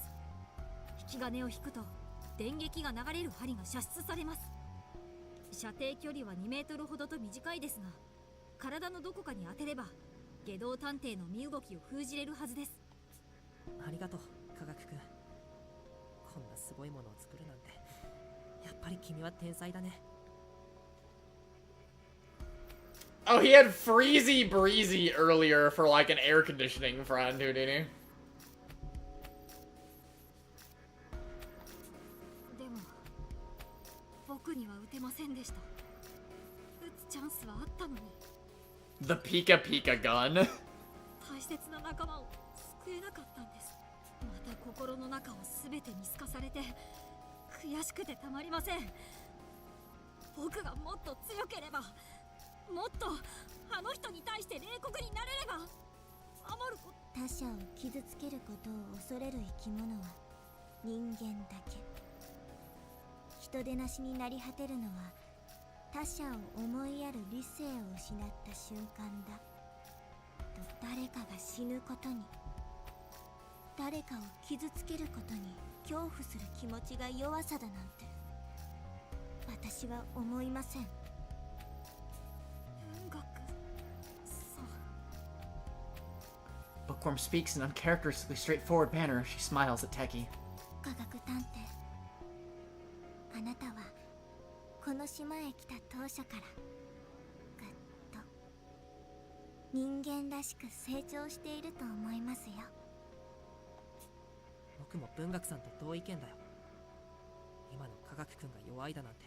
引き金を引くと電撃が流れる針が射出されます。射程距離は2メートルほどと短いですが、体のどこかに当てれば下道探偵の身動きを封じれるはずです。ありがとう、科学くん。こんなすごいものを作るなんて、やっぱり君は天才だね。Oh, he had Freezy Breezy earlier for like an air conditioning friend, didn't he? でも僕には撃てませんでした。撃つチャンスはあったのに。 The Pika Pika gun. 大切な仲間を救えなかったんです。また心の中を全て見透かされて悔しくてたまりません。僕がもっと強ければ、もっとあの人に対して冷酷になれれば、守ること。他者を傷つけることを恐れる生き物は人間だけ。人でなしになり果てるのは他者を思いやる理性を失った瞬間だと、誰かが死ぬことに、誰かを傷つけることに恐怖する気持ちが弱さだなんて私は思いません。文学さん。 Bookworm speaks in an uncharacteristically straightforward manner. She smiles at Techie. 科学探偵、あなたはこの島へ来た当初からぐっと人間らしく成長していると思いますよ。僕も文学さんと同意見だよ。今の科学くんが弱いだなんて、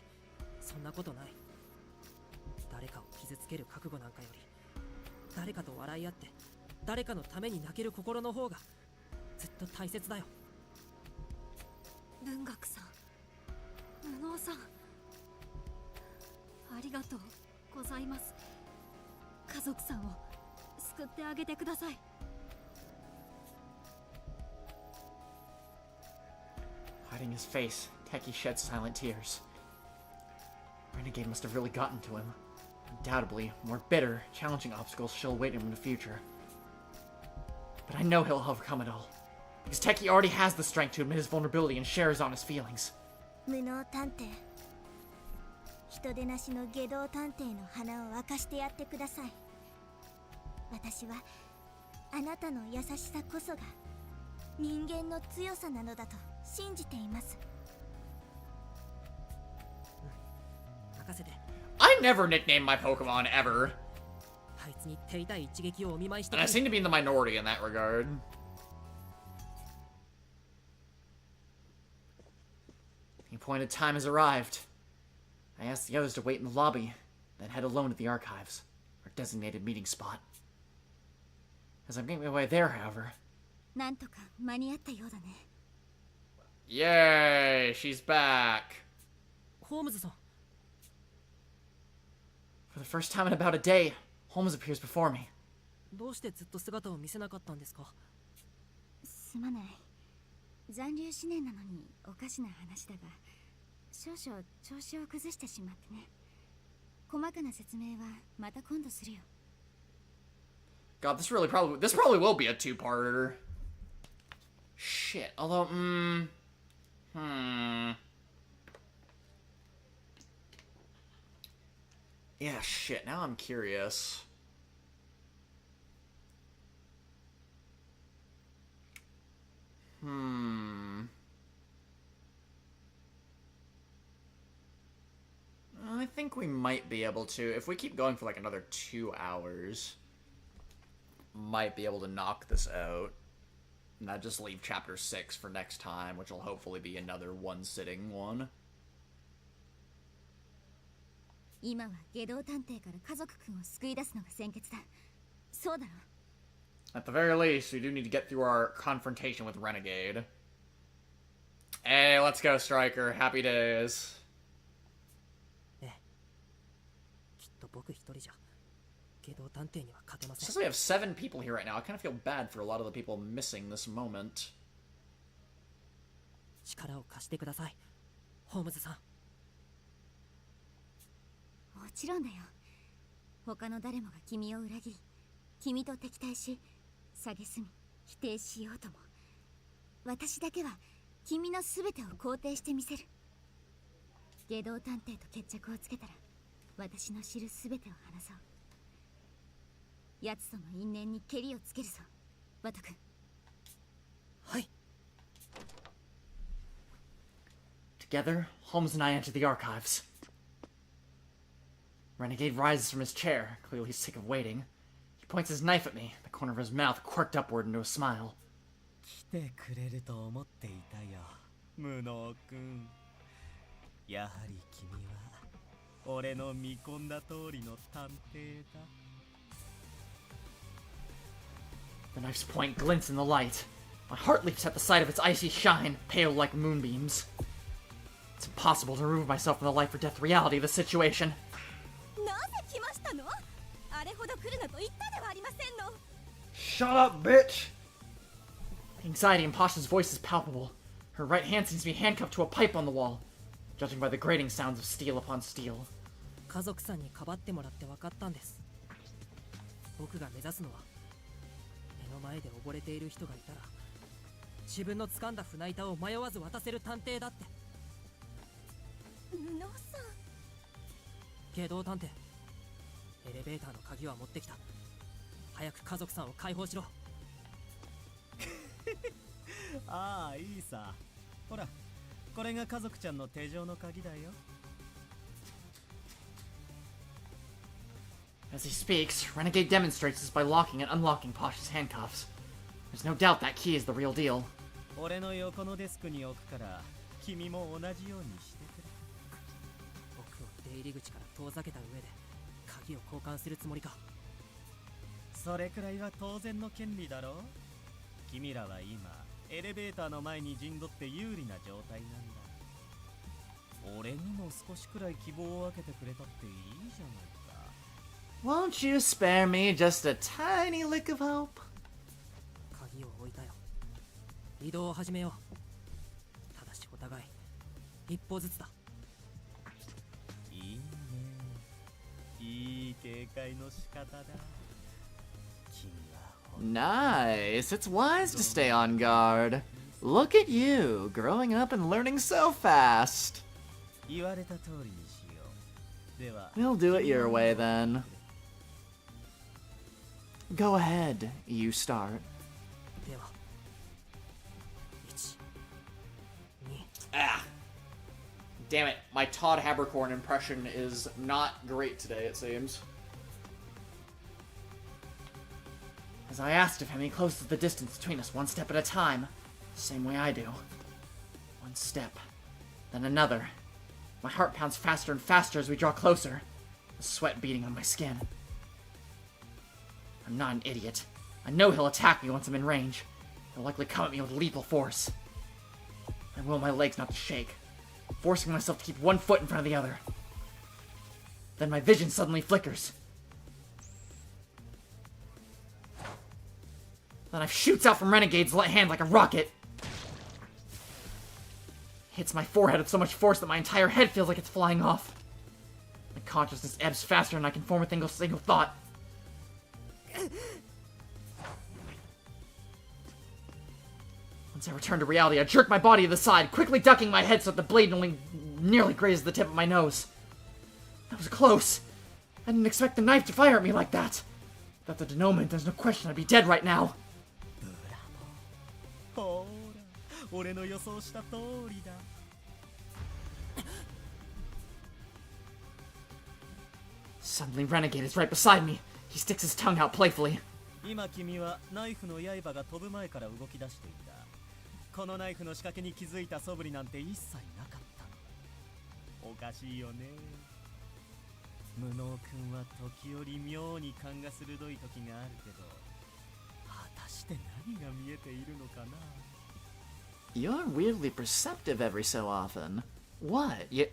そんなことない。誰かを傷つける覚悟なんかより、誰かと笑い合って誰かのために泣ける心の方がずっと大切だよ。文学さん、無能さん、ありがとうございます。家族さんを救ってあげてください。 Hiding his face, Techie sheds silent tears. Renegade must have really gotten to him. Undoubtedly, more bitter, challenging obstacles shall await him in the future. But I know he'll overcome it all. Because Techie already has the strength to admit his vulnerability and share his honest feelings. 無能探偵、人でなしの下道探偵の花を明かしてやってください。私はあなたの優しさこそが人間の強さなのだと信じています。任せて。 I never nicknamed my Pokemon ever. あいつに手痛い一撃をお見舞いして And I seem to be in the minority in that regard. The appointed time has arrived. I asked the others to wait in the lobby, then head alone to the archives, our designated meeting spot. As I'm making my way there, however... なんとか間に合ったようだね。 Yay! She's back! ホームズさん。 For the first time in about a day, Holmes appears before me. どうしてずっと姿を見せなかったんですか？すまない。残留思念なのにおかしな話だが、少々調子を崩してしまってね。細かな説明はまた今度するよ。 God, this probably will be a two-parter. Shit. Although, Yeah, shit. Now I'm curious. I think we might be able to, if we keep going for like another 2 hours, might be able to knock this out. And I'll just leave chapter 6 for next time, which will hopefully be another one-sitting one. 今は下道探偵から家族くんを救い出すのが先決だ。そうだろ。 At the very least, we do need to get through our confrontation with Renegade. Hey, let's go, Striker. Happy days. きっ僕一人じゃ下道探偵には勝てません。 Since we have 7 people here right now, I kind of feel bad for a lot of the people missing this moment. 力を貸してください、ホームズさん。もちろんだよ。他の誰もが君を裏切り、君と敵対し、蔑み、否定しようとも、私だけは君の全てを肯定してみせる。下道探偵と決着をつけたら、私の知る全てを話そう。奴との因縁にケリをつけるぞ、ワト君。はい。 Together, Holmes and I enter the archives. Renegade rises from his chair, clearly sick of waiting. He points his knife at me, the corner of his mouth quirked upward into a smile. 来てくれると思っていたよ、無能くん。やはり君は俺の見込んだ通りの探偵だ。 The knife's point glints in the light. My heart leaps at the sight of its icy shine, pale like moonbeams. It's impossible to remove myself from the life or death reality of the situation. なぜ来ましたの？あれほど来るなと言ったではありませんの。 Shut up, bitch! The anxiety in Pasha's voice is palpable. Her right hand seems to be handcuffed to a pipe on the wall, judging by the grating sounds of steel upon steel. 家族さんにかばってもらって分かったんです。僕が目指すのは目の前で溺れている人がいたら自分の掴んだ船板を迷わず渡せる探偵だって。無能さん。下道探偵、エレベーターの鍵は持ってきた。早く家族さんを解放しろ。ああ、いいさ。ほら、これが家族ちゃんの手錠の鍵だよ。 As he speaks, Renegade demonstrates this by locking and unlocking Pasha's handcuffs. There's no doubt that key is the real deal. 俺の横のデスクに置くから君も同じようにしてくれ。僕を出入り口から遠ざけた上で鍵を交換するつもりか。それくらいは当然の権利だろう。君らは今エレベーターの前に陣取って有利な状態なんだ。俺にも少しくらい希望を分けてくれたっていいじゃないか。 Won't you spare me just a tiny lick of hope? 鍵を置いたよ。移動を始めよう。ただしお互い一歩ずつだ。いいね。いい警戒の仕方だ。君はほん Nice. It's wise to stay on guard. Look at you, growing up and learning so fast. 言われた通りにしよう。では We'll do it your way then. Go ahead, you start. では1、2。 Ah. Damn it, my Todd Habercorn impression is not great today, it seems. As I asked of him, he closes the distance between us one step at a time. Same way I do. One step, then another. My heart pounds faster and faster as we draw closer, the sweat beating on my skin. I'm not an idiot. I know he'll attack me once I'm in range. He'll likely come at me with lethal force. I will my legs not to shake, forcing myself to keep one foot in front of the other. Then my vision suddenly flickers. The knife shoots out from Renegade's hand like a rocket. Hits my forehead with so much force that my entire head feels like it's flying off. My consciousness ebbs faster than I can form a single thought. Once I return to reality, I jerk my body to the side, quickly ducking my head so that the blade only nearly grazes the tip of my nose. That was close. I didn't expect the knife to fire at me like that. Without the denouement, there's no question I'd be dead right now. ほら、俺の予想した通りだ。Suddenly, Renegade is right beside me. He sticks his tongue out playfully. 今君はナイフの刃が飛ぶ前から動き出していた。このナイフの仕掛けに気づいた素振りなんて一切なかったの。おかしいよね。無能君は時折妙に勘が鋭い時があるけど、果たして何が見えているのかな。 You're weirdly perceptive every so often. What? You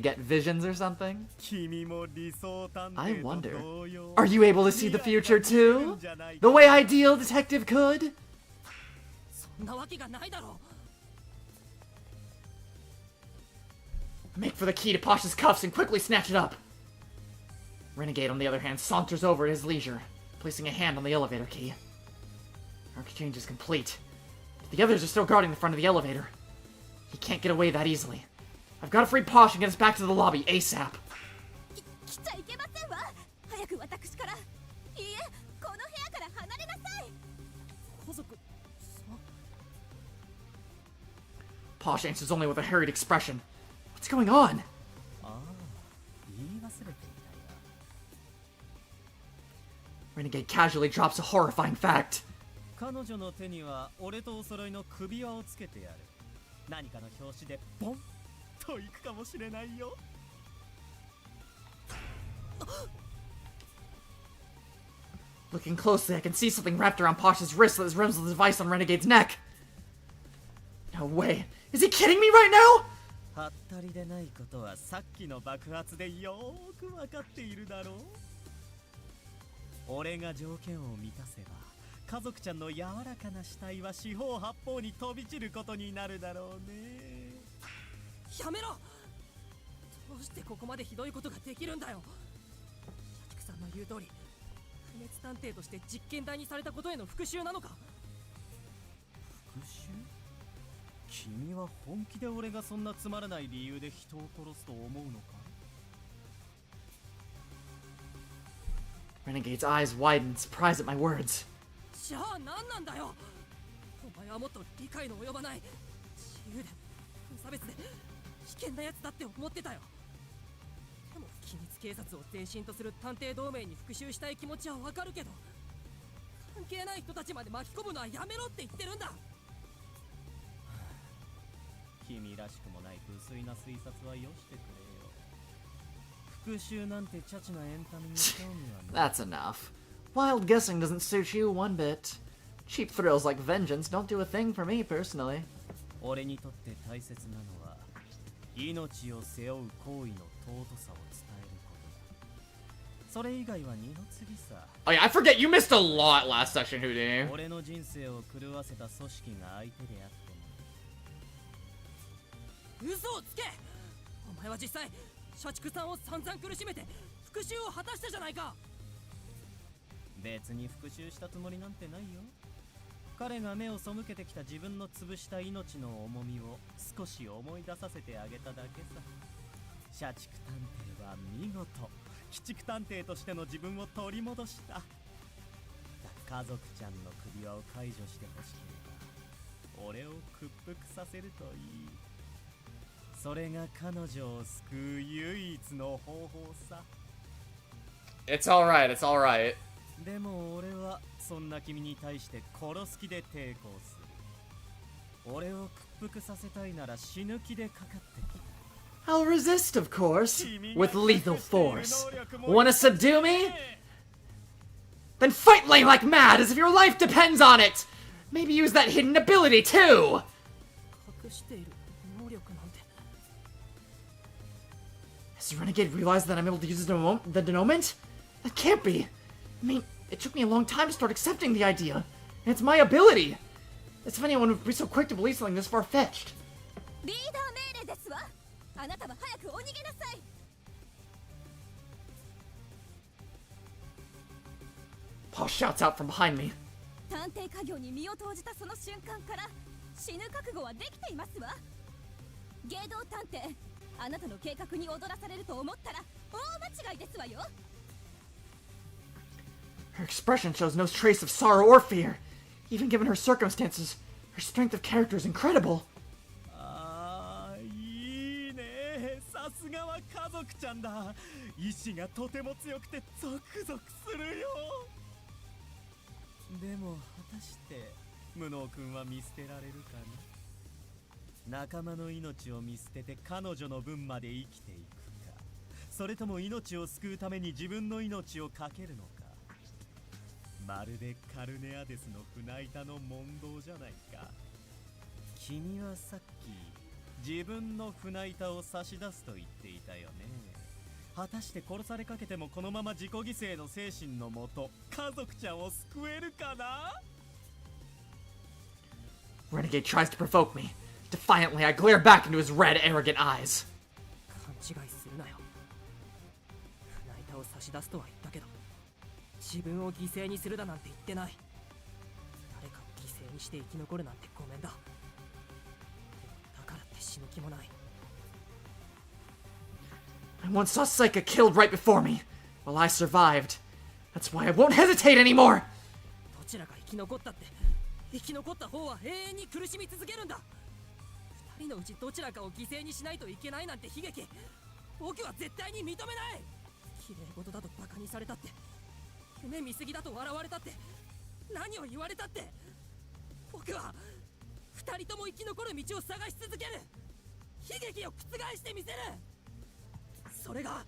get visions or something? 君も理想探 I 偵と wonder. 同様 Are you able to see the future too? The way Ideal Detective could? そんなわけがないだろう。 Make for the key to Pasha's cuffs and quickly snatch it up. Renegade, on the other hand, saunters over at his leisure, placing a hand on the elevator key. Our exchange is complete. But the others are still guarding the front of the elevator. He can't get away that easily. I've got to free Posh and get us back to the lobby ASAP. 来ちゃいけませんわ。早く私から。いいえ、この部屋から離れなさい。家族さ Posh answers only with a hurried expression. What's going on? ああ、言い忘れていたよ。 Renegade casually drops a horrifying fact. 彼女の手には俺とお揃いの首輪をつけてやる。何かの拍子でボンと行くかもしれないよ。 Looking closely, I can see something wrapped around Posh's wrist that resembles the device on Renegade's neck. No way. Is he kidding me right now? はったりでないことはさっきの爆発でよーくわかっているだろう。俺が条件を満たせば家族ちゃんの柔らかな死体は四方八方に飛び散ることになるだろうね。やめろ。どうしてここまでひどいことができるんだよ。社畜さんの言う通り、不滅探偵として実験台にされたことへの復讐なのか。復讐？君は本気で俺がそんなつまらない理由で人を殺すと思うのか？ Renegade's eyes widen, surprised at my words. じゃあ何なんだよ。お前はもっと理解の及ばない自由で無差別で危険なやつだって思ってたよ。でも機密警察を前身とする探偵同盟に復讐したい気持ちはわかるけど、関係ない人たちまで巻き込むのはやめろって言ってるんだ。君らしくもない無粋な推察はよしてくれよ。復讐なんてチャチなエンタメに興味はない。 That's enough. Wild guessing doesn't suit you one bit. Cheap thrills like vengeance don't do a thing for me personally. 俺にとって大切なのは命を背負う行為の尊さを伝えることだ。それ以外は二の次さ。 Oh yeah, I forget you missed a lot last session, Houdini. 俺の人生を狂わせた組織が相手であっても。嘘をつけ。お前は実際社畜さんを散々苦しめて復讐を果たしたじゃないか。別に復讐したつもりなんてないよ。彼が目を背けてきた自分の潰した命の重みを少し思い出させてあげただけさ。社畜探偵は見事鬼畜探偵としての自分を取り戻した。家族ちゃんの首輪を解除してほしければ俺を屈服させるといい。それが彼女を救う唯一の方法さ。 It's alright, it's alright. でも俺はそんな君に対して殺す気で抵抗する。俺を屈服させたいなら死ぬ気でかかってきた。 I'll resist, of course, with lethal force. Wanna subdue me? Then fight like mad as if your life depends on it! Maybe use that hidden ability too! 隠している能力なんて。 Has the Renegade realized that I'm able to use the denouement? That can't be. I mean, it took me a long time to start accepting the idea, and it's my ability. As if anyone would be so quick to believe something this far-fetched. リーダー命令ですわ。あなたは早くお逃げなさい。 Paul shouts out from behind me. 探偵家業に身を投じたその瞬間から死ぬ覚悟はできていますわ。芸道探偵、あなたの計画に踊らされると思ったら大間違いですわよ。 Her expression shows no trace of sorrow or fear. Even given her circumstances, her strength of character is incredible. あー、いいね。さすがは家族ちゃんだ。意志がとても強くてゾクゾクするよ。でも果たして無能君は見捨てられるかな。仲間の命を見捨てて彼女の分まで生きていくか、それとも命を救うために自分の命を懸けるのか。まるでカルネアデスの船板の問答じゃないか。君はさっき自分の船板を差し出すと言っていたよね。果たして殺されかけてもこのまま自己犠牲の精神のもと家族ちゃんを救えるかな。 Renegade tries to provoke me. Defiantly, I glare back into his red, arrogant eyes. 勘違いするなよ。船板を差し出すとは言ったけど、自分を犠牲にするだなんて言ってない。誰かを犠牲にして生き残るなんてごめんだ。でもだからって死ぬ気もない。 I once saw Saika killed right before me, while I survived. That's why I won't hesitate anymore! どちらが生き残ったって、生き残った方は永遠に苦しみ続けるんだ。二人のうちどちらかを犠牲にしないといけないなんて悲劇、僕は絶対に認めない。綺麗事だとバカにされたって、夢見すぎだと笑われたって、何を言われたって、僕は二人とも生き残る道を探し続ける。悲劇を覆してみせる。それが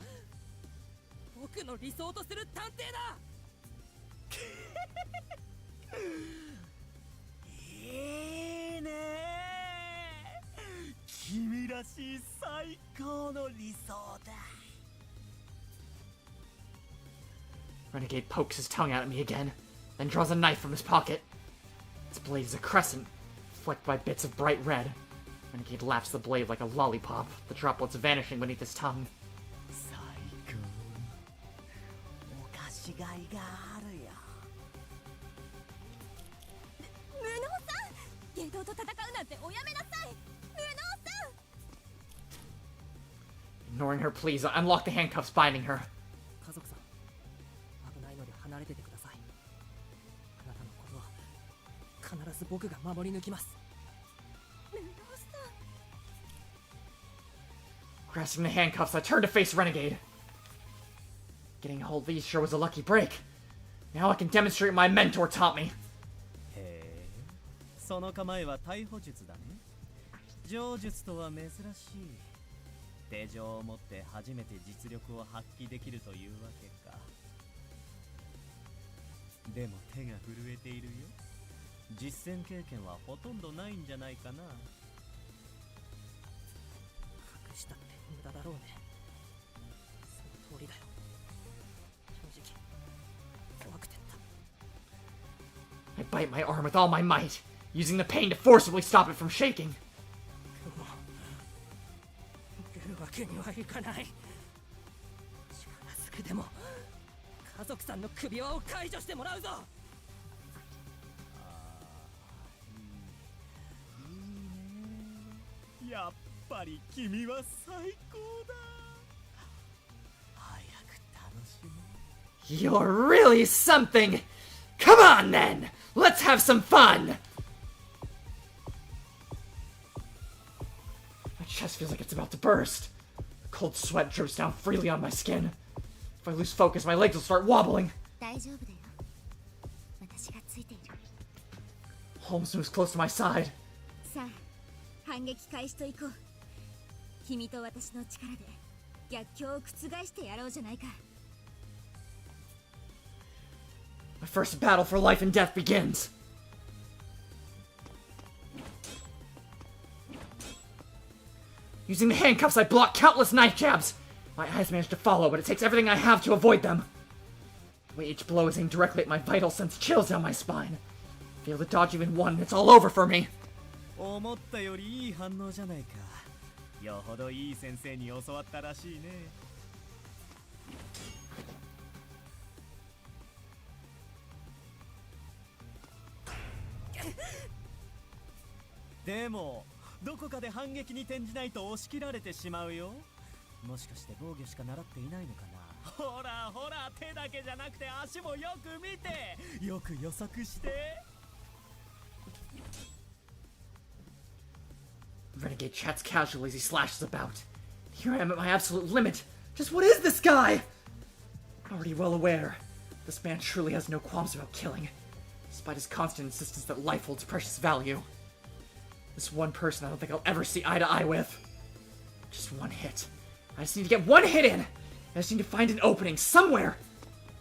僕の理想とする探偵だ。いいね。君らしい最高の理想だ。 Renegade pokes his tongue out at me again, then draws a knife from his pocket. Its blade is a crescent, flecked by bits of bright red. Renegade laps the blade like a lollipop, the droplets vanishing beneath his tongue. 最高。お菓子がいがあるよ。無能さん、ゲドウと戦うなんておやめなさい。無能さん。 Ignoring her pleas, I unlock the handcuffs binding her. 家族さん、危ないので離れててください。あなたのことは必ず僕が守り抜きます。無能さん。 Grasping the handcuffs, I turn to face Renegade. Getting a hold of these sure was a lucky break. Now I can demonstrate what my mentor taught me. へえ、その構えは逮捕術だね。上術とは珍しい。手錠を持って初めて実力を発揮できるというわけか。でも手が震えているよ。実戦経験はほとんどないんじゃないかな。隠したって無駄だろうね。その通りだよ。正直怖くてった。 I bite my arm with all my might, using the pain to forcibly stop it from shaking. 出るわけにはいかない。力ずくでも家族さんの首輪を解除してもらうぞ。いいね。やっぱり君は最高だ。早く楽しもう。 You're really something! Come on then! Let's have some fun! My chest feels like it's about to burst. The cold sweat drips down freely on my skin. If I lose focus, my legs will start wobbling. 大丈夫だよ。私がついている。 Holmes moves close to my side. さあ反撃開始といこう。君と私の力で逆境を覆してやろうじゃないか。 My first battle for life and death begins. Using the handcuffs, I block countless knife jabs. My eyes manage to follow, but it takes everything I have to avoid them. The way each blow is aimed directly at my vital sense chills down my spine. Fail to dodge even one, and it's all over for me. 思ったよりいい反応じゃないか。よほどいい先生に教わったらしいね。でもどこかで反撃に転じないと押し切られてしまうよ。もしかして防御しか習っていないのかな。ほらほら、手だけじゃなくて足もよく見て、よく予測して。 Renegade chats casually as he slashes about. Here I am at my absolute limit. Just what is this guy? Already well aware, this man truly has no qualms about killing, despite his constant insistence that life holds precious value. This one person I don't think I'll ever see eye to eye with. Just one hit. I just need to get one hit in. I just need to find an opening somewhere.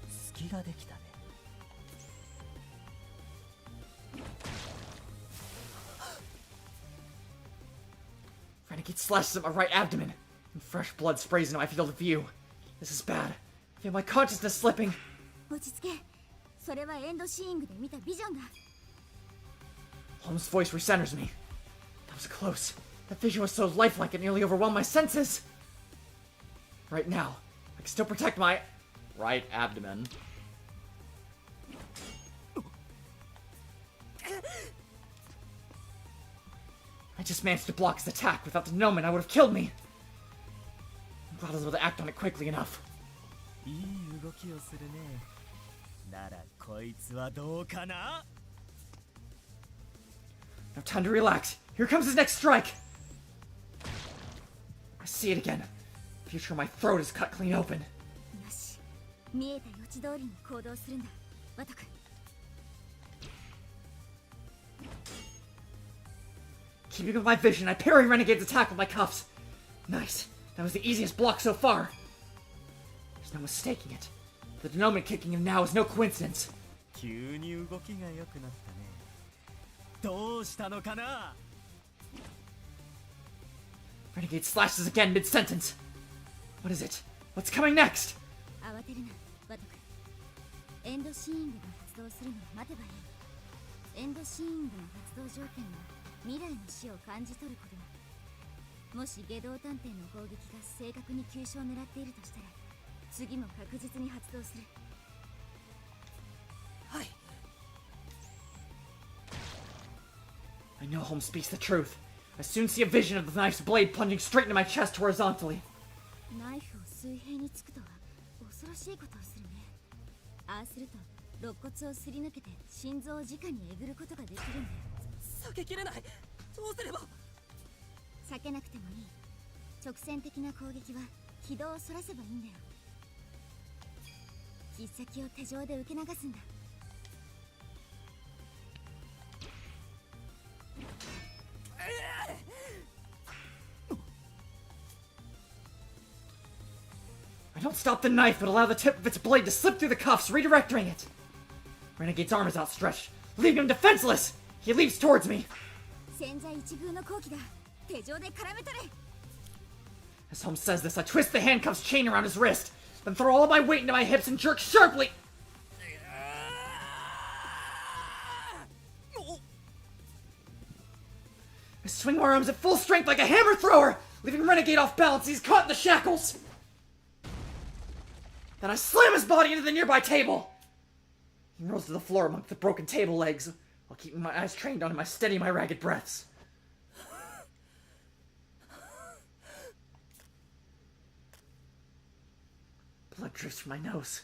隙ができたね。Renegade slashes at my right abdomen, and fresh blood sprays into my field of view. This is bad. I feel my consciousness slipping. 落ち着け。それはエンドシーイングで見たビジョンだ。 Holmes' voice recenters me. That was close. That vision was so lifelike it nearly overwhelmed my senses. Right now, I can still protect my right abdomen. I just managed to block his attack. Without the Nomen, I would have killed me. I'm glad I was able to act on it quickly enough. いい動きをするね。ならこいつはどうかな。 No time to relax. Here comes his next strike. I see it again. The future of my throat is cut clean open. よし。見えた予知通りに行動するんだ。ワト君。 Keeping with my vision, I parry Renegade's attack with my cuffs. Nice. That was the easiest block so far. There's no mistaking it. The Denomen kicking him now is no coincidence. 急に動きが良くなったね。どうしたのかな。 Renegade slashes again mid-sentence. What is it? What's coming next? 慌てるな、ワト君。エンドシーイングが発動するのを待てばいい。エンドシーイングの発動条件は未来の死を感じ取ることだ。もし下道探偵の攻撃が正確に急所を狙っているとしたら、次も確実に発動する。はい。 I know Holmes speaks the truth. I soon see a vision of the knife's blade plunging straight into my chest horizontally. ナイフを水平につくとは恐ろしいことをするね。ああすると肋骨をすり抜けて心臓を直にえぐることができるんだよ。避けきれない。どうすれば。避けなくてもいい。直線的な攻撃は軌道をそらせばいいんだよ。切っ先を手錠で受け流すんだ。I don't stop the knife, but allow the tip of its blade to slip through the cuffs, redirecting it. Renegade's arm is outstretched, leaving him defenseless. He leaps towards me. 千載一遇の好機だ。手錠で絡め取れ。 As Holmes says this, I twist the handcuffs chain around his wrist, then throw all my weight into my hips and jerk sharply. I swing my arms at full strength like a hammer thrower, leaving Renegade off balance. He's caught in the shackles. Then I slam his body into the nearby table. He rolls to the floor among the broken table legs, while keeping my eyes trained on him. I steady my ragged breaths. Blood drips from my nose.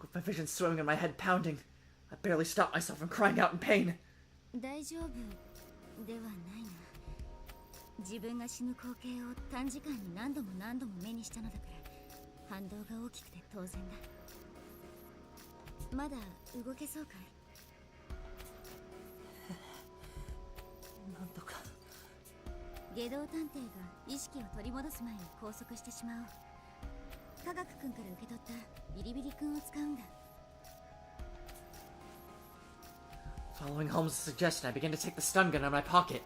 With my vision swimming and my head pounding, I barely stop myself from crying out in pain. 大丈夫ではないな。自分が死ぬ光景を短時間に何度も目にしたのだから反動が大きくて当然だ。まだ動けそうかい？なんとか。下道探偵が意識を取り戻す前に拘束してしまおう。科学君から受け取ったビリビリ君を使うんだ。 Following Holmes' suggestion, I begin to take the stun gun out of my pocket.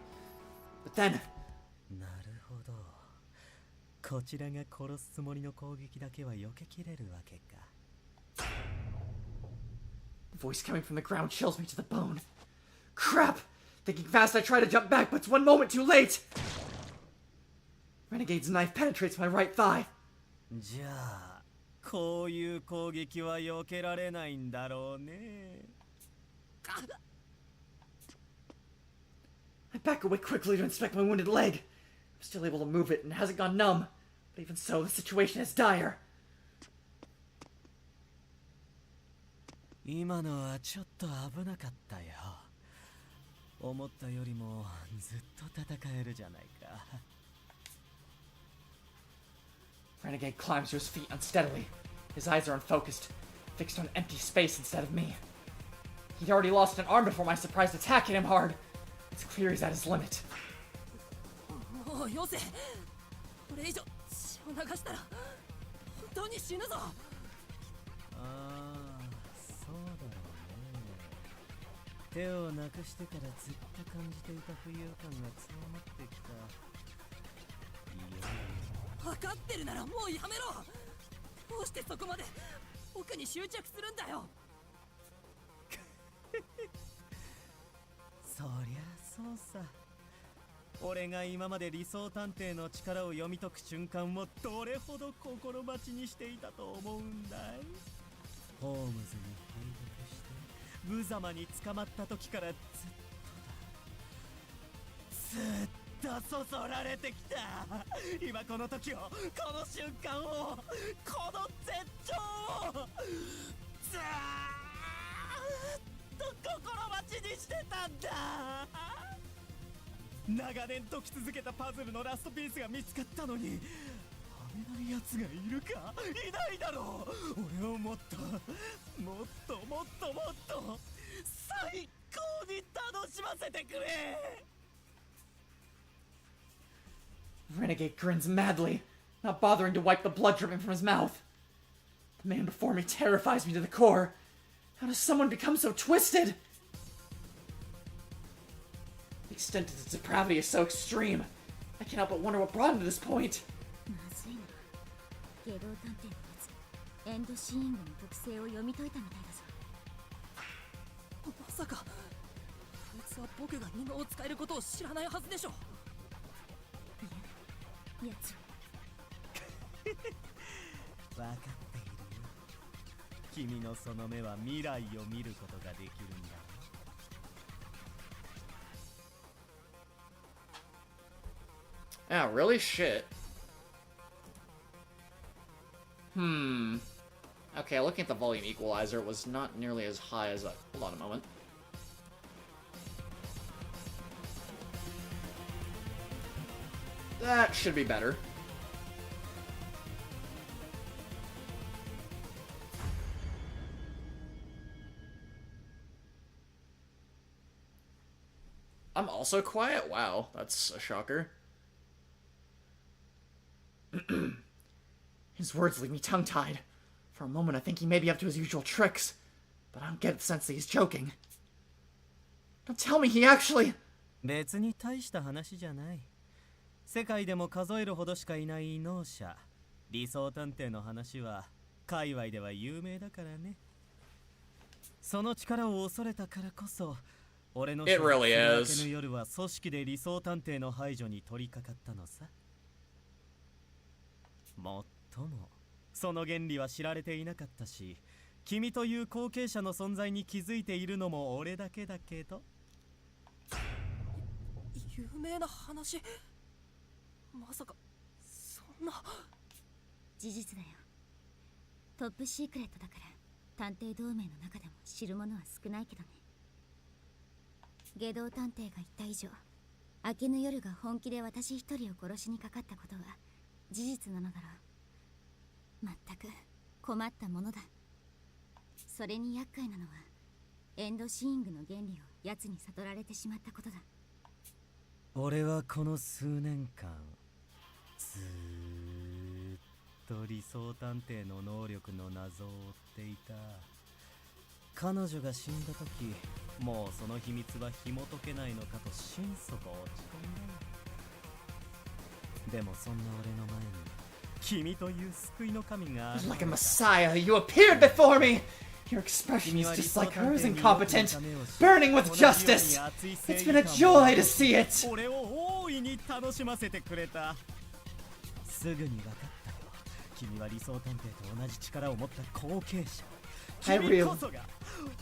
But then, なるほど。こちらが殺すつもりの攻撃だけは避けきれるわけか。 the voice coming from the ground chills me to the bone. Crap! Thinking fast, I try to jump back, but it's one moment too late! Renegade's knife penetrates my right thigh. じゃあ、こういう攻撃は避けられないんだろうね。I back away quickly to inspect my wounded leg. I'm still able to move it and it hasn't gone numb. But even so, the situation is dire. 今のはちょっと危なかったよ。思ったよりもずっと戦えるじゃないか。 Renegade climbs to his feet unsteadily. His eyes are unfocused, fixed on empty space instead of me. He'd already lost an arm before my surprise attack hit him hard. It's clear he's at his limit. もうよせ。これ以上血を流したら本当に死ぬぞ。ああ、そうだろうね。手をなくしてからずっと感じていた浮遊感が強まってきた。かってるならもうやめろ。どうしてそこまで僕に執着するんだよ。そりゃそうさ。俺が今まで理想探偵の力を読み解く瞬間をどれほど心待ちにしていたと思うんだい。ホームズに敗北して無様に捕まった時からずっとそそられてきた。今この時を、この瞬間を、この絶頂をずーっと心待ちにしてたんだ。長年解き続けたパズルのラストピースが見つかったのに、はめない奴がいるか、いないだろう。俺をもっともっともっともっと最高に楽しませてくれ。Renegade grins madly, not bothering to wipe the blood dripping from his mouth. The man before me terrifies me to the core. How does someone become so twisted? The extent of its depravity is so extreme. I can't help but wonder what brought him to this point. まずいな。下道探偵のやつ、エンドシーイングの特性を読み解いたみたいだぞ。まさかこいつは僕が布を使えることを知らないはずでしょ。やつ分かっているよ。君のその目は未来を見ることができるんだ。Ah, really? Shit. Okay, looking at the volume equalizer, it was not nearly as high as Hold on a moment. That should be better. I'm also quiet? Wow, that's a shocker. His words leave me tongue-tied. For a moment I think he may be up to his usual tricks, but I don't get the sense that he's joking. Don't tell me he actually... 別に大した話じゃない。世界でも数えるほどしかいない異能者、理想探偵の話は界隈では有名だからね。その力を恐れたからこそ、俺の It really is. の夜は組織で理想探偵の排除に取り掛かったのさ。もっともその原理は知られていなかったし、君という後継者の存在に気づいているのも俺だけだけど。有名な話。まさかそんな。事実だよ。トップシークレットだから探偵同盟の中でも知る者は少ないけどね。下道探偵が言った以上、明けぬ夜が本気で私一人を殺しにかかったことは事実なのだろう。まったく困ったものだ。それに厄介なのはエンドシーイングの原理を奴に悟られてしまったことだ。俺はこの数年間ずーっと理想探偵の能力の謎を追っていた。彼女が死んだ時、もうその秘密は紐解けないのかと心底落ち込んだ。でもそんな俺の前に君という救いの神がある。 Like a messiah, you appeared before me! Your expression is just like hers, incompetent, burning with justice! It's been a joy to see it! 俺を大いに楽しませてくれた。すぐに分かったよ。君は理想探偵と同じ力を持った後継者。君こそが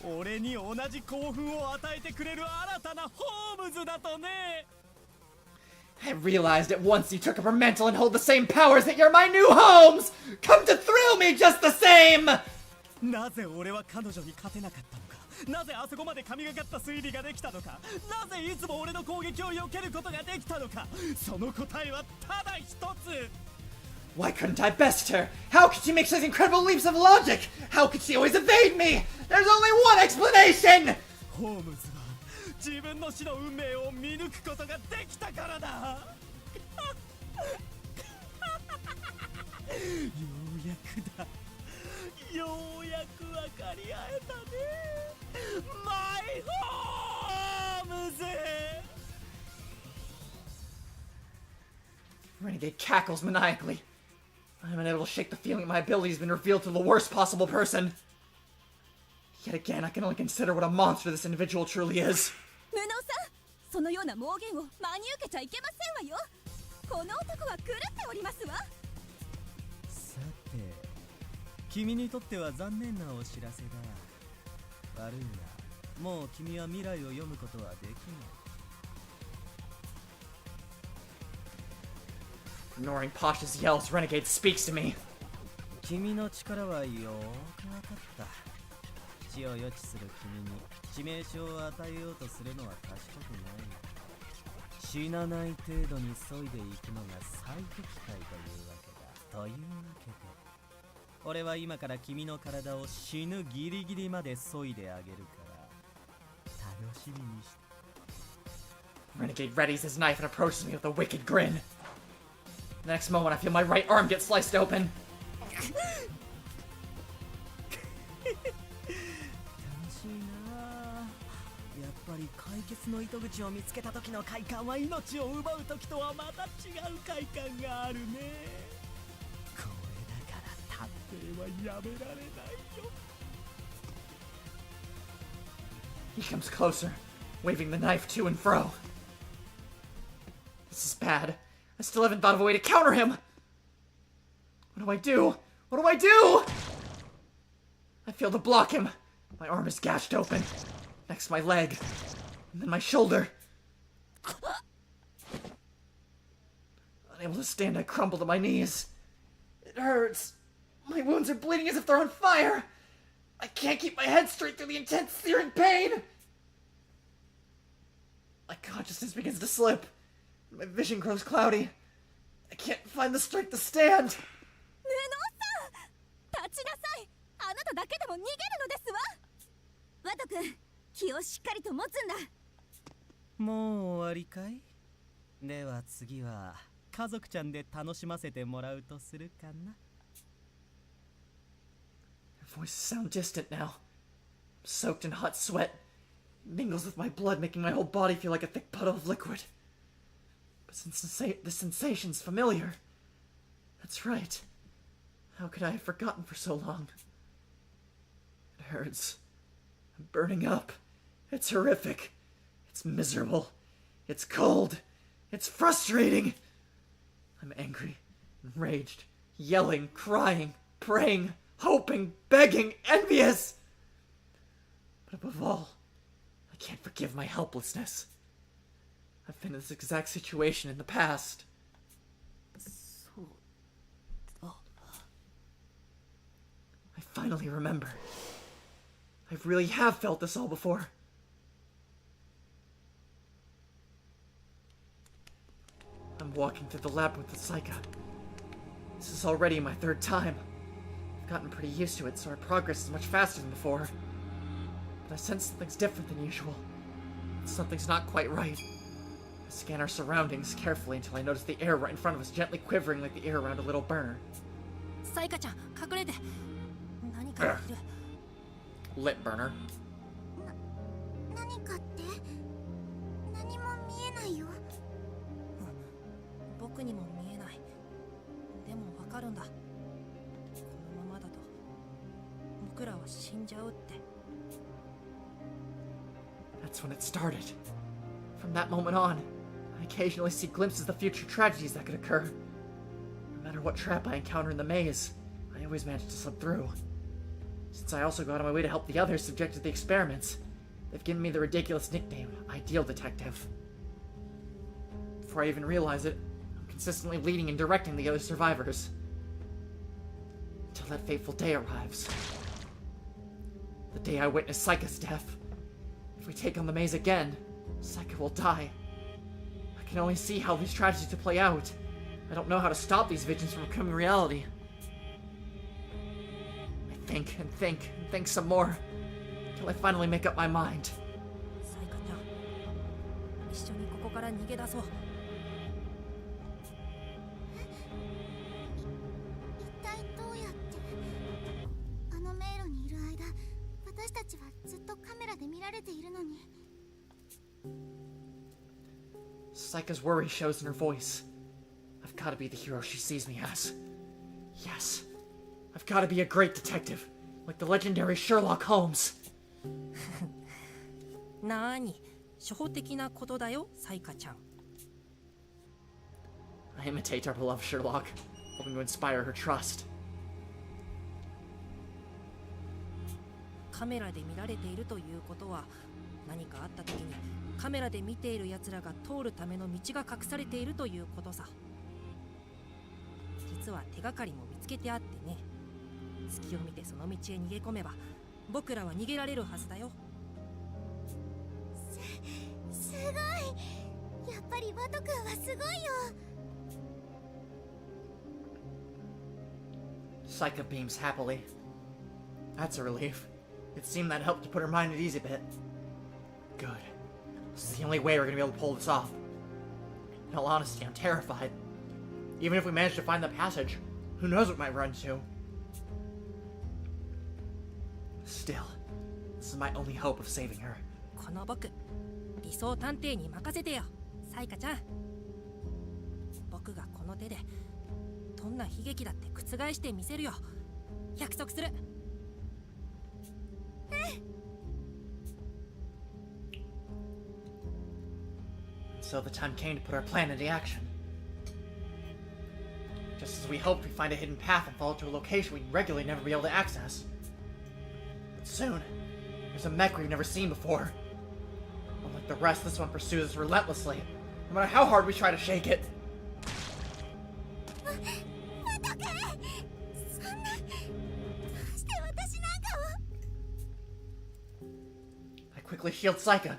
俺に同じ興奮を与えてくれる新たなホームズだとね。I realized at once you took up her mantle and hold the same powers that you're my new homes! Come to thrill me just the same! なぜ俺は彼女に勝てなかったのか。なぜあそこまで神がかった推理ができたのか。なぜいつも俺の攻撃を避けることができたのか。その答えはただ一つ。Why couldn't I best her? How could she make such incredible leaps of logic? How could she always evade me? There's only one explanation! ホームズは自分の死の運命を見抜くことができたからだ。ようやくだ。ようやく分かり合えたね。マイホームズ。 Renegade cackles maniacally. I'm unable to shake the feeling my ability has been revealed to the worst possible person. Yet again, I can only consider what a monster this individual truly is. 無能さん、そのような妄言を真に受けちゃいけませんわよ。この男は狂っておりますわ。さて、君にとっては残念なお知らせだ。悪いが、もう君は未来を読むことはできない。Ignoring Pasha's yells, Renegade speaks to me. 君の力はよーく分かった。死を予知する君に致命傷を与えようとするのは賢くない。死なない程度に削いでいくのが最適解というわけだ。というわけで、俺は今から君の体を死ぬギリギリまで削いであげるから、楽しみにして。Renegade readies his knife and approaches me with a wicked grin. The next moment, I feel my right arm get sliced open. 楽しいなあ。やっぱり解決の糸口を見つけた時の快感は命を奪う時とはまた違う快感があるね。これだから探偵はやめられないよ。He comes closer, waving the knife to and fro. This is bad. I still haven't thought of a way to counter him. What do I do? What do I do? I fail to block him. My arm is gashed open. Next my leg. And then my shoulder. Unable to stand, I crumble to my knees. It hurts. My wounds are bleeding as if they're on fire. I can't keep my head straight through the intense searing pain. My consciousness begins to slip. My vision grows cloudy. I can't find the strength to stand. 無能さん、立ちなさい。あなただけでも逃げるのですわ。ワト君、気をしっかりと持つんだ。もう終わりかい？では次は家族ちゃんで楽しませてもらうとするかな。Her voices sound distant now. I'm soaked in hot sweat. It mingles with my blood, making my whole body feel like a thick puddle of liquid. But since the sensation's familiar... That's right. How could I have forgotten for so long? It hurts. I'm burning up. It's horrific. It's miserable. It's cold. It's frustrating. I'm angry, enraged, yelling, crying, praying, hoping, begging, envious. But above all, I can't forgive my helplessness. I've been in this exact situation in the past. I finally remember. I really have felt this all before. I'm walking through the labyrinth with Saika. This is already my third time. I've gotten pretty used to it, so our progress is much faster than before. But I sense something's different than usual. Something's not quite right. I scan our surroundings carefully until I notice the air right in front of us gently quivering like the air around a little burner. サイカちゃん、隠れて。何かいる。Lit burner. 何かって何も見えないよ。僕にも見えない。でもわかるんだ。このままだと僕らは死んじゃうって。That's when it started. From that moment on, I occasionally see glimpses of the future tragedies that could occur. No matter what trap I encounter in the maze, I always manage to slip through. Since I also go out of my way to help the others subject to the experiments, they've given me the ridiculous nickname, Ideal Detective. Before I even realize it, I'm consistently leading and directing the other survivors. Until that fateful day arrives. The day I witness Saika's death. If we take on the maze again, Saika will die. I can only see how these tragedies will play out. I don't know how to stop these visions from becoming reality. I think and think and think some more, until I finally make up my mind. サイカちゃん、一緒にここから逃げ出そう。一体どうやって？あの迷路にいる間、私たちはずっとカメラで見られているのに。Saika's worry shows in her voice. I've gotta be the hero she sees me as. Yes. I've got to be a great detective, like the legendary Sherlock Holmes. なーに、初歩的なことだよ、サイカちゃん。I imitate our beloved Sherlock, hoping to inspire her trust. カメラで見られているということは、何かあった時にカメラで見ている奴らが通るための道が隠されているということさ。実は手がかりも見つけてあってね。隙を見てその道へ逃げ込めば、僕らは逃げられるはずだよ。すごい。やっぱりワト君はすごいよ。Saika beams happily. That's a relief. It seemed that helped to put her mind at ease a bit. Good. This is the only way we're gonna be able to pull this off. In all honesty, I'm terrified. Even if we manage to find the passage, who knows what we might run to? Still, this is my only hope of saving her. この僕、理想探偵に任せてよ、サイカちゃん。僕がこの手でどんな悲劇だって覆してみせるよ。約束する。So the time came to put our plan into action. Just as we hoped, we find a hidden path and fall to a location we'd regularly never be able to access. But soon, there's a mech we've never seen before. Unlike the rest, this one pursues us relentlessly, no matter how hard we try to shake it. ワト君、そんな、どうして私なんかを。I quickly shield Saika,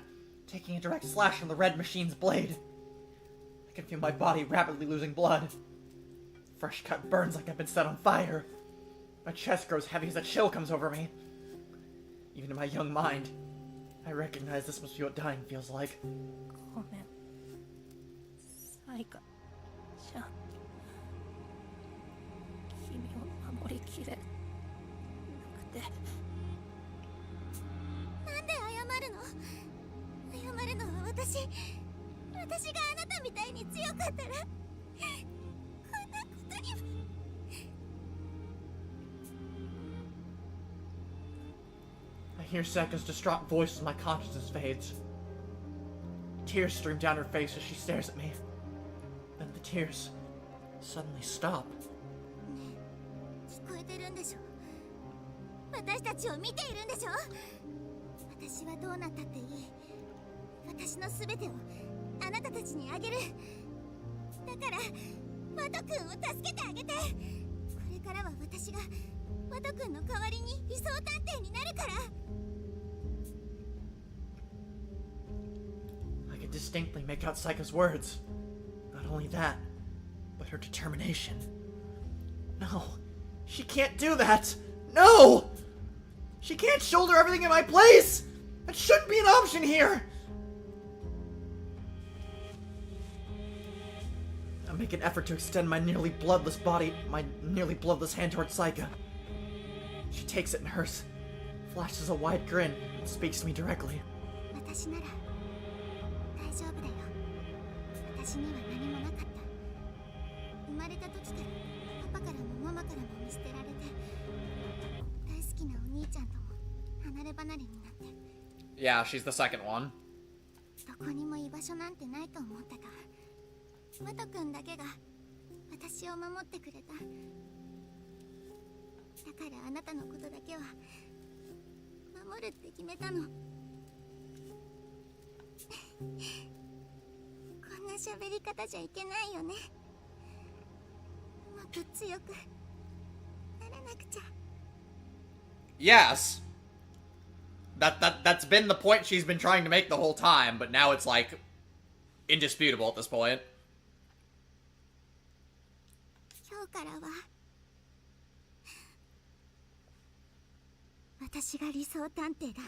taking a direct slash from the red machine's blade. I can feel my body rapidly losing blood. Fresh cut burns like I've been set on fire. My chest grows heavy as a chill comes over me. Even in my young mind, I recognize this must be what dying feels like. ごめん、サイカちゃん。君を守りきれなくて。なんで謝るの？謝るのは私があなたみたいに強かったらこんなことにも。I hear Saka's distraught voice as my consciousness fades. Tears stream down her face as she stares at me. Then the tears suddenly stop. 聞こえてるんでしょ？私たちを見ているんでしょ？私はどうなったっていい。私のすべてをあなたたちにあげる。だからワト君を助けてあげて。これからは私がワト君の代わりに理想探偵になるから。I can distinctly make out Saika's words. Not only that, but her determination. No, she can't do that! No! She can't shoulder everything in my place! That shouldn't be an option here! I make an effort to extend my nearly bloodless hand towards Saika. She takes it in hers, flashes a wide grin, and speaks to me directly. 私なら大丈夫だよ。私には何もなかった。生まれた時からパパからもママからも見捨てられて、大好きなお兄ちゃんとも離れ離れになって。Yeah, she's the second one. どこにも居場所なんてないと思ってた。ワト君だけが私を守ってくれた。だからあなたのことだけは守るって決めたの。こんな喋り方じゃいけないよね。もっと強くならなくちゃ。Yes. That's been the point she's been trying to make the whole time, but now it's like indisputable at this point. 今日からは私が理想探偵だ。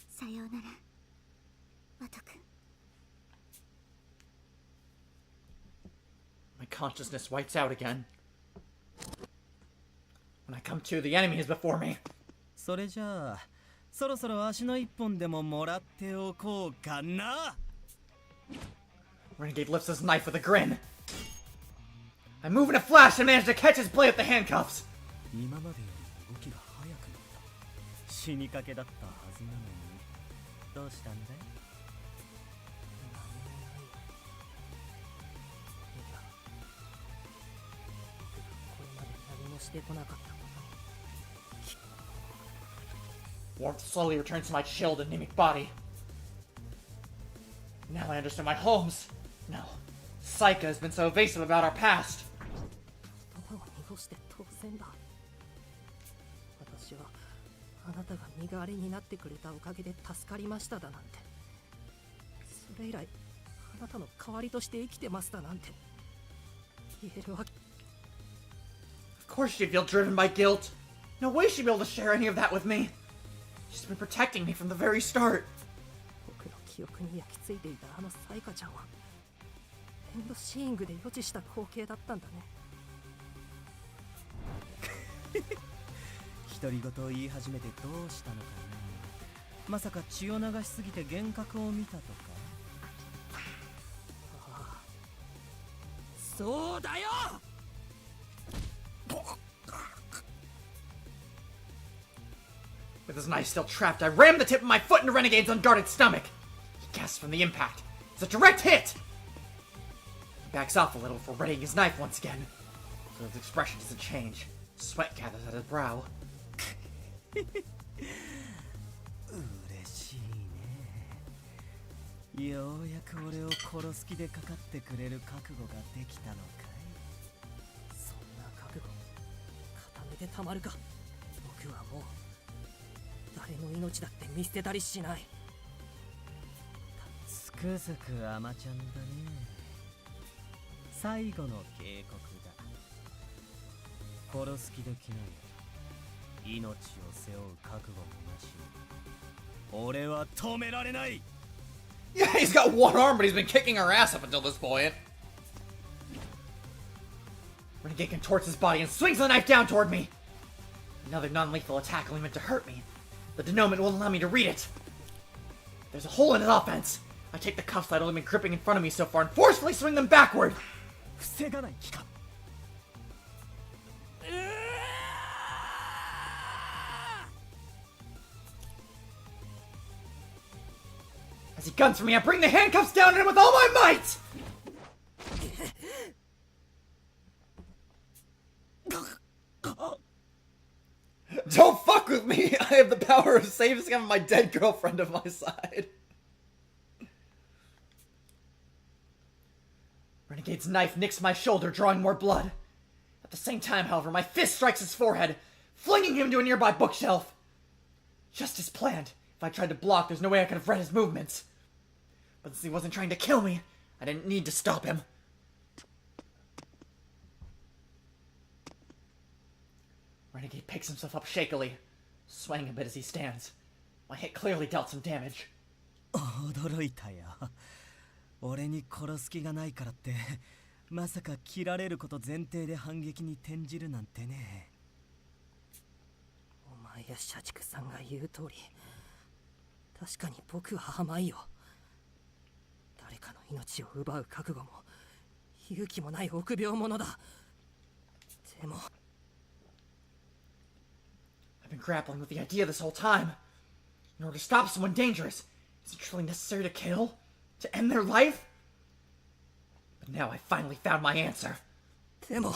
さようなら、ワト君。My consciousness whites out again. When I come to, the enemy is before me. それじゃあそろそろ足の一本でももらっておこうかな。 Renegade lifts his knife with a grin. I move in a flash and manage to catch his blade with the handcuffs. 今までより動きが速くなった。死にかけだったはずなのに。どうしたんだい？何もないよ。いや、僕がこれまで何もしてこなかったことに。 Warmth slowly returns to my chilled, anemic body. Now I understand why Holmes, no, Saika has been so evasive about our past. 言葉を濁して当然だ。私はあなたが身代わりになってくれたおかげで助かりましただなんて。それ以来あなたの代わりとして生きてますだなんて言えるわけ。 Of course she'd feel driven by guilt. No way she'd be able to share any of that with me. She's been protecting me from the very start. 僕の記憶に焼き付いていたあのサイカちゃんはエンドシーイングで予知した光景だったんだね。独り言を言い始めてどうしたのかな。まさか血を流しすぎて幻覚を見たとか。ああ、そうだよ。 With his knife still trapped, I rammed the tip of my foot into Renegade's unguarded stomach. He gasps from the impact. It's a direct hit! He backs off a little before readying his knife once again. So his expression doesn't change. Sweat gathers at his brow. 嬉しいね。ようやく俺を殺す気でかかってくれる覚悟ができたのかい。そんな覚悟固めてたまるか。僕はもう誰の命だって見捨てたりしない。つくづく甘ちゃんだね。最後の警告だ。殺す気できない。命を背負う覚悟もなし。俺は止められない。 Yeah, he's got one arm, but he's been kicking our ass up until this point. Renegade contorts his body and swings the knife down toward me. Another non-lethal attack only meant to hurt me. The denouement won't allow me to read it. There's a hole in his offense. I take the cuffs that had only been gripping in front of me so far and forcefully swing them backward. 防がない気か。As he guns for me, I bring the handcuffs down on him with all my might! Don't fuck with me! I have the power of saving my dead girlfriend on my side. Renegade's knife nicks my shoulder, drawing more blood. At the same time, however, my fist strikes his forehead, flinging him to a nearby bookshelf. Just as planned. If I tried to block, there's no way I could have read his movements. But since he wasn't trying to kill me, I didn't need to stop him. Renegade picks himself up shakily, swaying a bit as he stands. My hit clearly dealt some damage. 驚いたよ。俺に殺す気がないからってまさか切られること前提で反撃に転じるなんてね。お前や社畜さんが言う通り、確かに僕は甘いよ。誰かの命を奪う覚悟も勇気もない臆病者だ。でも I've been grappling with the idea this whole time. In order to stop someone dangerous, is it truly necessary to kill? To end their life? But now I finally found my answer. でも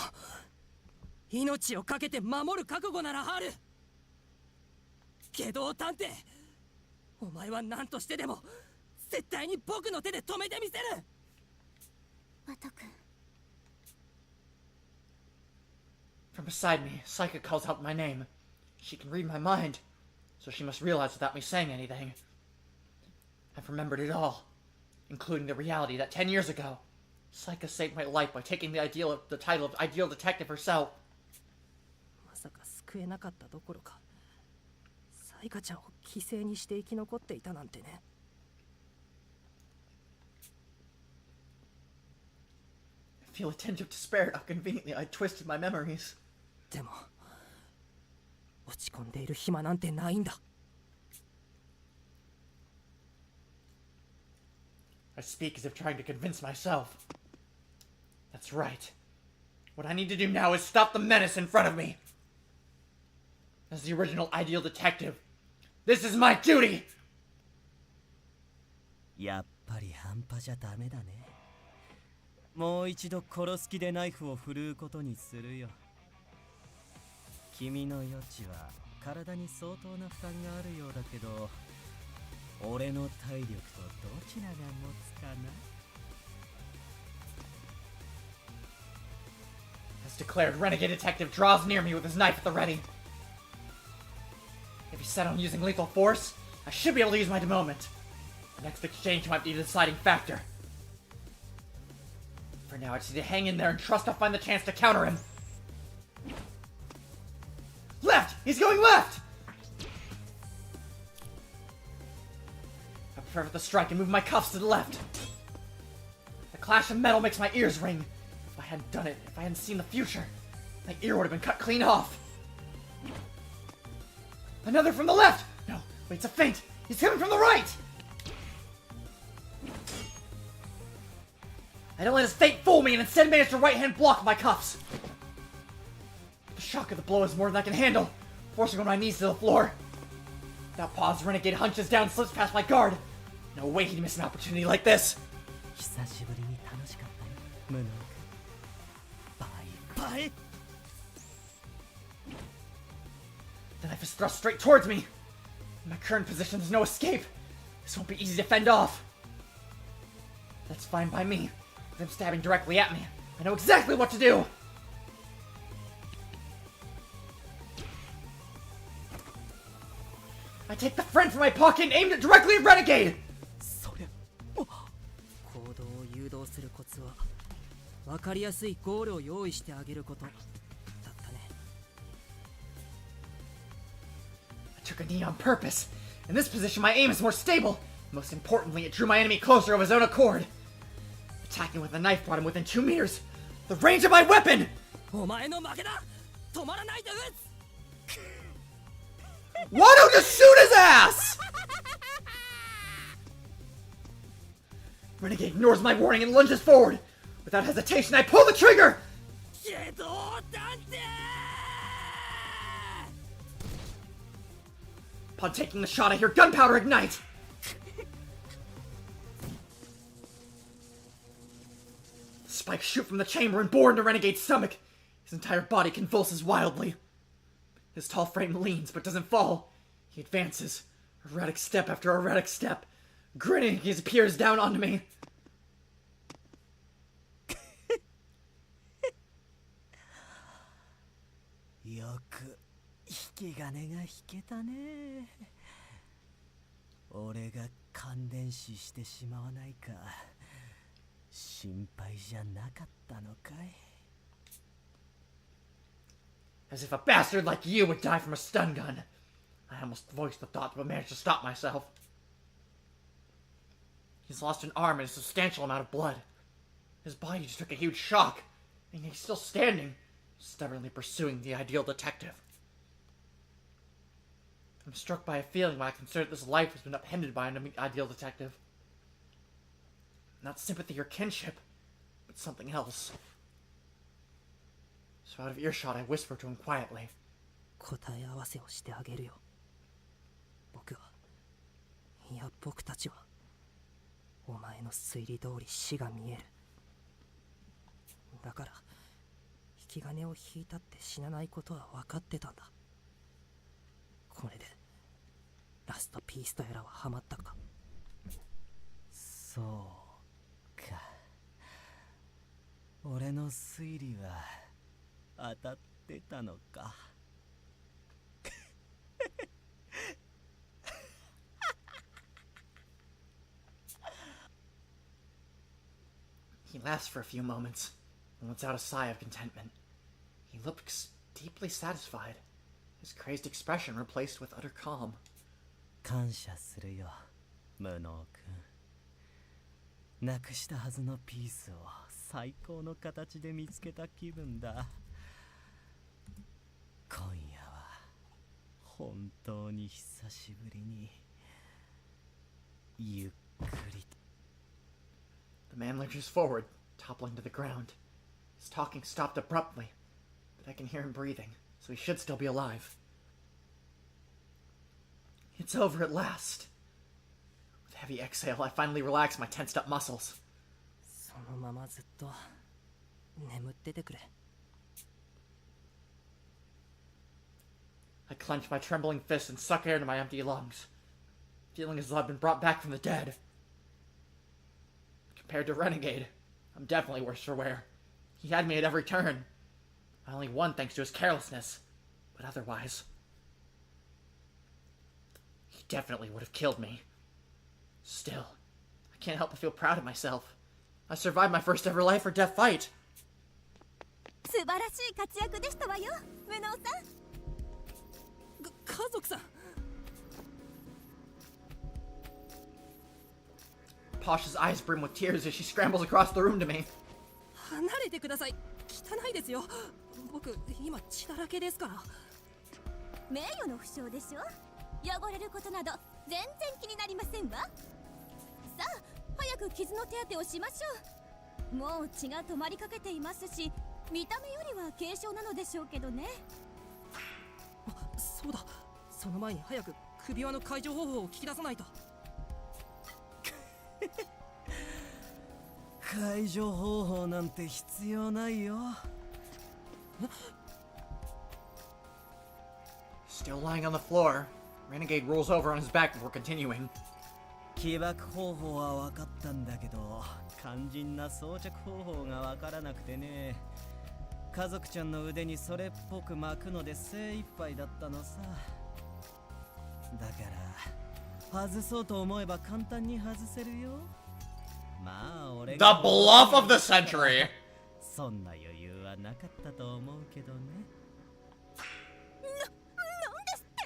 命をかけて守る覚悟ならある。下道探偵、お前は何としてでも絶対に僕の手で止めてみせる。ワト君。 From beside me, Saika calls out my name. She can read my mind, so she must realize without me saying anything. I've remembered it all, including the reality that 10 years ago, Saika saved my life by taking the title of Ideal Detective herself. まさか救えなかったどころか、サイカちゃんを犠牲にして生き残っていたなんてね。I feel a tinge of despair at how conveniently I twisted my memories. でも落ち込んでいる暇なんてないんだ。I speak as if trying to convince myself. That's right. What I need to do now is stop the menace in front of me. As the original ideal detective, this is my duty! やっぱり半端じゃダメだね。もう一度殺す気でナイフを振るうことにするよ。君の余地は体に相当な負担があるようだけど、俺の体力とどちらが持つかな。 As declared, Renegade Detective draws near me with his knife at the ready. If he's set on using lethal force, I should be able to use my moment. The next exchange might be the deciding factor. For now, I just need to hang in there and trust I'll find the chance to counter him. Left! He's going left! I prepare for the strike and move my cuffs to the left. The clash of metal makes my ears ring. If I hadn't done it, if I hadn't seen the future, my ear would have been cut clean off. Another from the left! No, wait, it's a feint! He's coming from the right! I don't let his fate fool me and instead manage to right-hand block my cuffs. The shock of the blow is more than I can handle, forcing on my knees to the floor. Without pause, Renegade hunches down and slips past my guard. No way he'd miss an opportunity like this. 久しぶりに楽しかったよ、無能君。バイバイ。 The knife is thrust straight towards me. In my current position, there's no escape. This won't be easy to fend off. That's fine by me. With him stabbing directly at me, I know exactly what to do. I take the friend from my pocket and aimed it directly at Renegade. それ行動を誘導するコツは分かりやすいゴールを用意してあげることだったね。 I took a knee on purpose. In this position, my aim is more stable. Most importantly, it drew my enemy closer of his own accord. Attacking with a knife brought him within 2 meters. The range of my weapon! お前の負けだ。止まらないで撃つ。 Why don't you shoot his ass? Renegade ignores my warning and lunges forward. Without hesitation, I pull the trigger! シェドウ探偵。 Upon taking the shot, I hear gunpowder ignite. Spikes shoot from the chamber and bore into Renegade's stomach. His entire body convulses wildly. His tall frame leans, but doesn't fall. He advances, erratic step after erratic step. Grinning, he peers down onto me. よく引き金が引けたね。俺が感電死してしまわないか心配じゃなかったのかい。 As if a bastard like you would die from a stun gun. I almost voiced the thought, but managed to stop myself. He's lost an arm and a substantial amount of blood. His body just took a huge shock, and he's still standing, stubbornly pursuing the ideal detective. I'm struck by a feeling when I consider this life has been upended by an ideal detective. Not sympathy or kinship, but something else. So out of earshot, I whisper to him quietly. 答え合わせをしてあげるよ。僕は、いや僕たちは、お前の推理通り死が見える。だから、引き金を引いたって死なないことは分かってたんだ。これで、ラストピースとやらはハマったか。そうか。俺の推理は当たってたのか。He laughs for a few moments, and lets out a sigh of contentment. He looks deeply satisfied, his crazed expression replaced with utter calm. 感謝するよ、無能君。なくしたはずのピースを最高の形で見つけた気分だ。今夜は本当に久しぶりにゆっくりと。 The man lurches forward, toppling to the ground. His talking stopped abruptly, but I can hear him breathing, so he should still be alive. It's over at last. With a heavy exhale, I finally relax my tensed up muscles. そのままずっと眠っててくれ。 I clench my trembling fist and suck air into my empty lungs, feeling as though I've been brought back from the dead. Compared to Renegade, I'm definitely worse for wear. He had me at every turn. I only won thanks to his carelessness, but otherwise, he definitely would have killed me. Still, I can't help but feel proud of myself. I survived my first ever life or death fight. 素晴らしい活躍でしたわよ、無能さん。家族さん。 Posh's eyes brim with tears as she scrambles across the room to me. 離れてください。汚いですよ。僕今血だらけですから。名誉の負傷でしょ。汚れることなど全然気になりませんわ。さあ、早く傷の手当てをしましょう。もう血が止まりかけていますし、見た目よりは軽傷なのでしょうけどね。あ、そうだ。その前に早く首輪の解除方法を聞き出さないと。解除方法なんて必要ないよ。Still lying on the floor, Renegade rolls over on his back before continuing. 起爆方法は分かったんだけど、肝心な装着方法が分からなくてね。家族ちゃんの腕にそれっぽく巻くので精一杯だったのさ。だから外そうと思えば簡単に外せるよ。まあ俺 The bluff of the century! そんな余裕はなかったと思うけどね。なんですって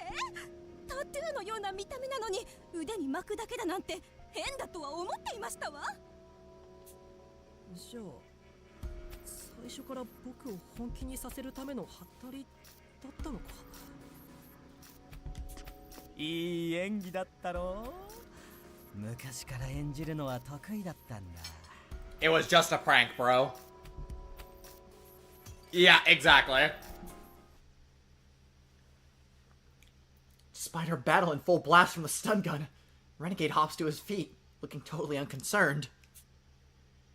タトゥーのような見た目なのに腕に巻くだけだなんて変だとは思っていましたわ。じゃあ最初から僕を本気にさせるためのハッタリだったのか。いい演技だったろ。昔から演じるのは得意だったんだ。 It was just a prank, bro. Yeah, exactly. Despite her battle in full blast from the stun gun, Renegade hops to his feet, looking totally unconcerned.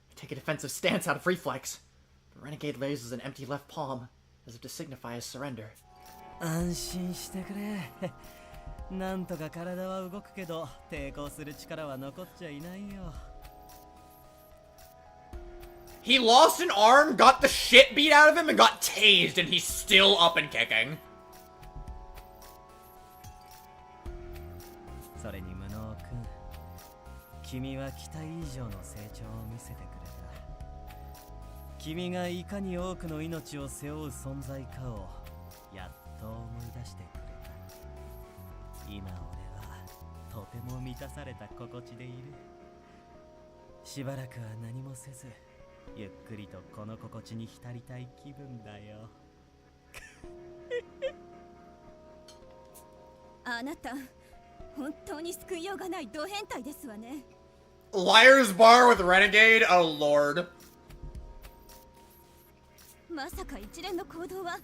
I take a defensive stance out of reflex, but Renegade raises an empty left palm, as if to signify his surrender. 安心してくれ。なんとか体は動くけど抵抗する力は残っちゃいないよ。 He lost an arm, got the shit beat out of him, and got tased, and he's still up and kicking. それに無能くん、君は期待以上の成長を見せてくれた。君がいかに多くの命を背負う存在かをやっと思い出してくれた。今俺はとても満たされた心地でいる。しばらくは何もせずゆっくりとこの心地に浸りたい気分だよ。あなた本当に救いようがないド変態ですわね。 Liar's Bar with Renegade? Oh lord. まさか一連の行動は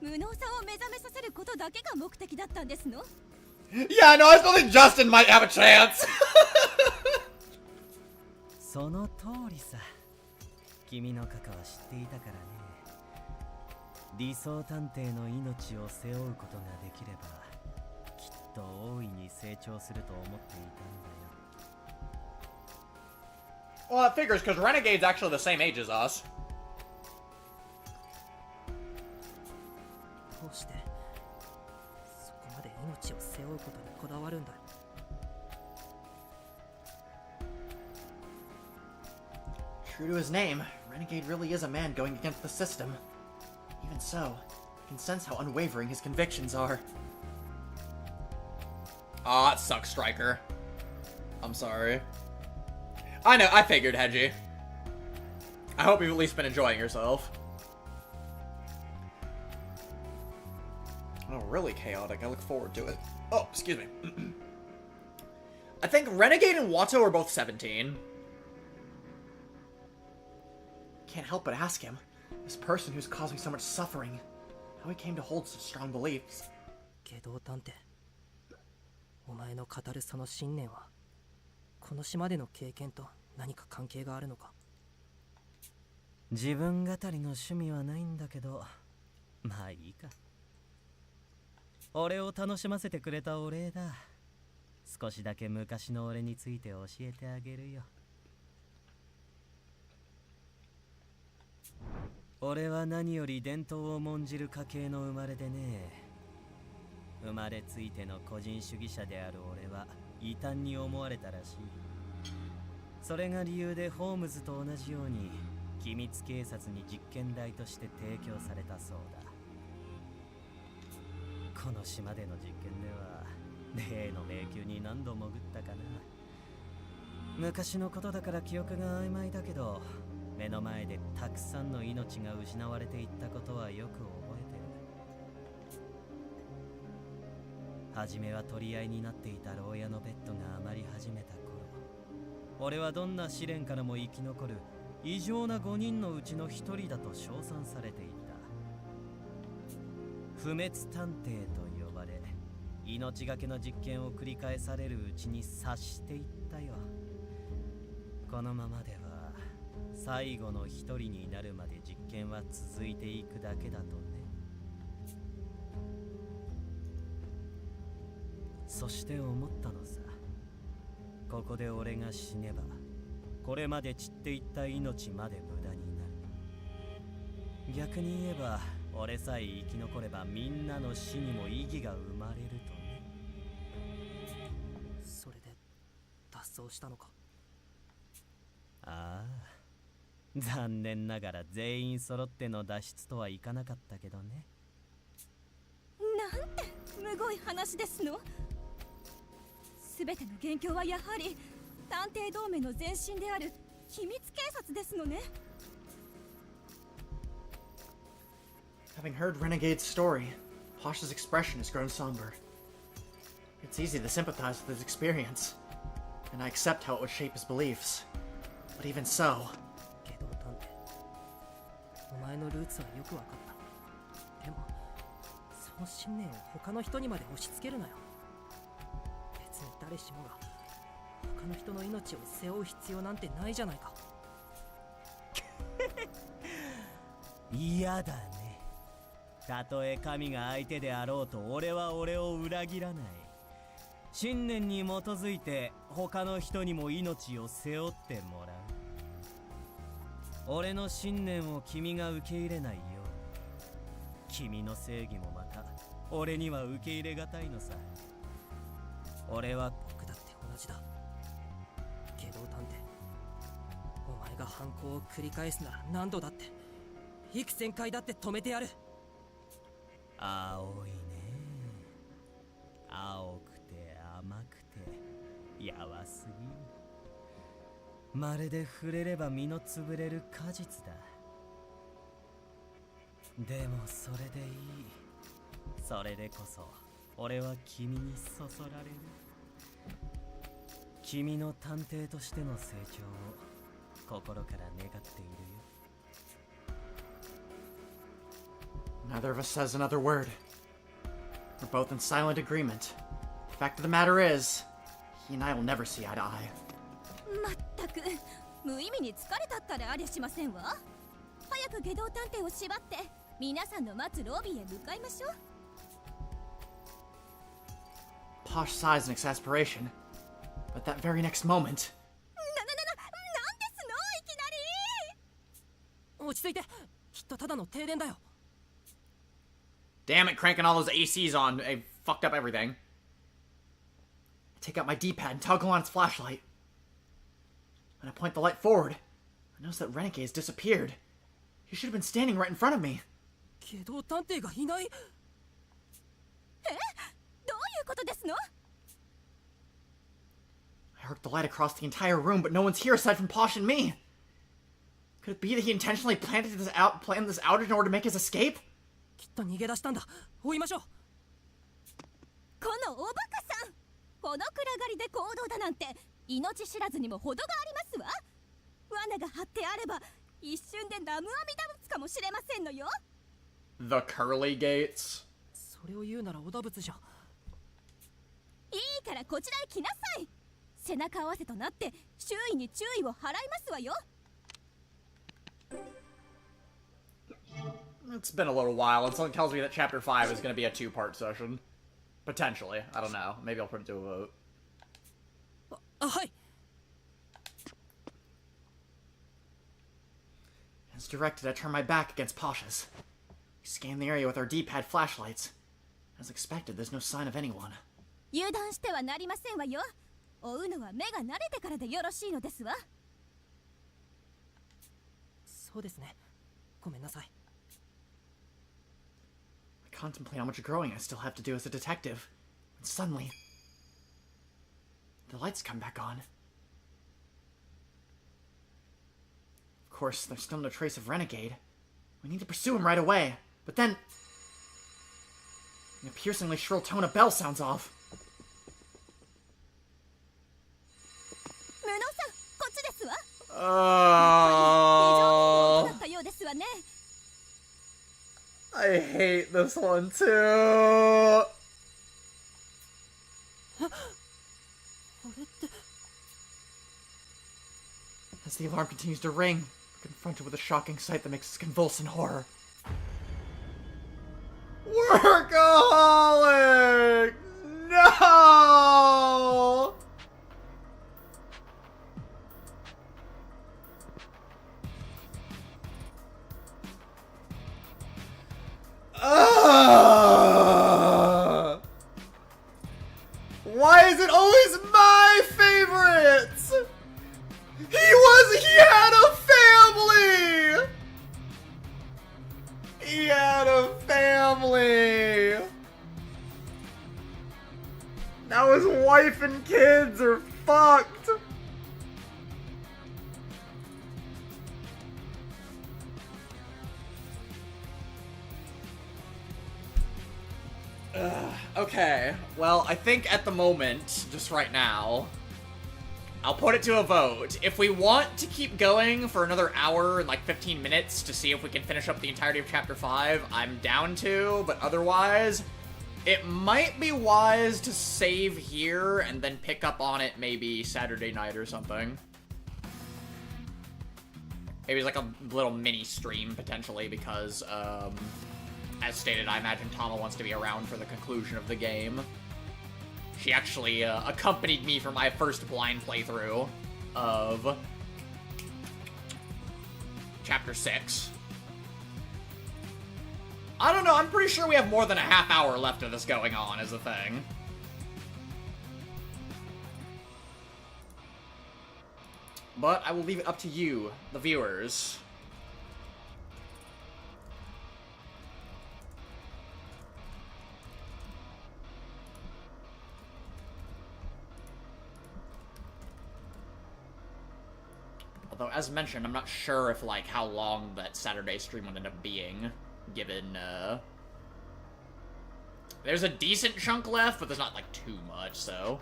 無能さを目覚めさせることだけが目的だったんですの？ Yeah, no, I still think Justin might have a chance. その通りさ。君の過去は知っていたからね。理想探偵の命を背負うことができればきっと大いに成長すると思っていたんだよ。 Well, that figures, because Renegade's actually the same age as us. どうしてそこまで命を背負うことにこだわるんだ。 True to his name, Renegade really is a man going against the system. Even so, I can sense how unwavering his convictions are. Aw, it sucks, Striker. I'm sorry. I know, I figured, Hedgie. I hope you've at least been enjoying yourself. Oh, really chaotic. I look forward to it. Oh, excuse me. I think Renegade and Watto are both 17. Can't help but ask him, This person who's causing so much suffering. How he came to hold such strong beliefs. 下道探偵、お前の語るその信念はこの島での経験と何か関係があるのか？自分語りの趣味はないんだけど、まあいいか。俺を楽しませてくれたお礼だ。少しだけ昔の俺について教えてあげるよ。俺は何より伝統を重んじる家系の生まれでね。生まれついての個人主義者である俺は異端に思われたらしい。それが理由でホームズと同じように機密警察に実験台として提供されたそうだ。この島での実験では例の迷宮に何度潜ったかな。昔のことだから記憶が曖昧だけど、目の前でたくさんの命が失われていったことはよく覚えてる。初めは取り合いになっていた牢屋のベッドが余り始めた頃、俺はどんな試練からも生き残る異常な5人のうちの1人だと称賛されていた。不滅探偵と呼ばれ、命がけの実験を繰り返されるうちに察していったよ。このままでは最後の1人になるまで実験は続いていくだけだとね。そして思ったのさ。ここで俺が死ねば、これまで散っていった命まで無駄になる。逆に言えば、俺さえ生き残ればみんなの死にも意義が生まれるとね。それで脱走したのか？ああ、残念ながら全員揃っての脱出とはいかなかったけどね。なんてむごい話ですの。すべての元凶はやはり探偵同盟の前身である秘密警察ですのね。Having heard Renegade's story, Posh's expression has grown somber. It's easy to sympathize with his experience, and I accept how it would shape his beliefs. But even so... 下道探偵、お前のルーツはよくわかった。でも、その信念を他の人にまで押し付けるなよ。別に誰しもが他の人の命を背負う必要なんてないじゃないか。嫌だね。たとえ神が相手であろうと俺は俺を裏切らない。信念に基づいて他の人にも命を背負ってもらう。俺の信念を君が受け入れないように、君の正義もまた俺には受け入れがたいのさ。俺は僕だって同じだ。下道探偵、お前が犯行を繰り返すなら何度だって幾千回だって止めてやる。青いね。青くて甘くてやわすぎる。まるで触れれば身の潰れる果実だ。でもそれでいい。それでこそ俺は君にそそられる。君の探偵としての成長を心から願っているよ。Neither of us says another word. We're both in silent agreement. The fact of the matter is, he and I will never see eye to eye. まったく無意味に疲れたったらありゃしませんわ。早く下道探偵を縛って皆さんの待つロビーへ向かいましょう。Posh sighs in exasperation, but that very next moment... なんですのいきなり。落ち着いて、きっとただの停電だよ。Damn it, cranking all those ACs on. I fucked up everything. I take out my D-pad and toggle on its flashlight. When I point the light forward, I notice that Renegade has disappeared. He should have been standing right in front of me. 下道探偵がいない。どういうことですの？ I arc the light across the entire room, but no one's here aside from Posh and me. Could it be that he intentionally planned this outage in order to make his escape? きっと逃げ出したんだ。追いましょう。このおバカさん、この暗がりで行動だなんて命知らずにも程がありますわ。罠が張ってあれば一瞬で南無阿弥陀仏かかもしれませんのよ。 The Curly Gates? それを言うなら織田仏じゃ。いいからこちらへ来なさい。背中合わせとなって周囲に注意を払いますわよ。 It's been a little while, and something tells me that Chapter 5 is going to be a 2-part session. Potentially. I don't know. Maybe I'll put it to a vote. はい。 As directed, I turn my back against Pasha's. We scan the area with our D-pad flashlights. As expected, there's no sign of anyone. 油断してはなりませんわよ。追うのは目が慣れてからでよろしいのですわ。そうですね。ごめんなさい。I contemplate how much growing I still have to do as a detective. And suddenly, the lights come back on. Of course, there's still no trace of Renegade. We need to pursue him right away. But then, a piercingly shrill tone of bell sounds off. 無能さん、こっちですわ。 Oh, だったようですわね。 I hate this one too. あれって。 As the alarm continues to ring, we're confronted with a shocking sight that makes us convulse in horror. Workaholic! No! Why is it always my favorites? He had a family! He had a family! Now his wife and kids are fucked! Okay, well, I think at the moment, just right now, I'll put it to a vote. If we want to keep going for another hour and like 15 minutes to see if we can finish up the entirety of Chapter 5, I'm down to, but otherwise, it might be wise to save here and then pick up on it maybe Saturday night or something. Maybe it's like a little mini stream, potentially, because, as stated, I imagine Tama wants to be around for the conclusion of the game. She actually accompanied me for my first blind playthrough of Chapter 6. I don't know, I'm pretty sure we have more than a half hour left of this going on, is the thing. But I will leave it up to you, the viewers. Although, as mentioned, I'm not sure if, like, how long that Saturday stream would end up being, given, there's a decent chunk left, but there's not, like, too much, so.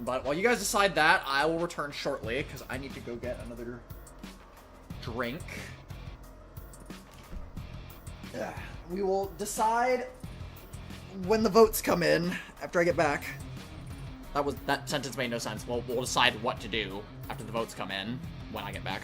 But while you guys decide that, I will return shortly, because I need to go get another drink. Yeah, we will decide when the votes come in after I get back. That sentence made no sense. We'll decide what to do after the votes come in when I get back.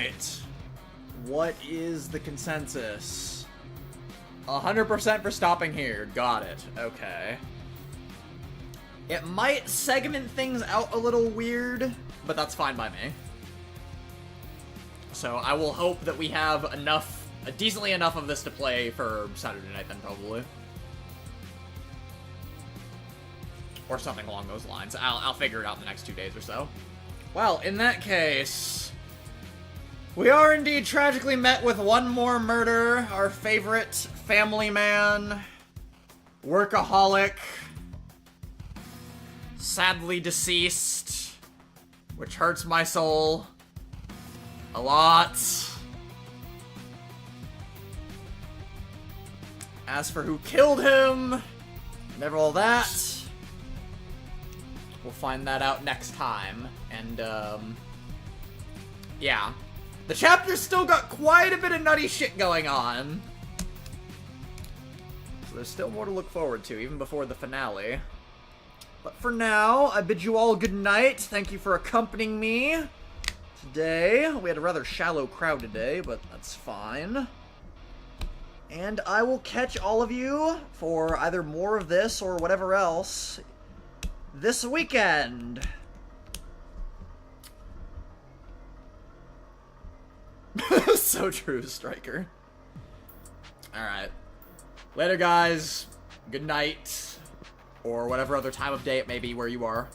Alright. What is the consensus? 100% for stopping here. Got it. Okay. It might segment things out a little weird, but that's fine by me. So I will hope that we have enough, decently enough of this to play for Saturday night then, probably. Or something along those lines. I'll figure it out in the next 2 days or so. Well, in that case, we are indeed tragically met with one more murder. Our favorite family man, workaholic, sadly deceased, which hurts my soul a lot. As for who killed him, never all that, we'll find that out next time. And, yeah. The chapter's still got quite a bit of nutty shit going on. So there's still more to look forward to, even before the finale. But for now, I bid you all good night. Thank you for accompanying me today. We had a rather shallow crowd today, but that's fine. And I will catch all of you for either more of this or whatever else this weekend. So true, Striker. Alright. Later, guys. Good night. Or whatever other time of day it may be where you are.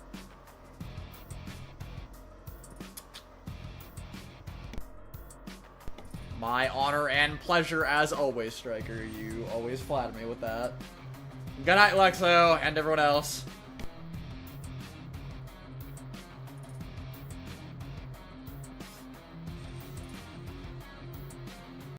My honor and pleasure as always, Striker. You always flatter me with that. Good night, Lexo, and everyone else.